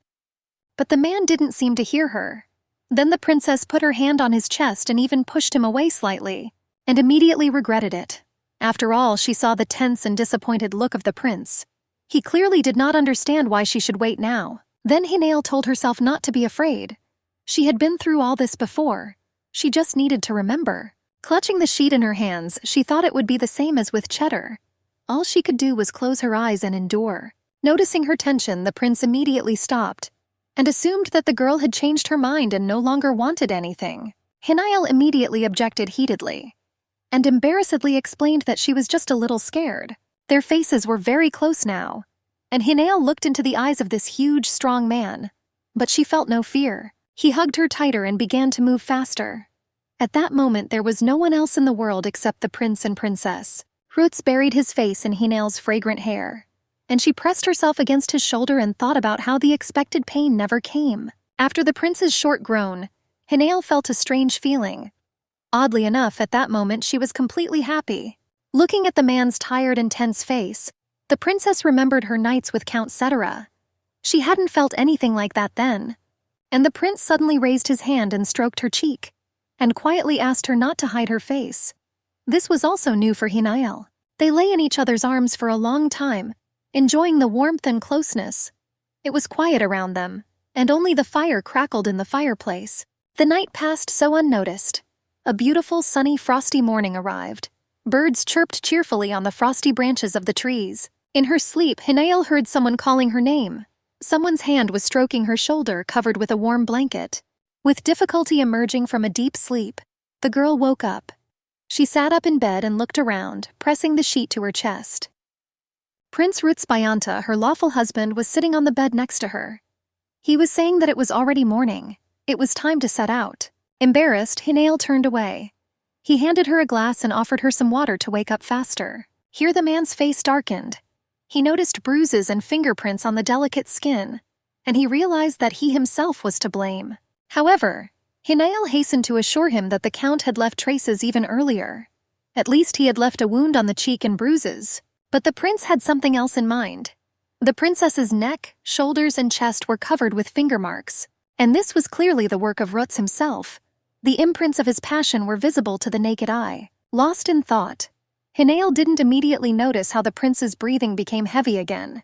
But the man didn't seem to hear her. Then the princess put her hand on his chest and even pushed him away slightly, and immediately regretted it. After all, she saw the tense and disappointed look of the prince. He clearly did not understand why she should wait now. Then Hinael told herself not to be afraid. She had been through all this before. She just needed to remember. Clutching the sheet in her hands, she thought it would be the same as with Cheddar. All she could do was close her eyes and endure. Noticing her tension, the prince immediately stopped and assumed that the girl had changed her mind and no longer wanted anything. Hinael immediately objected heatedly and embarrassedly explained that she was just a little scared. Their faces were very close now, and Hinael looked into the eyes of this huge, strong man, but she felt no fear. He hugged her tighter and began to move faster. At that moment, there was no one else in the world except the prince and princess. Rutz buried his face in Hinael's fragrant hair, and she pressed herself against his shoulder and thought about how the expected pain never came. After the prince's short groan, Hinael felt a strange feeling. Oddly enough, at that moment she was completely happy. Looking at the man's tired and tense face, the princess remembered her nights with Count Cetera. She hadn't felt anything like that then. And the prince suddenly raised his hand and stroked her cheek, and quietly asked her not to hide her face. This was also new for Hinael. They lay in each other's arms for a long time, enjoying the warmth and closeness. It was quiet around them, and only the fire crackled in the fireplace. The night passed so unnoticed. A beautiful, sunny, frosty morning arrived. Birds chirped cheerfully on the frosty branches of the trees. In her sleep, Hinael heard someone calling her name. Someone's hand was stroking her shoulder, covered with a warm blanket. With difficulty emerging from a deep sleep, the girl woke up. She sat up in bed and looked around, pressing the sheet to her chest. Prince Rutsbayanta, her lawful husband, was sitting on the bed next to her. He was saying that it was already morning. It was time to set out. Embarrassed, Hinael turned away. He handed her a glass and offered her some water to wake up faster. Here the man's face darkened. He noticed bruises and fingerprints on the delicate skin, and he realized that he himself was to blame. However, Hinael hastened to assure him that the count had left traces even earlier. At least he had left a wound on the cheek and bruises. But the prince had something else in mind. The princess's neck, shoulders, and chest were covered with finger marks, and this was clearly the work of Rutz himself. The imprints of his passion were visible to the naked eye. Lost in thought, Hinael didn't immediately notice how the prince's breathing became heavy again.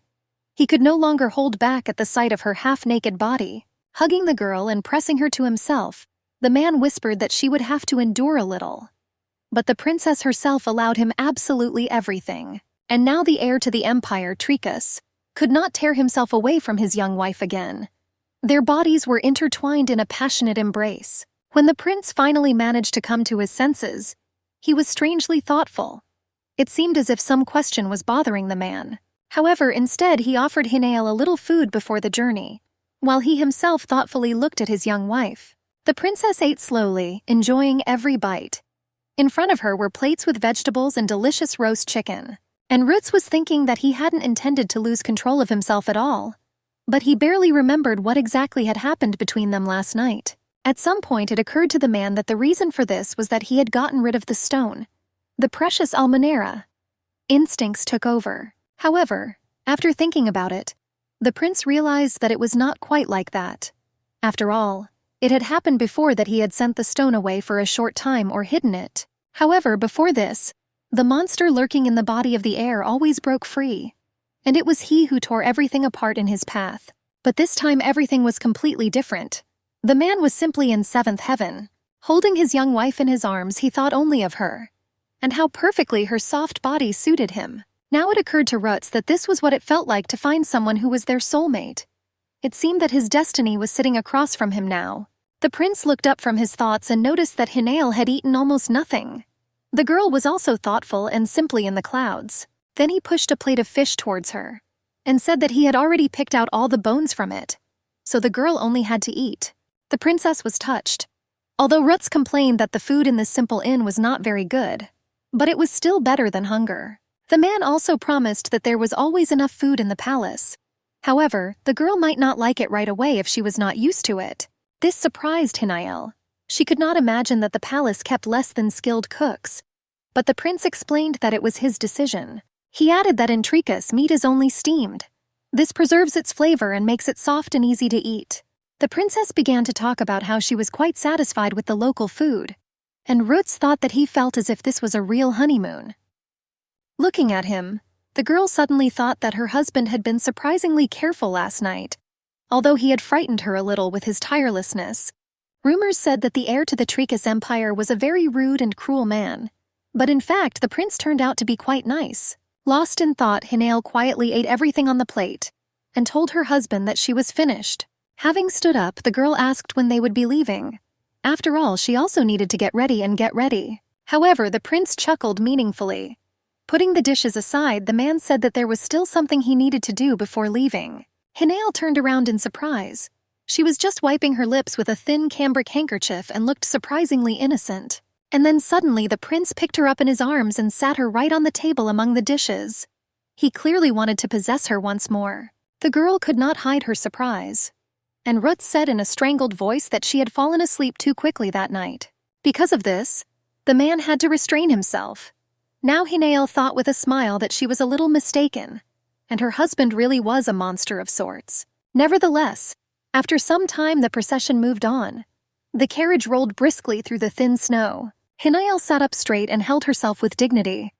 He could no longer hold back at the sight of her half-naked body. Hugging the girl and pressing her to himself, the man whispered that she would have to endure a little. But the princess herself allowed him absolutely everything. And now the heir to the empire, Tricus, could not tear himself away from his young wife again. Their bodies were intertwined in a passionate embrace. When the prince finally managed to come to his senses, he was strangely thoughtful. It seemed as if some question was bothering the man. However, instead he offered Hinael a little food before the journey, while he himself thoughtfully looked at his young wife. The princess ate slowly, enjoying every bite. In front of her were plates with vegetables and delicious roast chicken. And Rutz was thinking that he hadn't intended to lose control of himself at all. But he barely remembered what exactly had happened between them last night. At some point it occurred to the man that the reason for this was that he had gotten rid of the stone, the precious almenara. Instincts took over. However, after thinking about it, the prince realized that it was not quite like that. After all, it had happened before that he had sent the stone away for a short time or hidden it. However, before this, the monster lurking in the body of the heir always broke free, and it was he who tore everything apart in his path. But this time everything was completely different. The man was simply in seventh heaven. Holding his young wife in his arms, he thought only of her, and how perfectly her soft body suited him. Now it occurred to Rutz that this was what it felt like to find someone who was their soulmate. It seemed that his destiny was sitting across from him now. The prince looked up from his thoughts and noticed that Hinael had eaten almost nothing. The girl was also thoughtful and simply in the clouds. Then he pushed a plate of fish towards her, and said that he had already picked out all the bones from it, so the girl only had to eat. The princess was touched. Although Rutz complained that the food in this simple inn was not very good, but it was still better than hunger. The man also promised that there was always enough food in the palace. However, the girl might not like it right away if she was not used to it. This surprised Hinael. She could not imagine that the palace kept less than skilled cooks, but the prince explained that it was his decision. He added that in Tricus, meat is only steamed. This preserves its flavor and makes it soft and easy to eat. The princess began to talk about how she was quite satisfied with the local food, and Rutz thought that he felt as if this was a real honeymoon. Looking at him, the girl suddenly thought that her husband had been surprisingly careful last night, although he had frightened her a little with his tirelessness. Rumors said that the heir to the Tricus Empire was a very rude and cruel man, but in fact the prince turned out to be quite nice. Lost in thought, Hinael quietly ate everything on the plate, and told her husband that she was finished. Having stood up, the girl asked when they would be leaving. After all, she also needed to get ready. However, the prince chuckled meaningfully. Putting the dishes aside, the man said that there was still something he needed to do before leaving. Hinael turned around in surprise. She was just wiping her lips with a thin cambric handkerchief and looked surprisingly innocent. And then suddenly the prince picked her up in his arms and sat her right on the table among the dishes. He clearly wanted to possess her once more. The girl could not hide her surprise. and Ruth said in a strangled voice that she had fallen asleep too quickly that night. Because of this, the man had to restrain himself. Now Hinael thought with a smile that she was a little mistaken, and her husband really was a monster of sorts. Nevertheless, after some time the procession moved on. The carriage rolled briskly through the thin snow. Hinael sat up straight and held herself with dignity.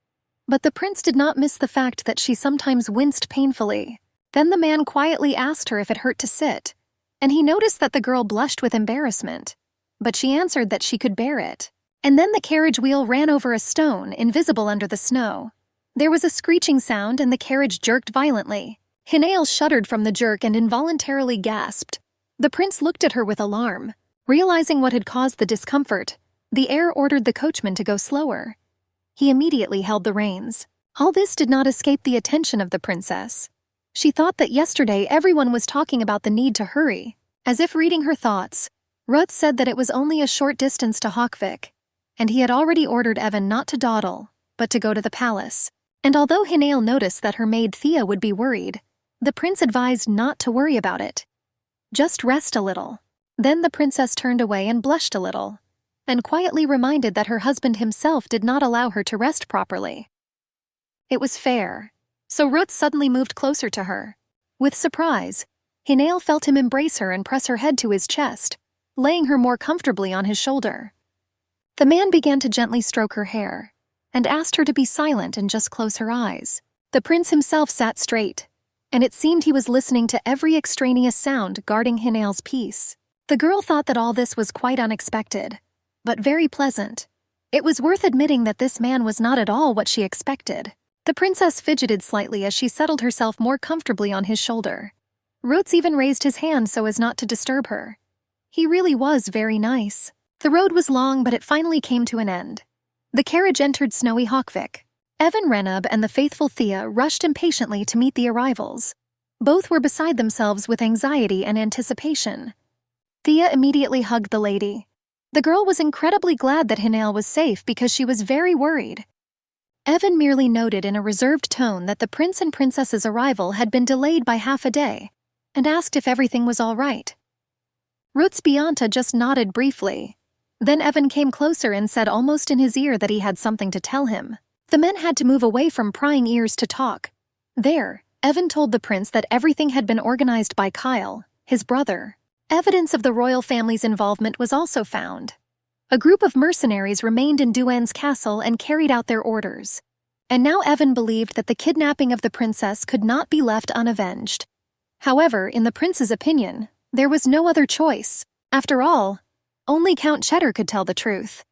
But the prince did not miss the fact that she sometimes winced painfully. Then the man quietly asked her if it hurt to sit, and he noticed that the girl blushed with embarrassment. But she answered that she could bear it. And then the carriage wheel ran over a stone, invisible under the snow. There was a screeching sound and the carriage jerked violently. Hinael shuddered from the jerk and involuntarily gasped. The prince looked at her with alarm. Realizing what had caused the discomfort, the heir ordered the coachman to go slower. He immediately held the reins. All this did not escape the attention of the princess. She thought that yesterday everyone was talking about the need to hurry. As if reading her thoughts, Ruth said that it was only a short distance to Hawkvik, and he had already ordered Evan not to dawdle, but to go to the palace. And although Hinael noticed that her maid Thea would be worried, the prince advised not to worry about it. Just rest a little. Then the princess turned away and blushed a little, and quietly reminded that her husband himself did not allow her to rest properly. It was fair, so Ruth suddenly moved closer to her. With surprise, Hinael felt him embrace her and press her head to his chest, laying her more comfortably on his shoulder. The man began to gently stroke her hair, and asked her to be silent and just close her eyes. The prince himself sat straight, and it seemed he was listening to every extraneous sound, guarding Hinael's peace. The girl thought that all this was quite unexpected, but very pleasant. It was worth admitting that this man was not at all what she expected. The princess fidgeted slightly as she settled herself more comfortably on his shoulder. Roots even raised his hand so as not to disturb her. He really was very nice. The road was long, but it finally came to an end. The carriage entered snowy Hawkvik. Evan Renub and the faithful Thea rushed impatiently to meet the arrivals. Both were beside themselves with anxiety and anticipation. Thea immediately hugged the lady. The girl was incredibly glad that Hinael was safe because she was very worried. Evan merely noted in a reserved tone that the prince and princess's arrival had been delayed by half a day, and asked if everything was all right. Roots Bianta just nodded briefly. Then Evan came closer and said almost in his ear that he had something to tell him. The men had to move away from prying ears to talk. There, Evan told the prince that everything had been organized by Kyle, his brother. Evidence of the royal family's involvement was also found. A group of mercenaries remained in Duan's castle and carried out their orders. And now Evan believed that the kidnapping of the princess could not be left unavenged. However, in the prince's opinion, there was no other choice. After all, only Count Cheddar could tell the truth.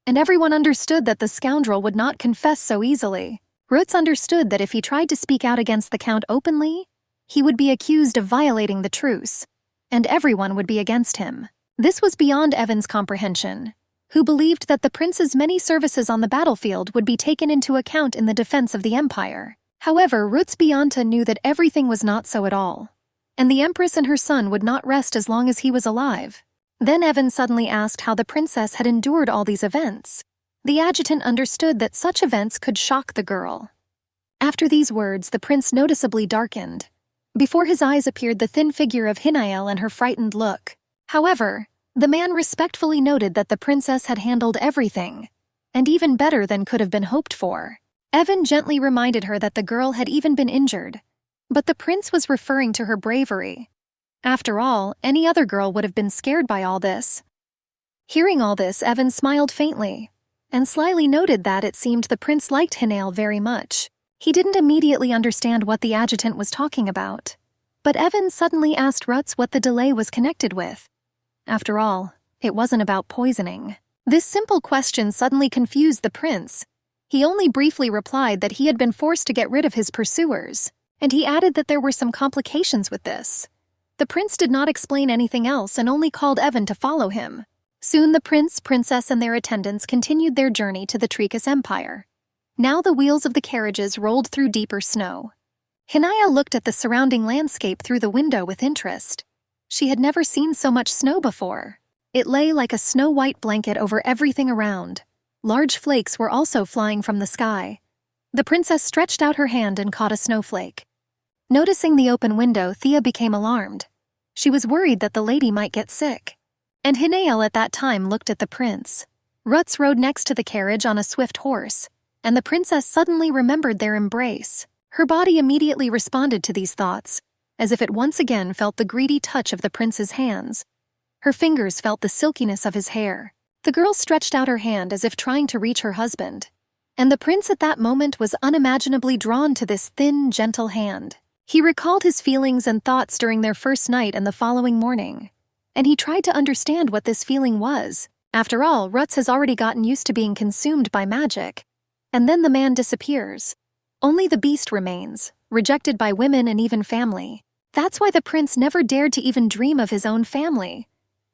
And everyone understood that the scoundrel would not confess so easily. Roots understood that if he tried to speak out against the Count openly, he would be accused of violating the truce, and everyone would be against him. This was beyond Evan's comprehension, who believed that the prince's many services on the battlefield would be taken into account in the defense of the empire. However, Roots Bianta knew that everything was not so at all, and the empress and her son would not rest as long as he was alive. Then Evan suddenly asked how the princess had endured all these events. The adjutant understood that such events could shock the girl. After these words, the prince noticeably darkened. Before his eyes appeared the thin figure of Hinael and her frightened look. However, the man respectfully noted that the princess had handled everything, and even better than could have been hoped for. Evan gently reminded her that the girl had even been injured, but the prince was referring to her bravery. After all, any other girl would have been scared by all this. Hearing all this, Evan smiled faintly, and slyly noted that it seemed the prince liked Hinael very much. He didn't immediately understand what the adjutant was talking about, but Evan suddenly asked Roots what the delay was connected with. After all, it wasn't about poisoning. This simple question suddenly confused the prince. He only briefly replied that he had been forced to get rid of his pursuers, and he added that there were some complications with this. The prince did not explain anything else and only called Evan to follow him. Soon the prince, princess, and their attendants continued their journey to the Trikas Empire. Now the wheels of the carriages rolled through deeper snow. Hinael looked at the surrounding landscape through the window with interest. She had never seen so much snow before. It lay like a snow-white blanket over everything around. Large flakes were also flying from the sky. The princess stretched out her hand and caught a snowflake. Noticing the open window, Thea became alarmed. She was worried that the lady might get sick. And Hinael at that time looked at the prince. Rutz rode next to the carriage on a swift horse, and the princess suddenly remembered their embrace. Her body immediately responded to these thoughts, as if it once again felt the greedy touch of the prince's hands. Her fingers felt the silkiness of his hair. The girl stretched out her hand as if trying to reach her husband. And the prince at that moment was unimaginably drawn to this thin, gentle hand. He recalled his feelings and thoughts during their first night and the following morning. And he tried to understand what this feeling was. After all, Rutz has already gotten used to being consumed by magic. And then the man disappears. Only the beast remains, rejected by women and even family. That's why the prince never dared to even dream of his own family,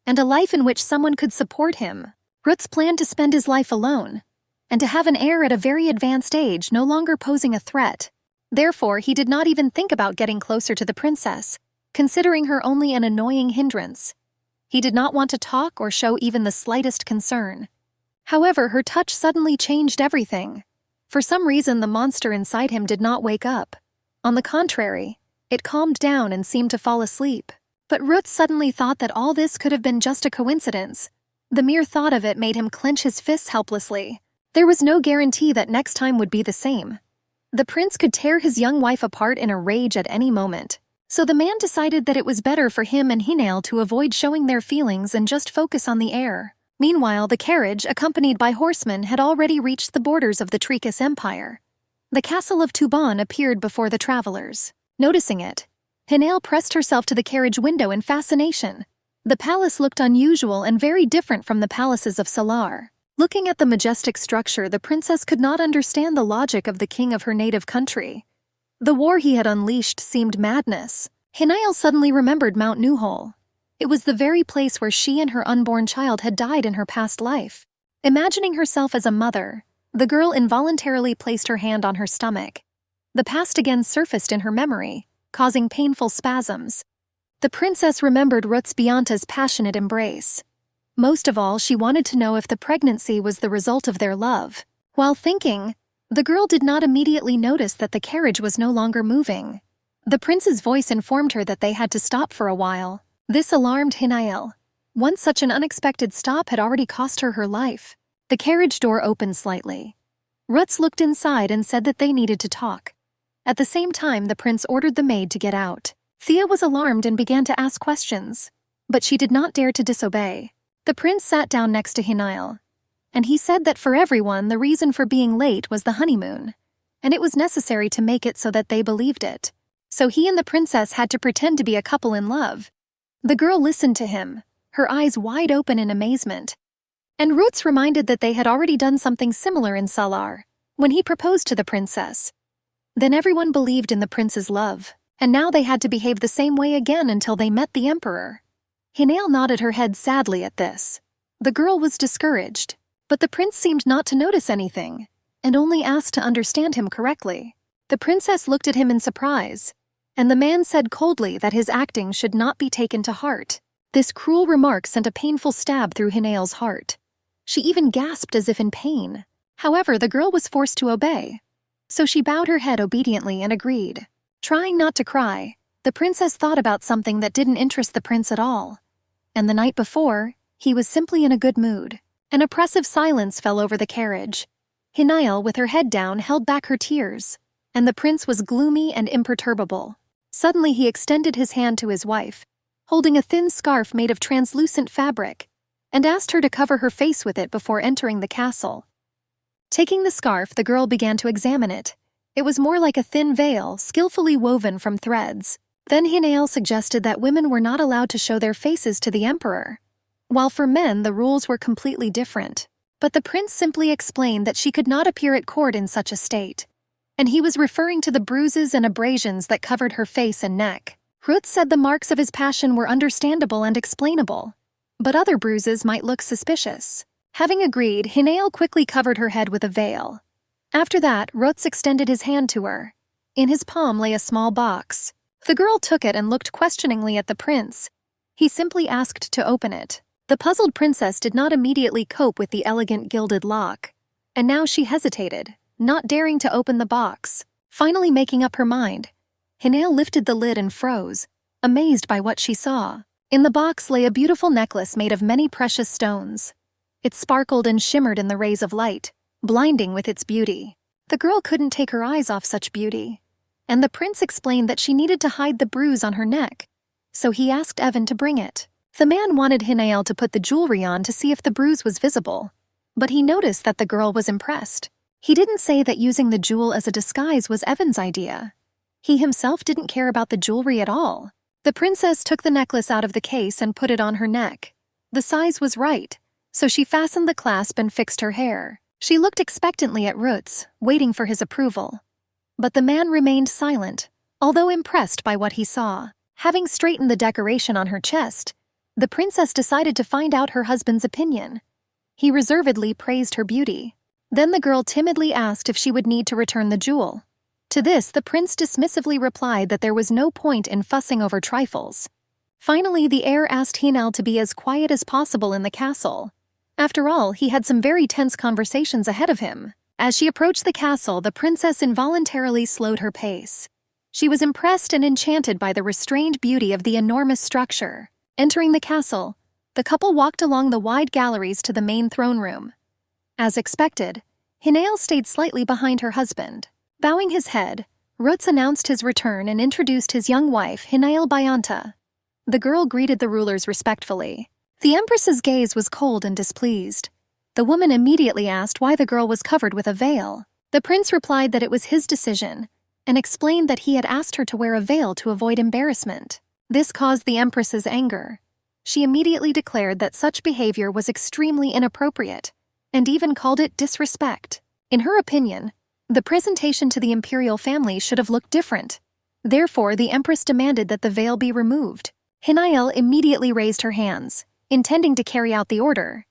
and a life in which someone could support him. Rutz planned to spend his life alone, and to have an heir at a very advanced age no longer posing a threat. Therefore, he did not even think about getting closer to the princess, considering her only an annoying hindrance. He did not want to talk or show even the slightest concern. However, her touch suddenly changed everything. For some reason, the monster inside him did not wake up. On the contrary, it calmed down and seemed to fall asleep. But Rutz suddenly thought that all this could have been just a coincidence. The mere thought of it made him clench his fists helplessly. There was no guarantee that next time would be the same. The prince could tear his young wife apart in a rage at any moment. So the man decided that it was better for him and Hinael to avoid showing their feelings and just focus on the heir. Meanwhile, the carriage, accompanied by horsemen, had already reached the borders of the Tricus Empire. The castle of Tuban appeared before the travelers. Noticing it, Hinael pressed herself to the carriage window in fascination. The palace looked unusual and very different from the palaces of Salar. Looking at the majestic structure, the princess could not understand the logic of the king of her native country. The war he had unleashed seemed madness. Hinael suddenly remembered Mount Newhole. It was the very place where she and her unborn child had died in her past life. Imagining herself as a mother, the girl involuntarily placed her hand on her stomach. The past again surfaced in her memory, causing painful spasms. The princess remembered Rutz Bianta's passionate embrace. Most of all, she wanted to know if the pregnancy was the result of their love. While thinking, the girl did not immediately notice that the carriage was no longer moving. The prince's voice informed her that they had to stop for a while. This alarmed Hinael. Once such an unexpected stop had already cost her her life. The carriage door opened slightly. Rutz looked inside and said that they needed to talk. At the same time, the prince ordered the maid to get out. Thea was alarmed and began to ask questions, but she did not dare to disobey. The prince sat down next to Hinael, and he said that for everyone, the reason for being late was the honeymoon, and it was necessary to make it so that they believed it. So he and the princess had to pretend to be a couple in love. The girl listened to him, her eyes wide open in amazement. And Rutz reminded that they had already done something similar in Salar, when he proposed to the princess. Then everyone believed in the prince's love, and now they had to behave the same way again until they met the emperor. Hinael nodded her head sadly at this. The girl was discouraged, but the prince seemed not to notice anything, and only asked to understand him correctly. The princess looked at him in surprise, and the man said coldly that his acting should not be taken to heart. This cruel remark sent a painful stab through Hinael's heart. She even gasped as if in pain. However, the girl was forced to obey. So she bowed her head obediently and agreed. Trying not to cry, the princess thought about something that didn't interest the prince at all. And the night before, he was simply in a good mood. An oppressive silence fell over the carriage. Hinael, with her head down, held back her tears, and the prince was gloomy and imperturbable. Suddenly he extended his hand to his wife, holding a thin scarf made of translucent fabric, and asked her to cover her face with it before entering the castle. Taking the scarf, the girl began to examine it. It was more like a thin veil, skillfully woven from threads. Then Hinael suggested that women were not allowed to show their faces to the emperor, while for men the rules were completely different. But the prince simply explained that she could not appear at court in such a state, and he was referring to the bruises and abrasions that covered her face and neck. Rutz said the marks of his passion were understandable and explainable, but other bruises might look suspicious. Having agreed, Hinael quickly covered her head with a veil. After that, Rutz extended his hand to her. In his palm lay a small box. The girl took it and looked questioningly at the prince. He simply asked to open it. The puzzled princess did not immediately cope with the elegant gilded lock, and now she hesitated, not daring to open the box. Finally making up her mind, Hinael lifted the lid and froze. amazed by what she saw. In the box lay a beautiful necklace made of many precious stones. It sparkled and shimmered in the rays of light, blinding with its beauty. The girl couldn't take her eyes off such beauty, and the prince explained that she needed to hide the bruise on her neck, so he asked Evan to bring it. The man wanted Hinael to put the jewelry on to see if the bruise was visible, but he noticed that the girl was impressed. He didn't say that using the jewel as a disguise was Evan's idea. He himself didn't care about the jewelry at all. The princess took the necklace out of the case and put it on her neck. The size was right, so she fastened the clasp and fixed her hair. She looked expectantly at Roots, waiting for his approval. But the man remained silent, although impressed by what he saw. Having straightened the decoration on her chest, the princess decided to find out her husband's opinion. He reservedly praised her beauty. Then the girl timidly asked if she would need to return the jewel. To this, the prince dismissively replied that there was no point in fussing over trifles. Finally, the heir asked Hinael to be as quiet as possible in the castle. After all, he had some very tense conversations ahead of him. As she approached the castle, the princess involuntarily slowed her pace. She was impressed and enchanted by the restrained beauty of the enormous structure. Entering the castle, the couple walked along the wide galleries to the main throne room. As expected, Hinael stayed slightly behind her husband. Bowing his head, Roots announced his return and introduced his young wife, Hinael Bayanta. The girl greeted the rulers respectfully. The empress's gaze was cold and displeased. The woman immediately asked why the girl was covered with a veil. The prince replied that it was his decision, and explained that he had asked her to wear a veil to avoid embarrassment. This caused the empress's anger. She immediately declared that such behavior was extremely inappropriate, and even called it disrespect. In her opinion, the presentation to the imperial family should have looked different. Therefore, the empress demanded that the veil be removed. Hinael immediately raised her hands, intending to carry out the order.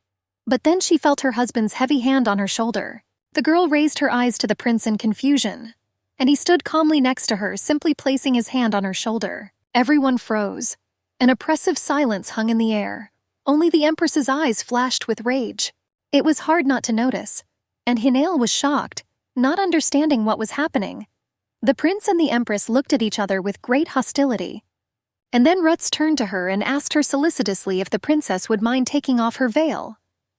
But then she felt her husband's heavy hand on her shoulder. The girl raised her eyes to the prince in confusion, and he stood calmly next to her, simply placing his hand on her shoulder. Everyone froze. An oppressive silence hung in the air. Only the empress's eyes flashed with rage. It was hard not to notice, and Hinael was shocked, not understanding what was happening. The prince and the empress looked at each other with great hostility. And then Roots turned to her and asked her solicitously if the princess would mind taking off her veil.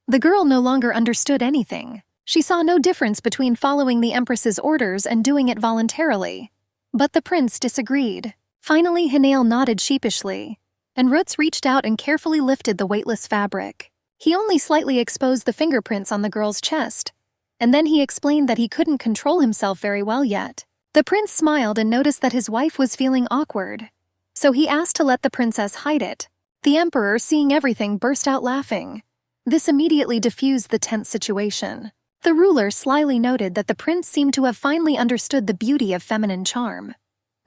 The girl no longer understood anything. She saw no difference between following the empress's orders and doing it voluntarily. But the prince disagreed. Finally, Hinael nodded sheepishly, and Roots reached out and carefully lifted the weightless fabric. He only slightly exposed the fingerprints on the girl's chest, and then he explained that he couldn't control himself very well yet. The prince smiled and noticed that his wife was feeling awkward, so he asked to let the princess hide it. The emperor, seeing everything, burst out laughing. This immediately diffused the tense situation. The ruler slyly noted that the prince seemed to have finally understood the beauty of feminine charm.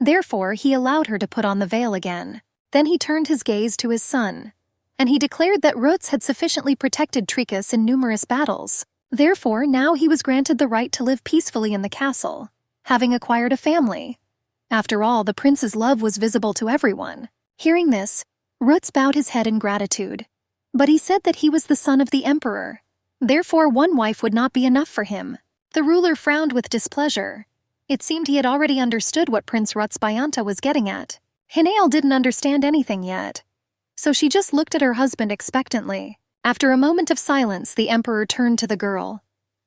Therefore, he allowed her to put on the veil again. Then he turned his gaze to his son, and he declared that Roots had sufficiently protected Tricus in numerous battles. Therefore, now he was granted the right to live peacefully in the castle, having acquired a family. After all, the prince's love was visible to everyone. Hearing this, Roots bowed his head in gratitude. But he said that he was the son of the emperor. Therefore, one wife would not be enough for him. The ruler frowned with displeasure. It seemed he had already understood what Prince Roots Bayanta was getting at. Hinael didn't understand anything yet, so she just looked at her husband expectantly. After a moment of silence, the emperor turned to the girl.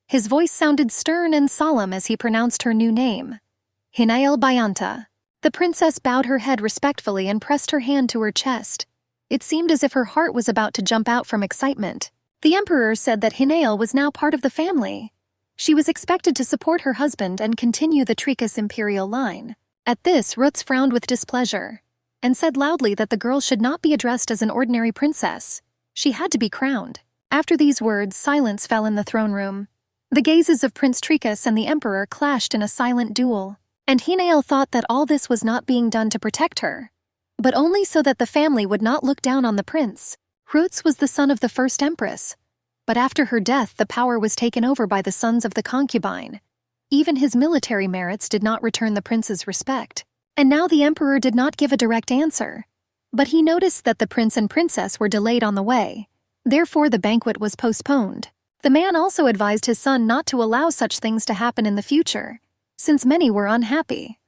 His voice sounded stern and solemn as he pronounced her new name, Hinael Bayanta. The princess bowed her head respectfully and pressed her hand to her chest. It seemed as if her heart was about to jump out from excitement. The emperor said that Hinael was now part of the family. She was expected to support her husband and continue the Tricus imperial line. At this, Roots frowned with displeasure, and said loudly that the girl should not be addressed as an ordinary princess. She had to be crowned. After these words, silence fell in the throne room. The gazes of Prince Tricus and the emperor clashed in a silent duel, and Hinael thought that all this was not being done to protect her, but only so that the family would not look down on the prince. Roots was the son of the first empress, but after her death the power was taken over by the sons of the concubine. Even his military merits did not return the prince's respect. And now the emperor did not give a direct answer. But he noticed that the prince and princess were delayed on the way. Therefore, the banquet was postponed. The man also advised his son not to allow such things to happen in the future, since many were unhappy.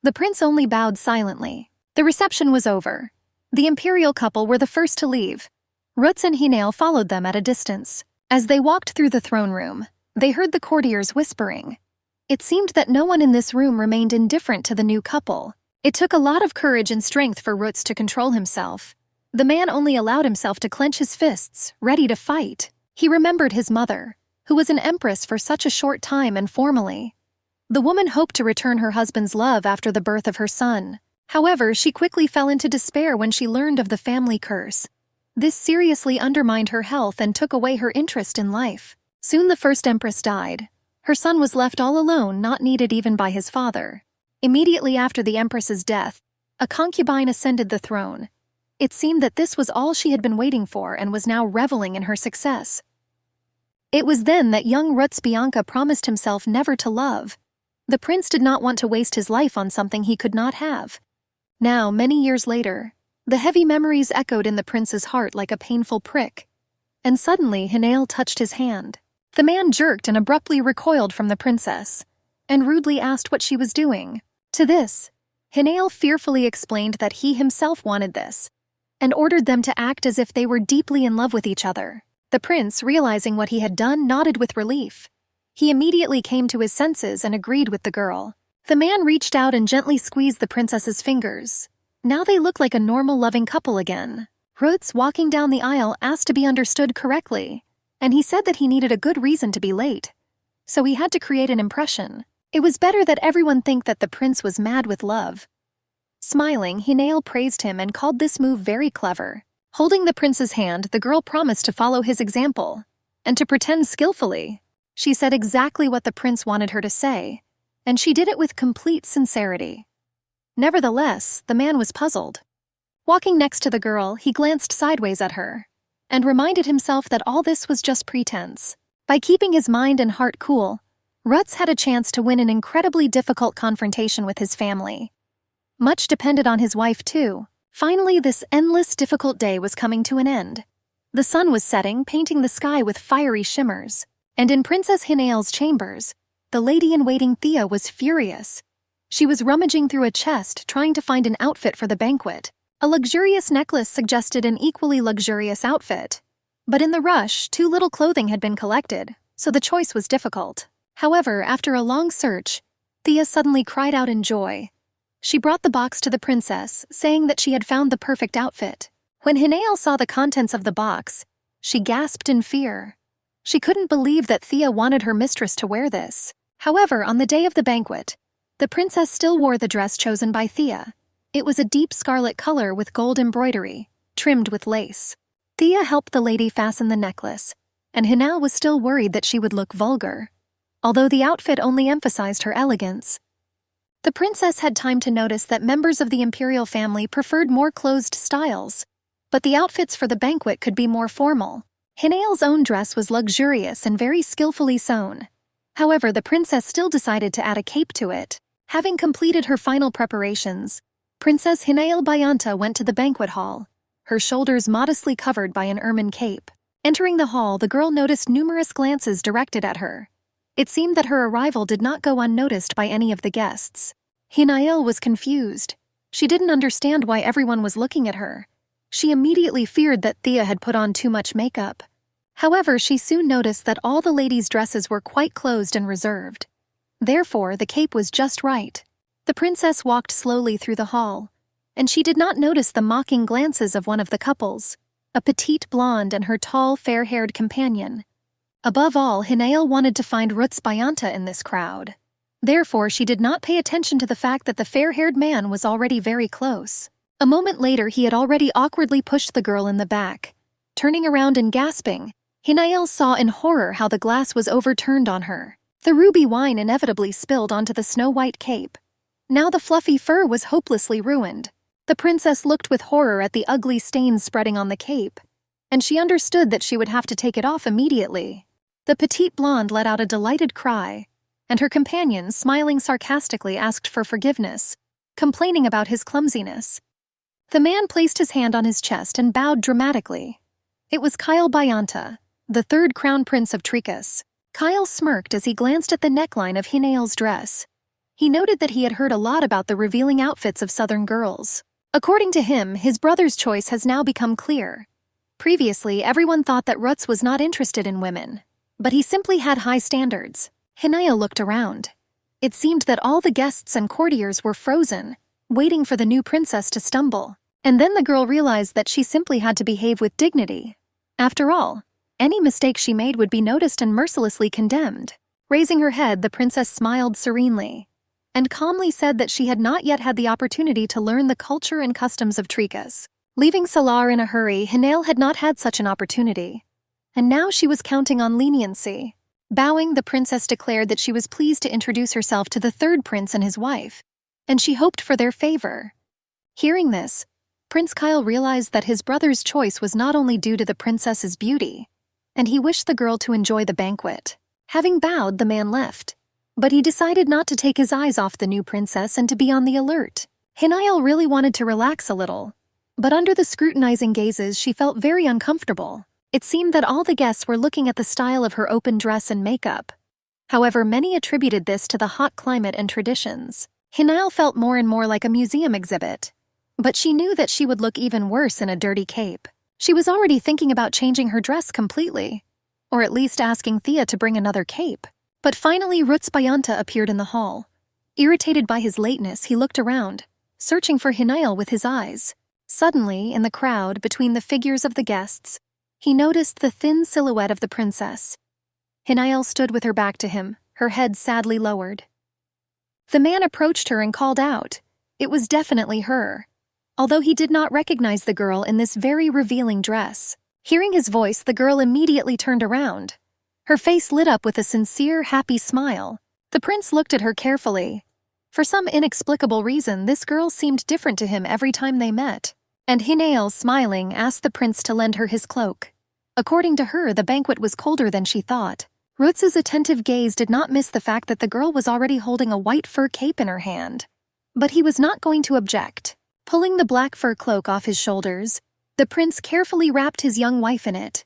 The prince only bowed silently. The reception was over. The imperial couple were the first to leave. Rutz and Hinael followed them at a distance. As they walked through the throne room, they heard the courtiers whispering. It seemed that no one in this room remained indifferent to the new couple. It took a lot of courage and strength for Rutz to control himself. The man only allowed himself to clench his fists, ready to fight. He remembered his mother, who was an empress for such a short time and formally. The woman hoped to return her husband's love after the birth of her son. However, she quickly fell into despair when she learned of the family curse. This seriously undermined her health and took away her interest in life. Soon the first empress died. Her son was left all alone, not needed even by his father. Immediately after the empress's death, a concubine ascended the throne. It seemed that this was all she had been waiting for and was now reveling in her success. It was then that young Rutz Bianca promised himself never to love. The prince did not want to waste his life on something he could not have. Now, many years later, the heavy memories echoed in the prince's heart like a painful prick. And suddenly, Hinael touched his hand. The man jerked and abruptly recoiled from the princess, and rudely asked what she was doing. To this, Hinael fearfully explained that he himself wanted this, and ordered them to act as if they were deeply in love with each other. The prince, realizing what he had done, nodded with relief. He immediately came to his senses and agreed with the girl. The man reached out and gently squeezed the princess's fingers. Now they looked like a normal, loving couple again. Rutz, walking down the aisle, asked to be understood correctly, and he said that he needed a good reason to be late. So he had to create an impression. It was better that everyone think that the prince was mad with love. Smiling, Hinael praised him and called this move very clever. Holding the prince's hand, the girl promised to follow his example, and to pretend skillfully. She said exactly what the prince wanted her to say, and she did it with complete sincerity. Nevertheless, the man was puzzled. Walking next to the girl, he glanced sideways at her, and reminded himself that all this was just pretense. By keeping his mind and heart cool, Rutz had a chance to win an incredibly difficult confrontation with his family. Much depended on his wife, too. Finally, this endless, difficult day was coming to an end. The sun was setting, painting the sky with fiery shimmers, and in Princess Hinael's chambers, the lady-in-waiting Thea was furious. She was rummaging through a chest, trying to find an outfit for the banquet. A luxurious necklace suggested an equally luxurious outfit. But in the rush, too little clothing had been collected, so the choice was difficult. However, after a long search, Thea suddenly cried out in joy. She brought the box to the princess, saying that she had found the perfect outfit. When Hinael saw the contents of the box, she gasped in fear. She couldn't believe that Thea wanted her mistress to wear this. However, on the day of the banquet, the princess still wore the dress chosen by Thea. It was a deep scarlet color with gold embroidery, trimmed with lace. Thea helped the lady fasten the necklace, and Hinael was still worried that she would look vulgar, although the outfit only emphasized her elegance. The princess had time to notice that members of the imperial family preferred more closed styles, but the outfits for the banquet could be more formal. Hinael's own dress was luxurious and very skillfully sewn. However, the princess still decided to add a cape to it. Having completed her final preparations, Princess Hinael Bayanta went to the banquet hall, her shoulders modestly covered by an ermine cape. Entering the hall, the girl noticed numerous glances directed at her. It seemed that her arrival did not go unnoticed by any of the guests. Hinael was confused. She didn't understand why everyone was looking at her. She immediately feared that Thea had put on too much makeup. However, she soon noticed that all the ladies' dresses were quite closed and reserved. Therefore, the cape was just right. The princess walked slowly through the hall, and she did not notice the mocking glances of one of the couples, a petite blonde and her tall, fair-haired companion. Above all, Hinael wanted to find Rutz Bayanta in this crowd. Therefore, she did not pay attention to the fact that the fair-haired man was already very close. A moment later, he had already awkwardly pushed the girl in the back. Turning around and gasping, Hinael saw in horror how the glass was overturned on her. The ruby wine inevitably spilled onto the snow-white cape. Now the fluffy fur was hopelessly ruined. The princess looked with horror at the ugly stains spreading on the cape, and she understood that she would have to take it off immediately. The petite blonde let out a delighted cry, and her companion, smiling sarcastically, asked for forgiveness, complaining about his clumsiness. The man placed his hand on his chest and bowed dramatically. It was Kyle Bayanta, the third crown prince of Tricas. Kyle smirked as he glanced at the neckline of Hinael's dress. He noted that he had heard a lot about the revealing outfits of southern girls. According to him, his brother's choice has now become clear. Previously, everyone thought that Rutz was not interested in women, but he simply had high standards. Hinaya looked around. It seemed that all the guests and courtiers were frozen, waiting for the new princess to stumble. And then the girl realized that she simply had to behave with dignity. After all, any mistake she made would be noticed and mercilessly condemned. Raising her head, the princess smiled serenely and calmly said that she had not yet had the opportunity to learn the culture and customs of Trikas. Leaving Salar in a hurry, Hinale had not had such an opportunity, and now she was counting on leniency. Bowing, the princess declared that she was pleased to introduce herself to the third prince and his wife, and she hoped for their favor. Hearing this, Prince Kyle realized that his brother's choice was not only due to the princess's beauty, and he wished the girl to enjoy the banquet. Having bowed, the man left, but he decided not to take his eyes off the new princess and to be on the alert. Hinayal really wanted to relax a little, but under the scrutinizing gazes she felt very uncomfortable. It seemed that all the guests were looking at the style of her open dress and makeup. However, many attributed this to the hot climate and traditions. Hinayal felt more and more like a museum exhibit, but she knew that she would look even worse in a dirty cape. She was already thinking about changing her dress completely, or at least asking Thea to bring another cape. But finally Rutz Bayanta appeared in the hall. Irritated by his lateness, he looked around, searching for Hinayal with his eyes. Suddenly, in the crowd between the figures of the guests, he noticed the thin silhouette of the princess. Hinayal stood with her back to him, her head sadly lowered. The man approached her and called out. It was definitely her, although he did not recognize the girl in this very revealing dress. Hearing his voice, the girl immediately turned around. Her face lit up with a sincere, happy smile. The prince looked at her carefully. For some inexplicable reason, this girl seemed different to him every time they met. And Hinayal, smiling, asked the prince to lend her his cloak. According to her, the banquet was colder than she thought. Rutz's attentive gaze did not miss the fact that the girl was already holding a white fur cape in her hand. But he was not going to object. Pulling the black fur cloak off his shoulders, the prince carefully wrapped his young wife in it.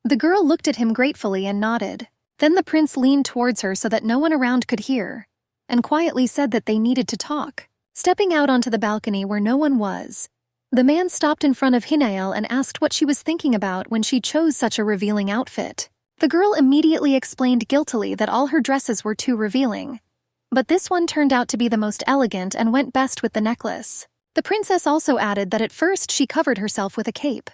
The girl looked at him gratefully and nodded. Then the prince leaned towards her so that no one around could hear, and quietly said that they needed to talk. Stepping out onto the balcony where no one was, the man stopped in front of Hinayal and asked what she was thinking about when she chose such a revealing outfit. The girl immediately explained guiltily that all her dresses were too revealing, but this one turned out to be the most elegant and went best with the necklace. The princess also added that at first she covered herself with a cape.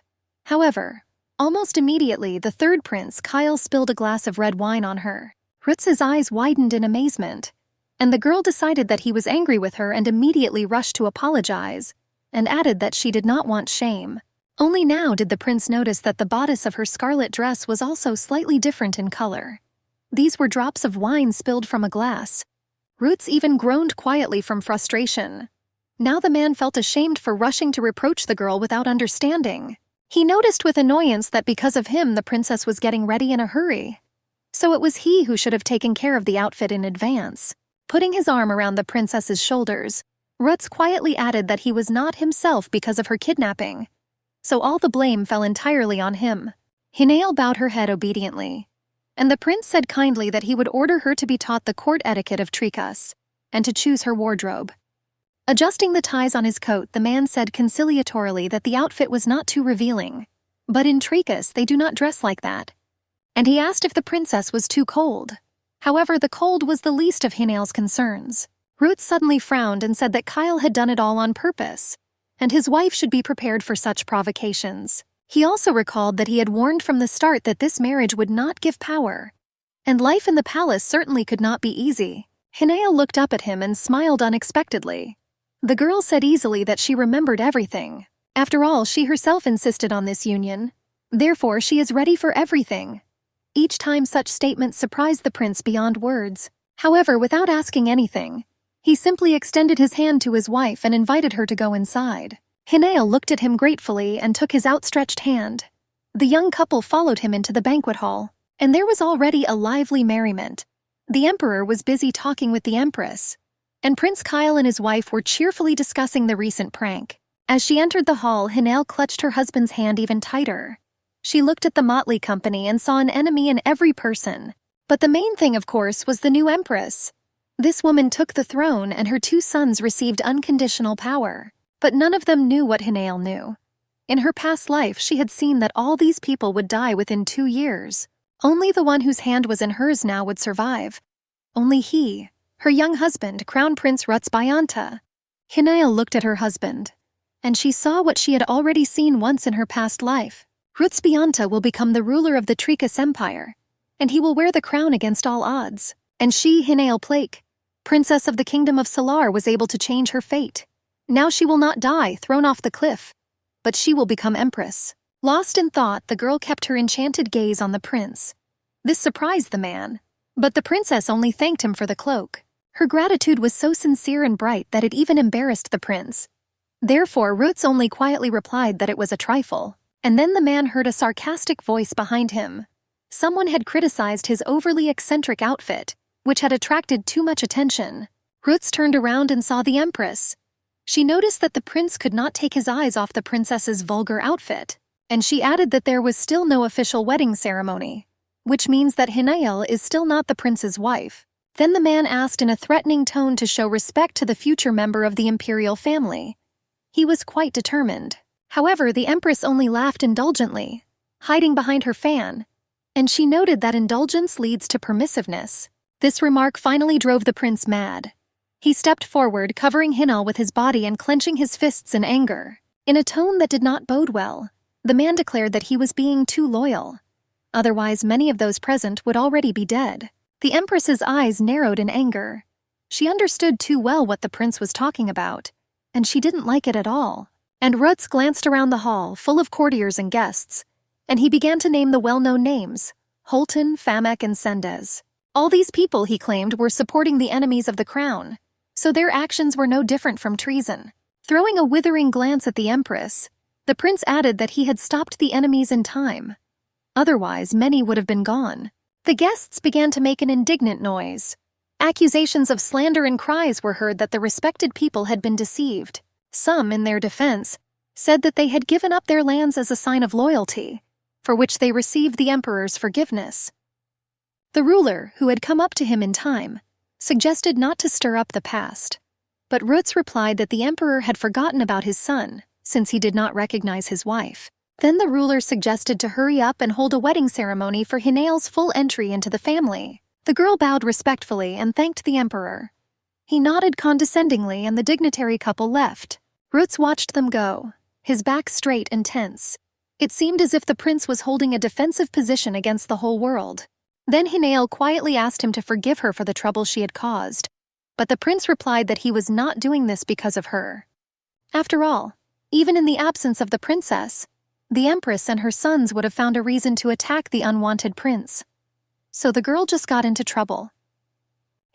However, almost immediately, the third prince, Kyle, spilled a glass of red wine on her. Rutz's eyes widened in amazement, and the girl decided that he was angry with her and immediately rushed to apologize, and added that she did not want shame. Only now did the prince notice that the bodice of her scarlet dress was also slightly different in color. These were drops of wine spilled from a glass. Rutz even groaned quietly from frustration. Now the man felt ashamed for rushing to reproach the girl without understanding. He noticed with annoyance that because of him the princess was getting ready in a hurry. So it was he who should have taken care of the outfit in advance. Putting his arm around the princess's shoulders, Rutz quietly added that he was not himself because of her kidnapping. So all the blame fell entirely on him. Hinayal bowed her head obediently, and the prince said kindly that he would order her to be taught the court etiquette of Trikas, and to choose her wardrobe. Adjusting the ties on his coat, the man said conciliatorily that the outfit was not too revealing. But in Trikas, they do not dress like that. And he asked if the princess was too cold. However, the cold was the least of Hinayal's concerns. Rutz suddenly frowned and said that Kyle had done it all on purpose, and his wife should be prepared for such provocations. He also recalled that he had warned from the start that this marriage would not give power, and life in the palace certainly could not be easy. Hinayal looked up at him and smiled unexpectedly. The girl said easily that she remembered everything. After all, she herself insisted on this union. Therefore, she is ready for everything. Each time such statements surprised the prince beyond words. However, without asking anything, he simply extended his hand to his wife and invited her to go inside. Hinayal looked at him gratefully and took his outstretched hand. The young couple followed him into the banquet hall, and there was already a lively merriment. The emperor was busy talking with the empress, and Prince Kyle and his wife were cheerfully discussing the recent prank. As she entered the hall, Hinayal clutched her husband's hand even tighter. She looked at the motley company and saw an enemy in every person. But the main thing, of course, was the new empress. This woman took the throne, and her two sons received unconditional power. But none of them knew what Hinael knew. In her past life, she had seen that all these people would die within 2 years. Only the one whose hand was in hers now would survive. Only he, her young husband, Crown Prince Rutsbayanta. Hinael looked at her husband, and she saw what she had already seen once in her past life. Rutsbayanta will become the ruler of the Trikas Empire, and he will wear the crown against all odds. And she, Hinael Plake, Princess of the Kingdom of Salar, was able to change her fate. Now she will not die, thrown off the cliff, but she will become empress. Lost in thought, the girl kept her enchanted gaze on the prince. This surprised the man, but the princess only thanked him for the cloak. Her gratitude was so sincere and bright that it even embarrassed the prince. Therefore, Ruts only quietly replied that it was a trifle, and then the man heard a sarcastic voice behind him. Someone had criticized his overly eccentric outfit, which had attracted too much attention. Ruts turned around and saw the empress. She noticed that the prince could not take his eyes off the princess's vulgar outfit, and she added that there was still no official wedding ceremony, which means that Hinael is still not the prince's wife. Then the man asked in a threatening tone to show respect to the future member of the imperial family. He was quite determined. However, the empress only laughed indulgently, hiding behind her fan, and she noted that indulgence leads to permissiveness. This remark finally drove the prince mad. He stepped forward, covering Hinael with his body and clenching his fists in anger. In a tone that did not bode well, the man declared that he was being too loyal. Otherwise, many of those present would already be dead. The empress's eyes narrowed in anger. She understood too well what the prince was talking about, and she didn't like it at all. And Ruts glanced around the hall, full of courtiers and guests, and he began to name the well-known names: Holton, Famek, and Sendez. All these people, he claimed, were supporting the enemies of the crown, so their actions were no different from treason. Throwing a withering glance at the empress, the prince added that he had stopped the enemies in time. Otherwise, many would have been gone. The guests began to make an indignant noise. Accusations of slander and cries were heard that the respected people had been deceived. Some, in their defense, said that they had given up their lands as a sign of loyalty, for which they received the emperor's forgiveness. The ruler, who had come up to him in time, suggested not to stir up the past, but Ruts replied that the emperor had forgotten about his son, since he did not recognize his wife. Then the ruler suggested to hurry up and hold a wedding ceremony for Hinael's full entry into the family. The girl bowed respectfully and thanked the emperor. He nodded condescendingly and the dignitary couple left. Ruts watched them go, his back straight and tense. It seemed as if the prince was holding a defensive position against the whole world. Then Hinael quietly asked him to forgive her for the trouble she had caused, but the prince replied that he was not doing this because of her. After all, even in the absence of the princess, the empress and her sons would have found a reason to attack the unwanted prince. So the girl just got into trouble.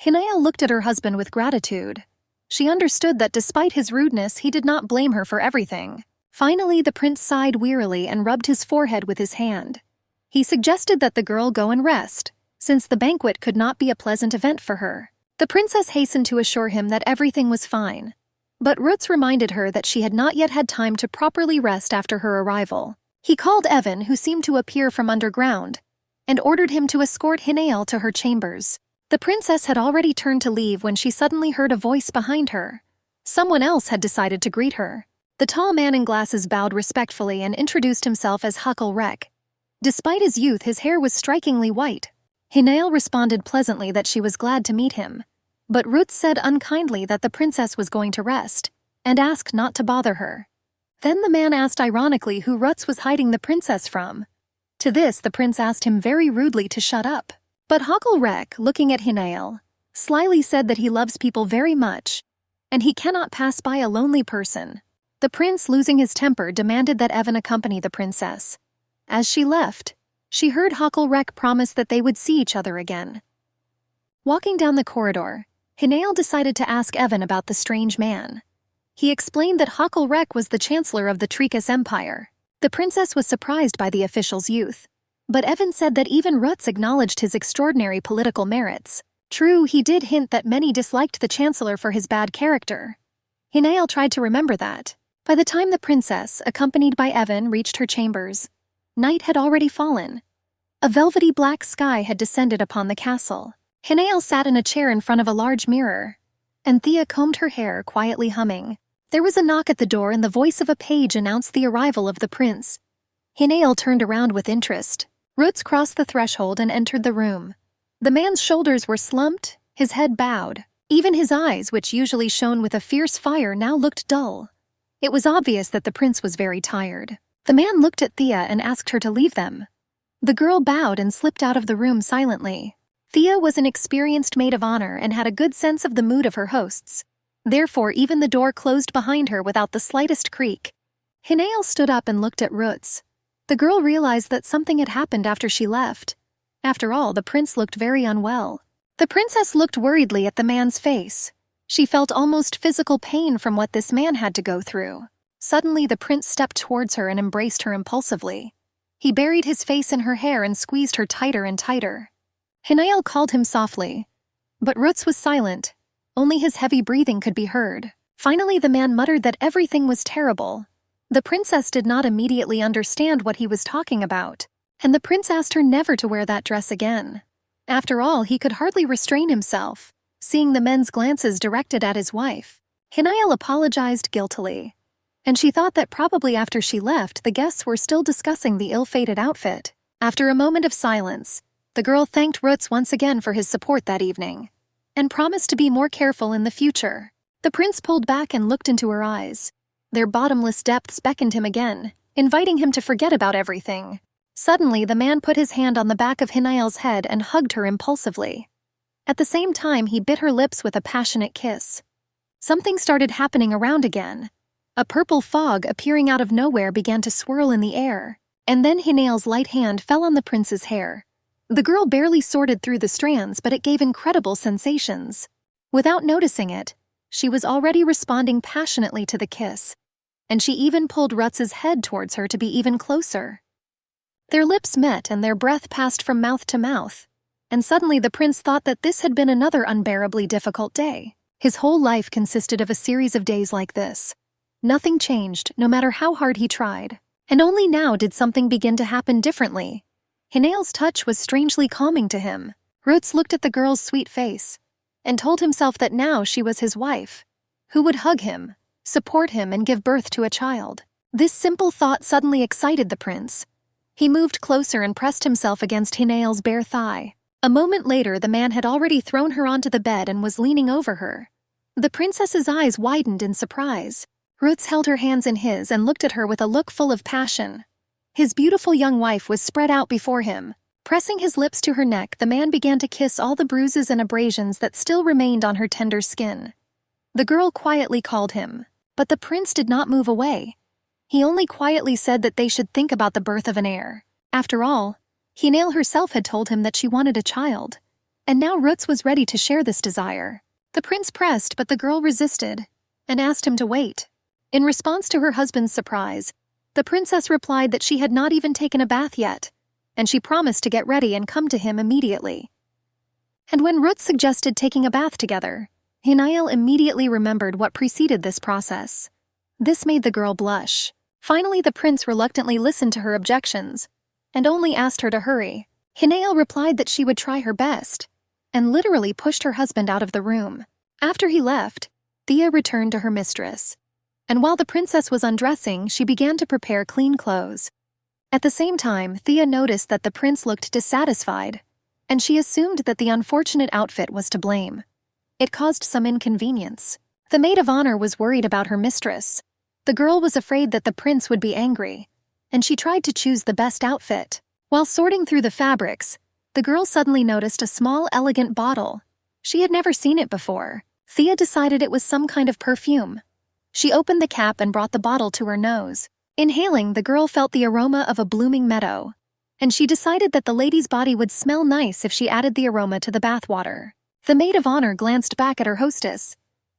Hinael looked at her husband with gratitude. She understood that despite his rudeness, he did not blame her for everything. Finally, the prince sighed wearily and rubbed his forehead with his hand. He suggested that the girl go and rest, since the banquet could not be a pleasant event for her. The princess hastened to assure him that everything was fine, but Ruts reminded her that she had not yet had time to properly rest after her arrival. He called Evan, who seemed to appear from underground, and ordered him to escort Hinael to her chambers. The princess had already turned to leave when she suddenly heard a voice behind her. Someone else had decided to greet her. The tall man in glasses bowed respectfully and introduced himself as Huckle Rek. Despite his youth, his hair was strikingly white. Hinael responded pleasantly that she was glad to meet him, but Ruth said unkindly that the princess was going to rest, and asked not to bother her. Then the man asked ironically who Ruts was hiding the princess from. To this, the prince asked him very rudely to shut up. But Huckle Rek, looking at Hinael, slyly said that he loves people very much, and he cannot pass by a lonely person. The prince, losing his temper, demanded that Evan accompany the princess. As she left, she heard Huckle Rek promise that they would see each other again. Walking down the corridor, Hinael decided to ask Evan about the strange man. He explained that Huckle Rek was the chancellor of the Trikas Empire. The princess was surprised by the official's youth, but Evan said that even Ruts acknowledged his extraordinary political merits. True, he did hint that many disliked the chancellor for his bad character. Hinael tried to remember that. By the time the princess, accompanied by Evan, reached her chambers, night had already fallen. A velvety black sky had descended upon the castle. Hinael sat in a chair in front of a large mirror, and Thea combed her hair, quietly humming. There was a knock at the door and the voice of a page announced the arrival of the prince. Hinael turned around with interest. Roots crossed the threshold and entered the room. The man's shoulders were slumped, his head bowed. Even his eyes, which usually shone with a fierce fire, now looked dull. It was obvious that the prince was very tired. The man looked at Thea and asked her to leave them. The girl bowed and slipped out of the room silently. Thea was an experienced maid of honor and had a good sense of the mood of her hosts. Therefore, even the door closed behind her without the slightest creak. Hinael stood up and looked at Roots. The girl realized that something had happened after she left. After all, the prince looked very unwell. The princess looked worriedly at the man's face. She felt almost physical pain from what this man had to go through. Suddenly, the prince stepped towards her and embraced her impulsively. He buried his face in her hair and squeezed her tighter and tighter. Hinael called him softly, but Roots was silent. Only his heavy breathing could be heard. Finally, the man muttered that everything was terrible. The princess did not immediately understand what he was talking about, and the prince asked her never to wear that dress again. After all, he could hardly restrain himself, seeing the men's glances directed at his wife. Hinael apologized guiltily, and she thought that probably after she left, the guests were still discussing the ill-fated outfit. After a moment of silence, the girl thanked Roots once again for his support that evening, and promised to be more careful in the future. The prince pulled back and looked into her eyes. Their bottomless depths beckoned him again, inviting him to forget about everything. Suddenly, the man put his hand on the back of Hinael's head and hugged her impulsively. At the same time, he bit her lips with a passionate kiss. Something started happening around again. A purple fog appearing out of nowhere began to swirl in the air, and then Hinael's light hand fell on the prince's hair. The girl barely sorted through the strands, but it gave incredible sensations. Without noticing it, she was already responding passionately to the kiss, and she even pulled Rutz's head towards her to be even closer. Their lips met and their breath passed from mouth to mouth, and suddenly the prince thought that this had been another unbearably difficult day. His whole life consisted of a series of days like this. Nothing changed, no matter how hard he tried, and only now did something begin to happen differently. Hinael's touch was strangely calming to him. Roots looked at the girl's sweet face, and told himself that now she was his wife, who would hug him, support him, and give birth to a child. This simple thought suddenly excited the prince. He moved closer and pressed himself against Hinael's bare thigh. A moment later, the man had already thrown her onto the bed and was leaning over her. The princess's eyes widened in surprise. Roots held her hands in his and looked at her with a look full of passion. His beautiful young wife was spread out before him. Pressing his lips to her neck, the man began to kiss all the bruises and abrasions that still remained on her tender skin. The girl quietly called him, but the prince did not move away. He only quietly said that they should think about the birth of an heir. After all, Hinael herself had told him that she wanted a child, and now Roots was ready to share this desire. The prince pressed, but the girl resisted, and asked him to wait. In response to her husband's surprise, the princess replied that she had not even taken a bath yet, and she promised to get ready and come to him immediately. And when Roots suggested taking a bath together, Hinael immediately remembered what preceded this process. This made the girl blush. Finally, the prince reluctantly listened to her objections, and only asked her to hurry. Hinael replied that she would try her best, and literally pushed her husband out of the room. After he left, Thea returned to her mistress, and while the princess was undressing, she began to prepare clean clothes. At the same time, Thea noticed that the prince looked dissatisfied, and she assumed that the unfortunate outfit was to blame. It caused some inconvenience. The maid of honor was worried about her mistress. The girl was afraid that the prince would be angry, and she tried to choose the best outfit. While sorting through the fabrics, the girl suddenly noticed a small, elegant bottle. She had never seen it before. Thea decided it was some kind of perfume. She opened the cap and brought the bottle to her nose. Inhaling, the girl felt the aroma of a blooming meadow, and she decided that the lady's body would smell nice if she added the aroma to the bathwater. The maid of honor glanced back at her hostess,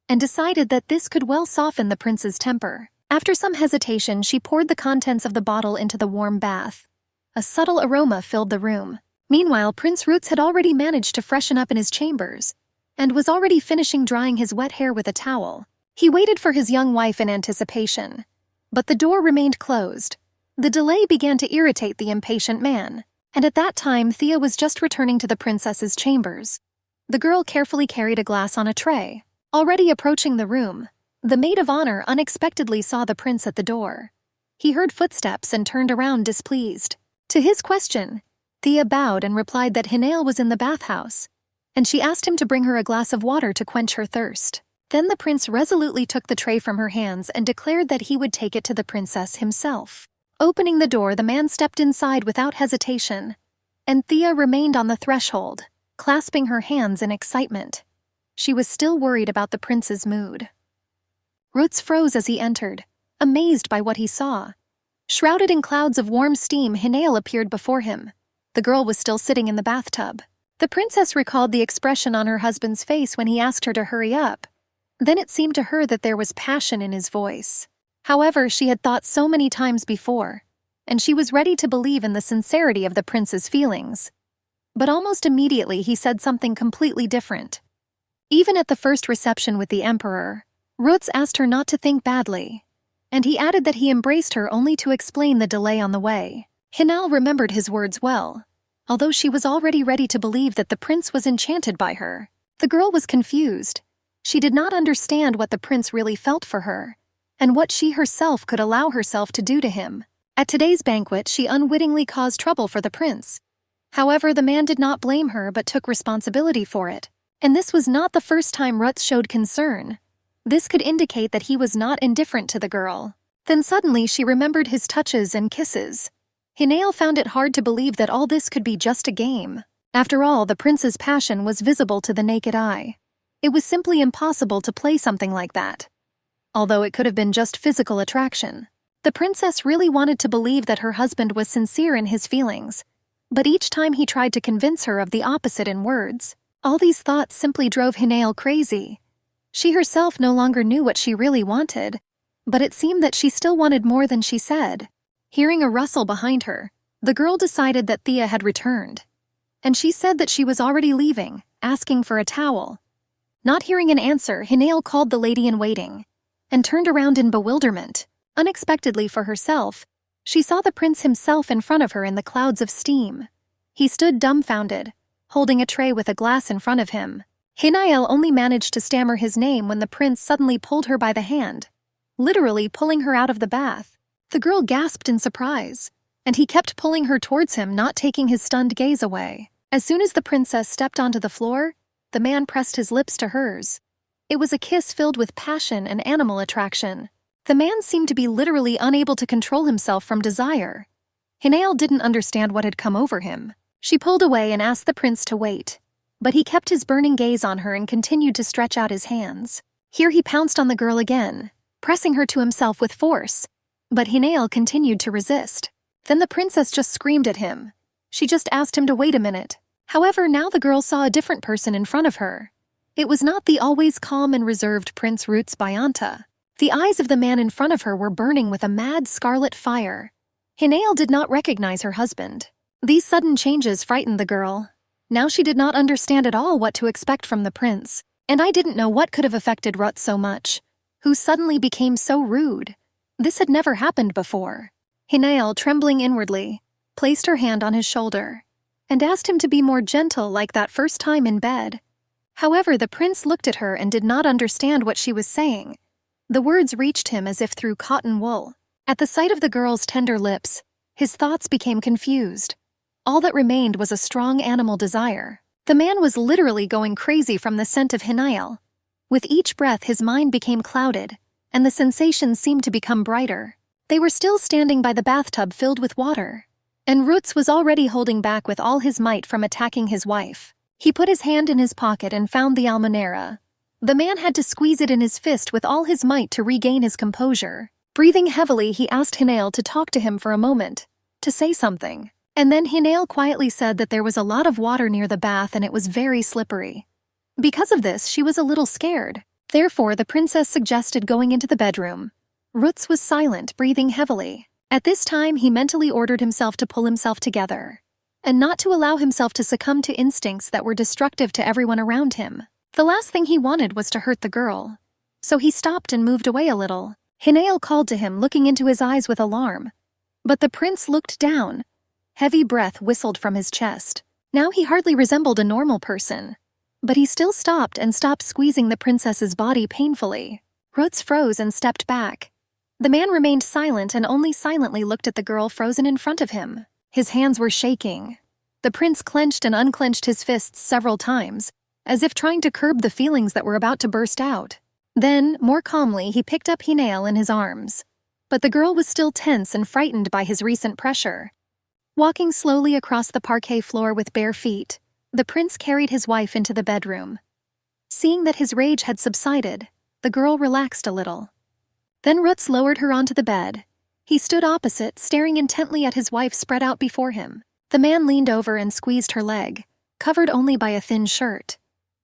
and decided that this could well soften the prince's temper. After some hesitation, she poured the contents of the bottle into the warm bath. A subtle aroma filled the room. Meanwhile, Prince Roots had already managed to freshen up in his chambers, and was already finishing drying his wet hair with a towel. He waited for his young wife in anticipation, but the door remained closed. The delay began to irritate the impatient man, and at that time Thea was just returning to the princess's chambers. The girl carefully carried a glass on a tray. Already approaching the room, The maid of honor unexpectedly saw the prince at the door. He heard footsteps and turned around displeased. To his question, Thea bowed and replied that Hinael was in the bathhouse, and she asked him to bring her a glass of water to quench her thirst. Then the prince resolutely took the tray from her hands and declared that he would take it to the princess himself. Opening the door, the man stepped inside without hesitation, and Thea remained on the threshold, clasping her hands in excitement. She was still worried about the prince's mood. Rutz froze as he entered, amazed by what he saw. Shrouded in clouds of warm steam, Hinael appeared before him. The girl was still sitting in the bathtub. The princess recalled the expression on her husband's face when he asked her to hurry up. Then it seemed to her that there was passion in his voice. However, she had thought so many times before, and she was ready to believe in the sincerity of the prince's feelings. But almost immediately he said something completely different. Even at the first reception with the emperor, Rutz asked her not to think badly, and he added that he embraced her only to explain the delay on the way. Hinael remembered his words well, although she was already ready to believe that the prince was enchanted by her. The girl was confused. She did not understand what the prince really felt for her, and what she herself could allow herself to do to him. At today's banquet, she unwittingly caused trouble for the prince. However, the man did not blame her but took responsibility for it. And this was not the first time Rutz showed concern. This could indicate that he was not indifferent to the girl. Then suddenly she remembered his touches and kisses. Hinael found it hard to believe that all this could be just a game. After all, the prince's passion was visible to the naked eye. It was simply impossible to play something like that. Although it could have been just physical attraction. The princess really wanted to believe that her husband was sincere in his feelings, but each time he tried to convince her of the opposite in words, all these thoughts simply drove Hinael crazy. She herself no longer knew what she really wanted, but it seemed that she still wanted more than she said. Hearing a rustle behind her, the girl decided that Thea had returned, and she said that she was already leaving, asking for a towel. Not hearing an answer, Hinael called the lady-in-waiting, and turned around in bewilderment. Unexpectedly for herself, she saw the prince himself in front of her in the clouds of steam. He stood dumbfounded, holding a tray with a glass in front of him. Hinael only managed to stammer his name when the prince suddenly pulled her by the hand, literally pulling her out of the bath. The girl gasped in surprise, and he kept pulling her towards him, not taking his stunned gaze away. As soon as the princess stepped onto the floor, the man pressed his lips to hers. It was a kiss filled with passion and animal attraction. The man seemed to be literally unable to control himself from desire. Hinael didn't understand what had come over him. She pulled away and asked the prince to wait, but he kept his burning gaze on her and continued to stretch out his hands. Here he pounced on the girl again, pressing her to himself with force, but Hinael continued to resist. Then the princess just screamed at him. She just asked him to wait a minute. However, now the girl saw a different person in front of her. It was not the always calm and reserved Prince Rutz Bayanta. The eyes of the man in front of her were burning with a mad scarlet fire. Hinael did not recognize her husband. These sudden changes frightened the girl. Now she did not understand at all what to expect from the prince, and I didn't know what could have affected Rutz so much, who suddenly became so rude. This had never happened before. Hinael, trembling inwardly, placed her hand on his shoulder and asked him to be more gentle like that first time in bed. However, the prince looked at her and did not understand what she was saying. The words reached him as if through cotton wool. At the sight of the girl's tender lips, his thoughts became confused. All that remained was a strong animal desire. The man was literally going crazy from the scent of Hinael. With each breath, his mind became clouded, and the sensations seemed to become brighter. They were still standing by the bathtub filled with water, and Rutz was already holding back with all his might from attacking his wife. He put his hand in his pocket and found the almonera. The man had to squeeze it in his fist with all his might to regain his composure. Breathing heavily, he asked Hinael to talk to him for a moment, to say something. And then Hinael quietly said that there was a lot of water near the bath and it was very slippery. Because of this, she was a little scared. Therefore, the princess suggested going into the bedroom. Rutz was silent, breathing heavily. At this time, he mentally ordered himself to pull himself together, and not to allow himself to succumb to instincts that were destructive to everyone around him. The last thing he wanted was to hurt the girl, so he stopped and moved away a little. Hinael called to him, looking into his eyes with alarm. But the prince looked down. Heavy breath whistled from his chest. Now he hardly resembled a normal person. But he still stopped and stopped squeezing the princess's body painfully. Rutz froze and stepped back. The man remained silent and only silently looked at the girl frozen in front of him. His hands were shaking. The prince clenched and unclenched his fists several times, as if trying to curb the feelings that were about to burst out. Then, more calmly, he picked up Hinael in his arms. But the girl was still tense and frightened by his recent pressure. Walking slowly across the parquet floor with bare feet, the prince carried his wife into the bedroom. Seeing that his rage had subsided, the girl relaxed a little. Then Rutz lowered her onto the bed. He stood opposite, staring intently at his wife spread out before him. The man leaned over and squeezed her leg, covered only by a thin shirt.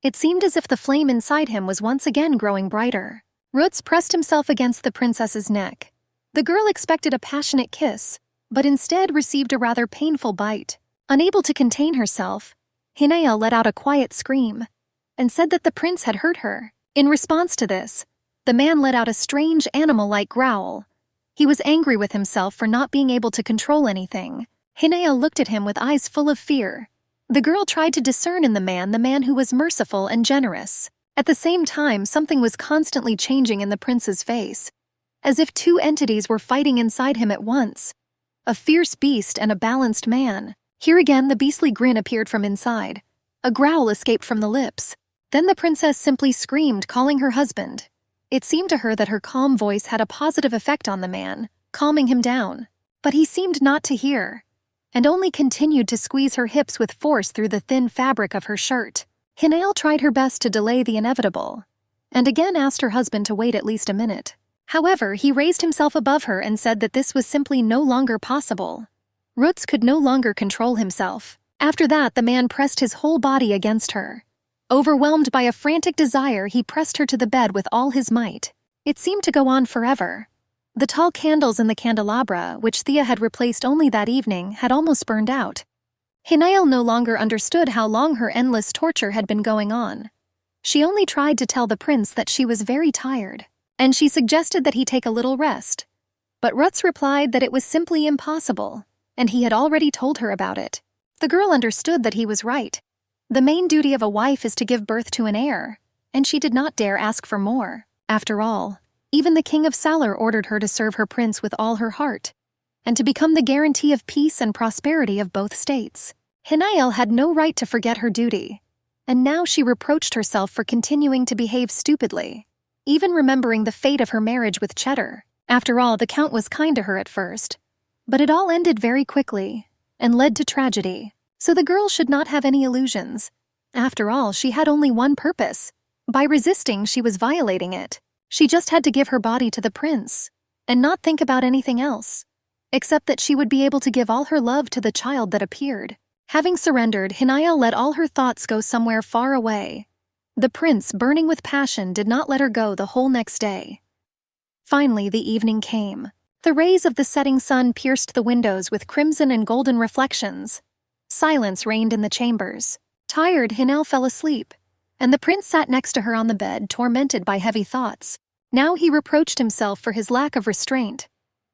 It seemed as if the flame inside him was once again growing brighter. Rutz pressed himself against the princess's neck. The girl expected a passionate kiss, but instead received a rather painful bite. Unable to contain herself, Hinael let out a quiet scream and said that the prince had hurt her. In response to this, the man let out a strange animal-like growl. He was angry with himself for not being able to control anything. Hinael looked at him with eyes full of fear. The girl tried to discern in the man who was merciful and generous. At the same time, something was constantly changing in the prince's face, as if two entities were fighting inside him at once. A fierce beast and a balanced man. Here again the beastly grin appeared from inside. A growl escaped from the lips. Then the princess simply screamed, calling her husband. It seemed to her that her calm voice had a positive effect on the man, calming him down. But he seemed not to hear, and only continued to squeeze her hips with force through the thin fabric of her shirt. Hinael tried her best to delay the inevitable, and again asked her husband to wait at least a minute. However, he raised himself above her and said that this was simply no longer possible. Rutz could no longer control himself. After that, the man pressed his whole body against her. Overwhelmed by a frantic desire, he pressed her to the bed with all his might. It seemed to go on forever. The tall candles in the candelabra, which Thea had replaced only that evening, had almost burned out. Hinael no longer understood how long her endless torture had been going on. She only tried to tell the prince that she was very tired, and she suggested that he take a little rest. But Rutz replied that it was simply impossible, and he had already told her about it. The girl understood that he was right. The main duty of a wife is to give birth to an heir, and she did not dare ask for more. After all, even the king of Salar ordered her to serve her prince with all her heart, and to become the guarantee of peace and prosperity of both states. Hinael had no right to forget her duty, and now she reproached herself for continuing to behave stupidly, even remembering the fate of her marriage with Cheddar. After all, the count was kind to her at first, but it all ended very quickly and led to tragedy. So the girl should not have any illusions. After all, she had only one purpose. By resisting, she was violating it. She just had to give her body to the prince, and not think about anything else, except that she would be able to give all her love to the child that appeared. Having surrendered, Hinael let all her thoughts go somewhere far away. The prince, burning with passion, did not let her go the whole next day. Finally, the evening came. The rays of the setting sun pierced the windows with crimson and golden reflections. Silence reigned in the chambers. Tired, Hinael fell asleep, and the prince sat next to her on the bed, tormented by heavy thoughts. Now he reproached himself for his lack of restraint.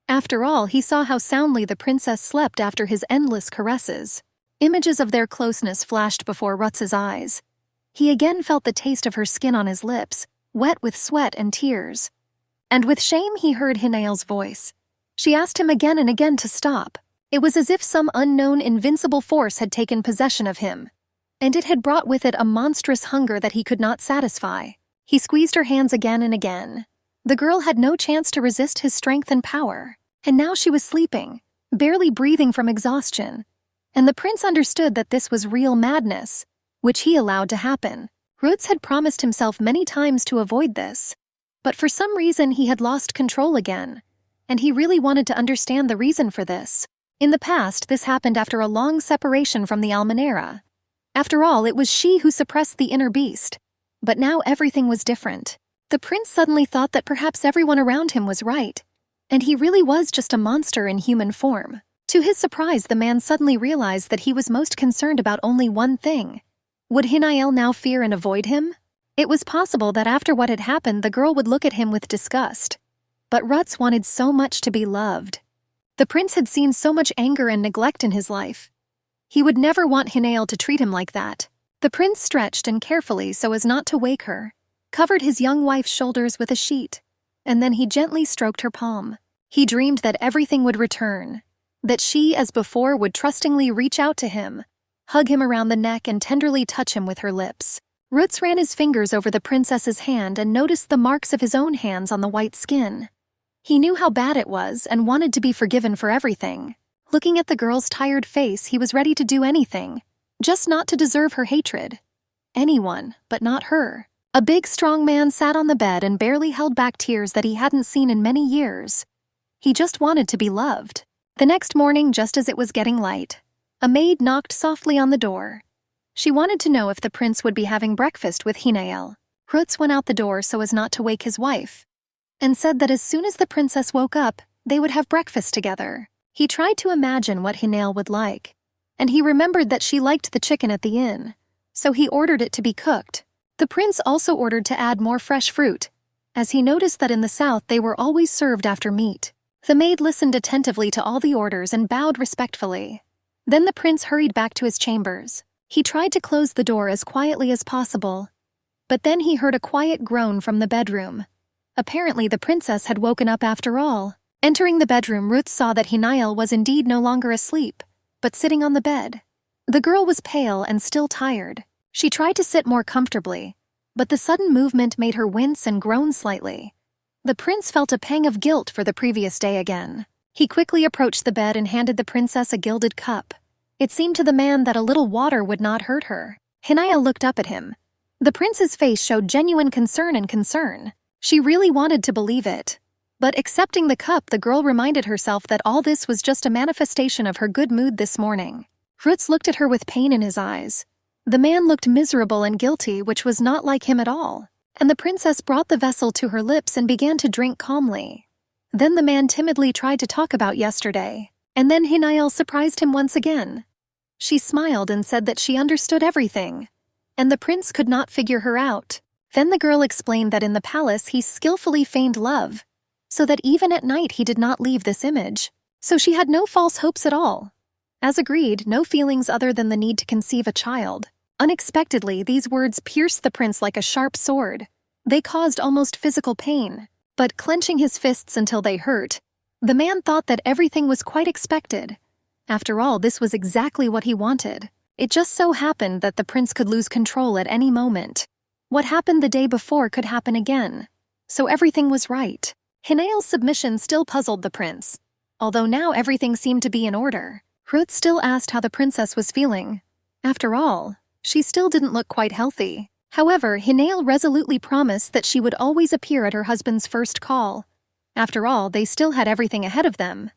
After all, he saw how soundly the princess slept after his endless caresses. Images of their closeness flashed before Rutz's eyes. He again felt the taste of her skin on his lips, wet with sweat and tears. And with shame he heard Hinael's voice. She asked him again and again to stop. It was as if some unknown invincible force had taken possession of him, and it had brought with it a monstrous hunger that he could not satisfy. He squeezed her hands again and again. The girl had no chance to resist his strength and power, and now she was sleeping, barely breathing from exhaustion. And the prince understood that this was real madness, which he allowed to happen. Rutz had promised himself many times to avoid this, but for some reason he had lost control again, and he really wanted to understand the reason for this. In the past, this happened after a long separation from the Almenara. After all, it was she who suppressed the inner beast. But now everything was different. The prince suddenly thought that perhaps everyone around him was right, and he really was just a monster in human form. To his surprise, the man suddenly realized that he was most concerned about only one thing. Would Hinael now fear and avoid him? It was possible that after what had happened, the girl would look at him with disgust. But Rutz wanted so much to be loved. The prince had seen so much anger and neglect in his life. He would never want Hinael to treat him like that. The prince stretched and carefully, so as not to wake her, covered his young wife's shoulders with a sheet. and then he gently stroked her palm. He dreamed that everything would return, that she, as before, would trustingly reach out to him, hug him around the neck and tenderly touch him with her lips. Roots ran his fingers over the princess's hand and noticed the marks of his own hands on the white skin. He knew how bad it was and wanted to be forgiven for everything. Looking at the girl's tired face, he was ready to do anything, just not to deserve her hatred. Anyone, but not her. A big, strong man sat on the bed and barely held back tears that he hadn't seen in many years. He just wanted to be loved. The next morning, just as it was getting light, a maid knocked softly on the door. She wanted to know if the prince would be having breakfast with Hinael. Roots went out the door so as not to wake his wife, and said that as soon as the princess woke up, they would have breakfast together. He tried to imagine what Hinael would like, and he remembered that she liked the chicken at the inn, so he ordered it to be cooked. The prince also ordered to add more fresh fruit, as he noticed that in the south they were always served after meat. The maid listened attentively to all the orders and bowed respectfully. Then the prince hurried back to his chambers. He tried to close the door as quietly as possible, but then he heard a quiet groan from the bedroom. Apparently the princess had woken up after all. Entering the bedroom, Ruth saw that Hinael was indeed no longer asleep, but sitting on the bed. The girl was pale and still tired. She tried to sit more comfortably, but the sudden movement made her wince and groan slightly. The prince felt a pang of guilt for the previous day again. He quickly approached the bed and handed the princess a gilded cup. It seemed to the man that a little water would not hurt her. Hinael looked up at him. The prince's face showed genuine concern. She really wanted to believe it. But accepting the cup, the girl reminded herself that all this was just a manifestation of her good mood this morning. Roots looked at her with pain in his eyes. The man looked miserable and guilty, which was not like him at all. And the princess brought the vessel to her lips and began to drink calmly. Then the man timidly tried to talk about yesterday, and then Hinael surprised him once again. She smiled and said that she understood everything, and the prince could not figure her out. Then the girl explained that in the palace he skillfully feigned love, so that even at night he did not leave this image. So she had no false hopes at all. As agreed, no feelings other than the need to conceive a child. Unexpectedly, these words pierced the prince like a sharp sword. They caused almost physical pain, but clenching his fists until they hurt, the man thought that everything was quite expected. After all, this was exactly what he wanted. It just so happened that the prince could lose control at any moment. What happened the day before could happen again. So everything was right. Hinael's submission still puzzled the prince, although now everything seemed to be in order. Ruth still asked how the princess was feeling. After all, she still didn't look quite healthy. However, Hinael resolutely promised that she would always appear at her husband's first call. After all, they still had everything ahead of them.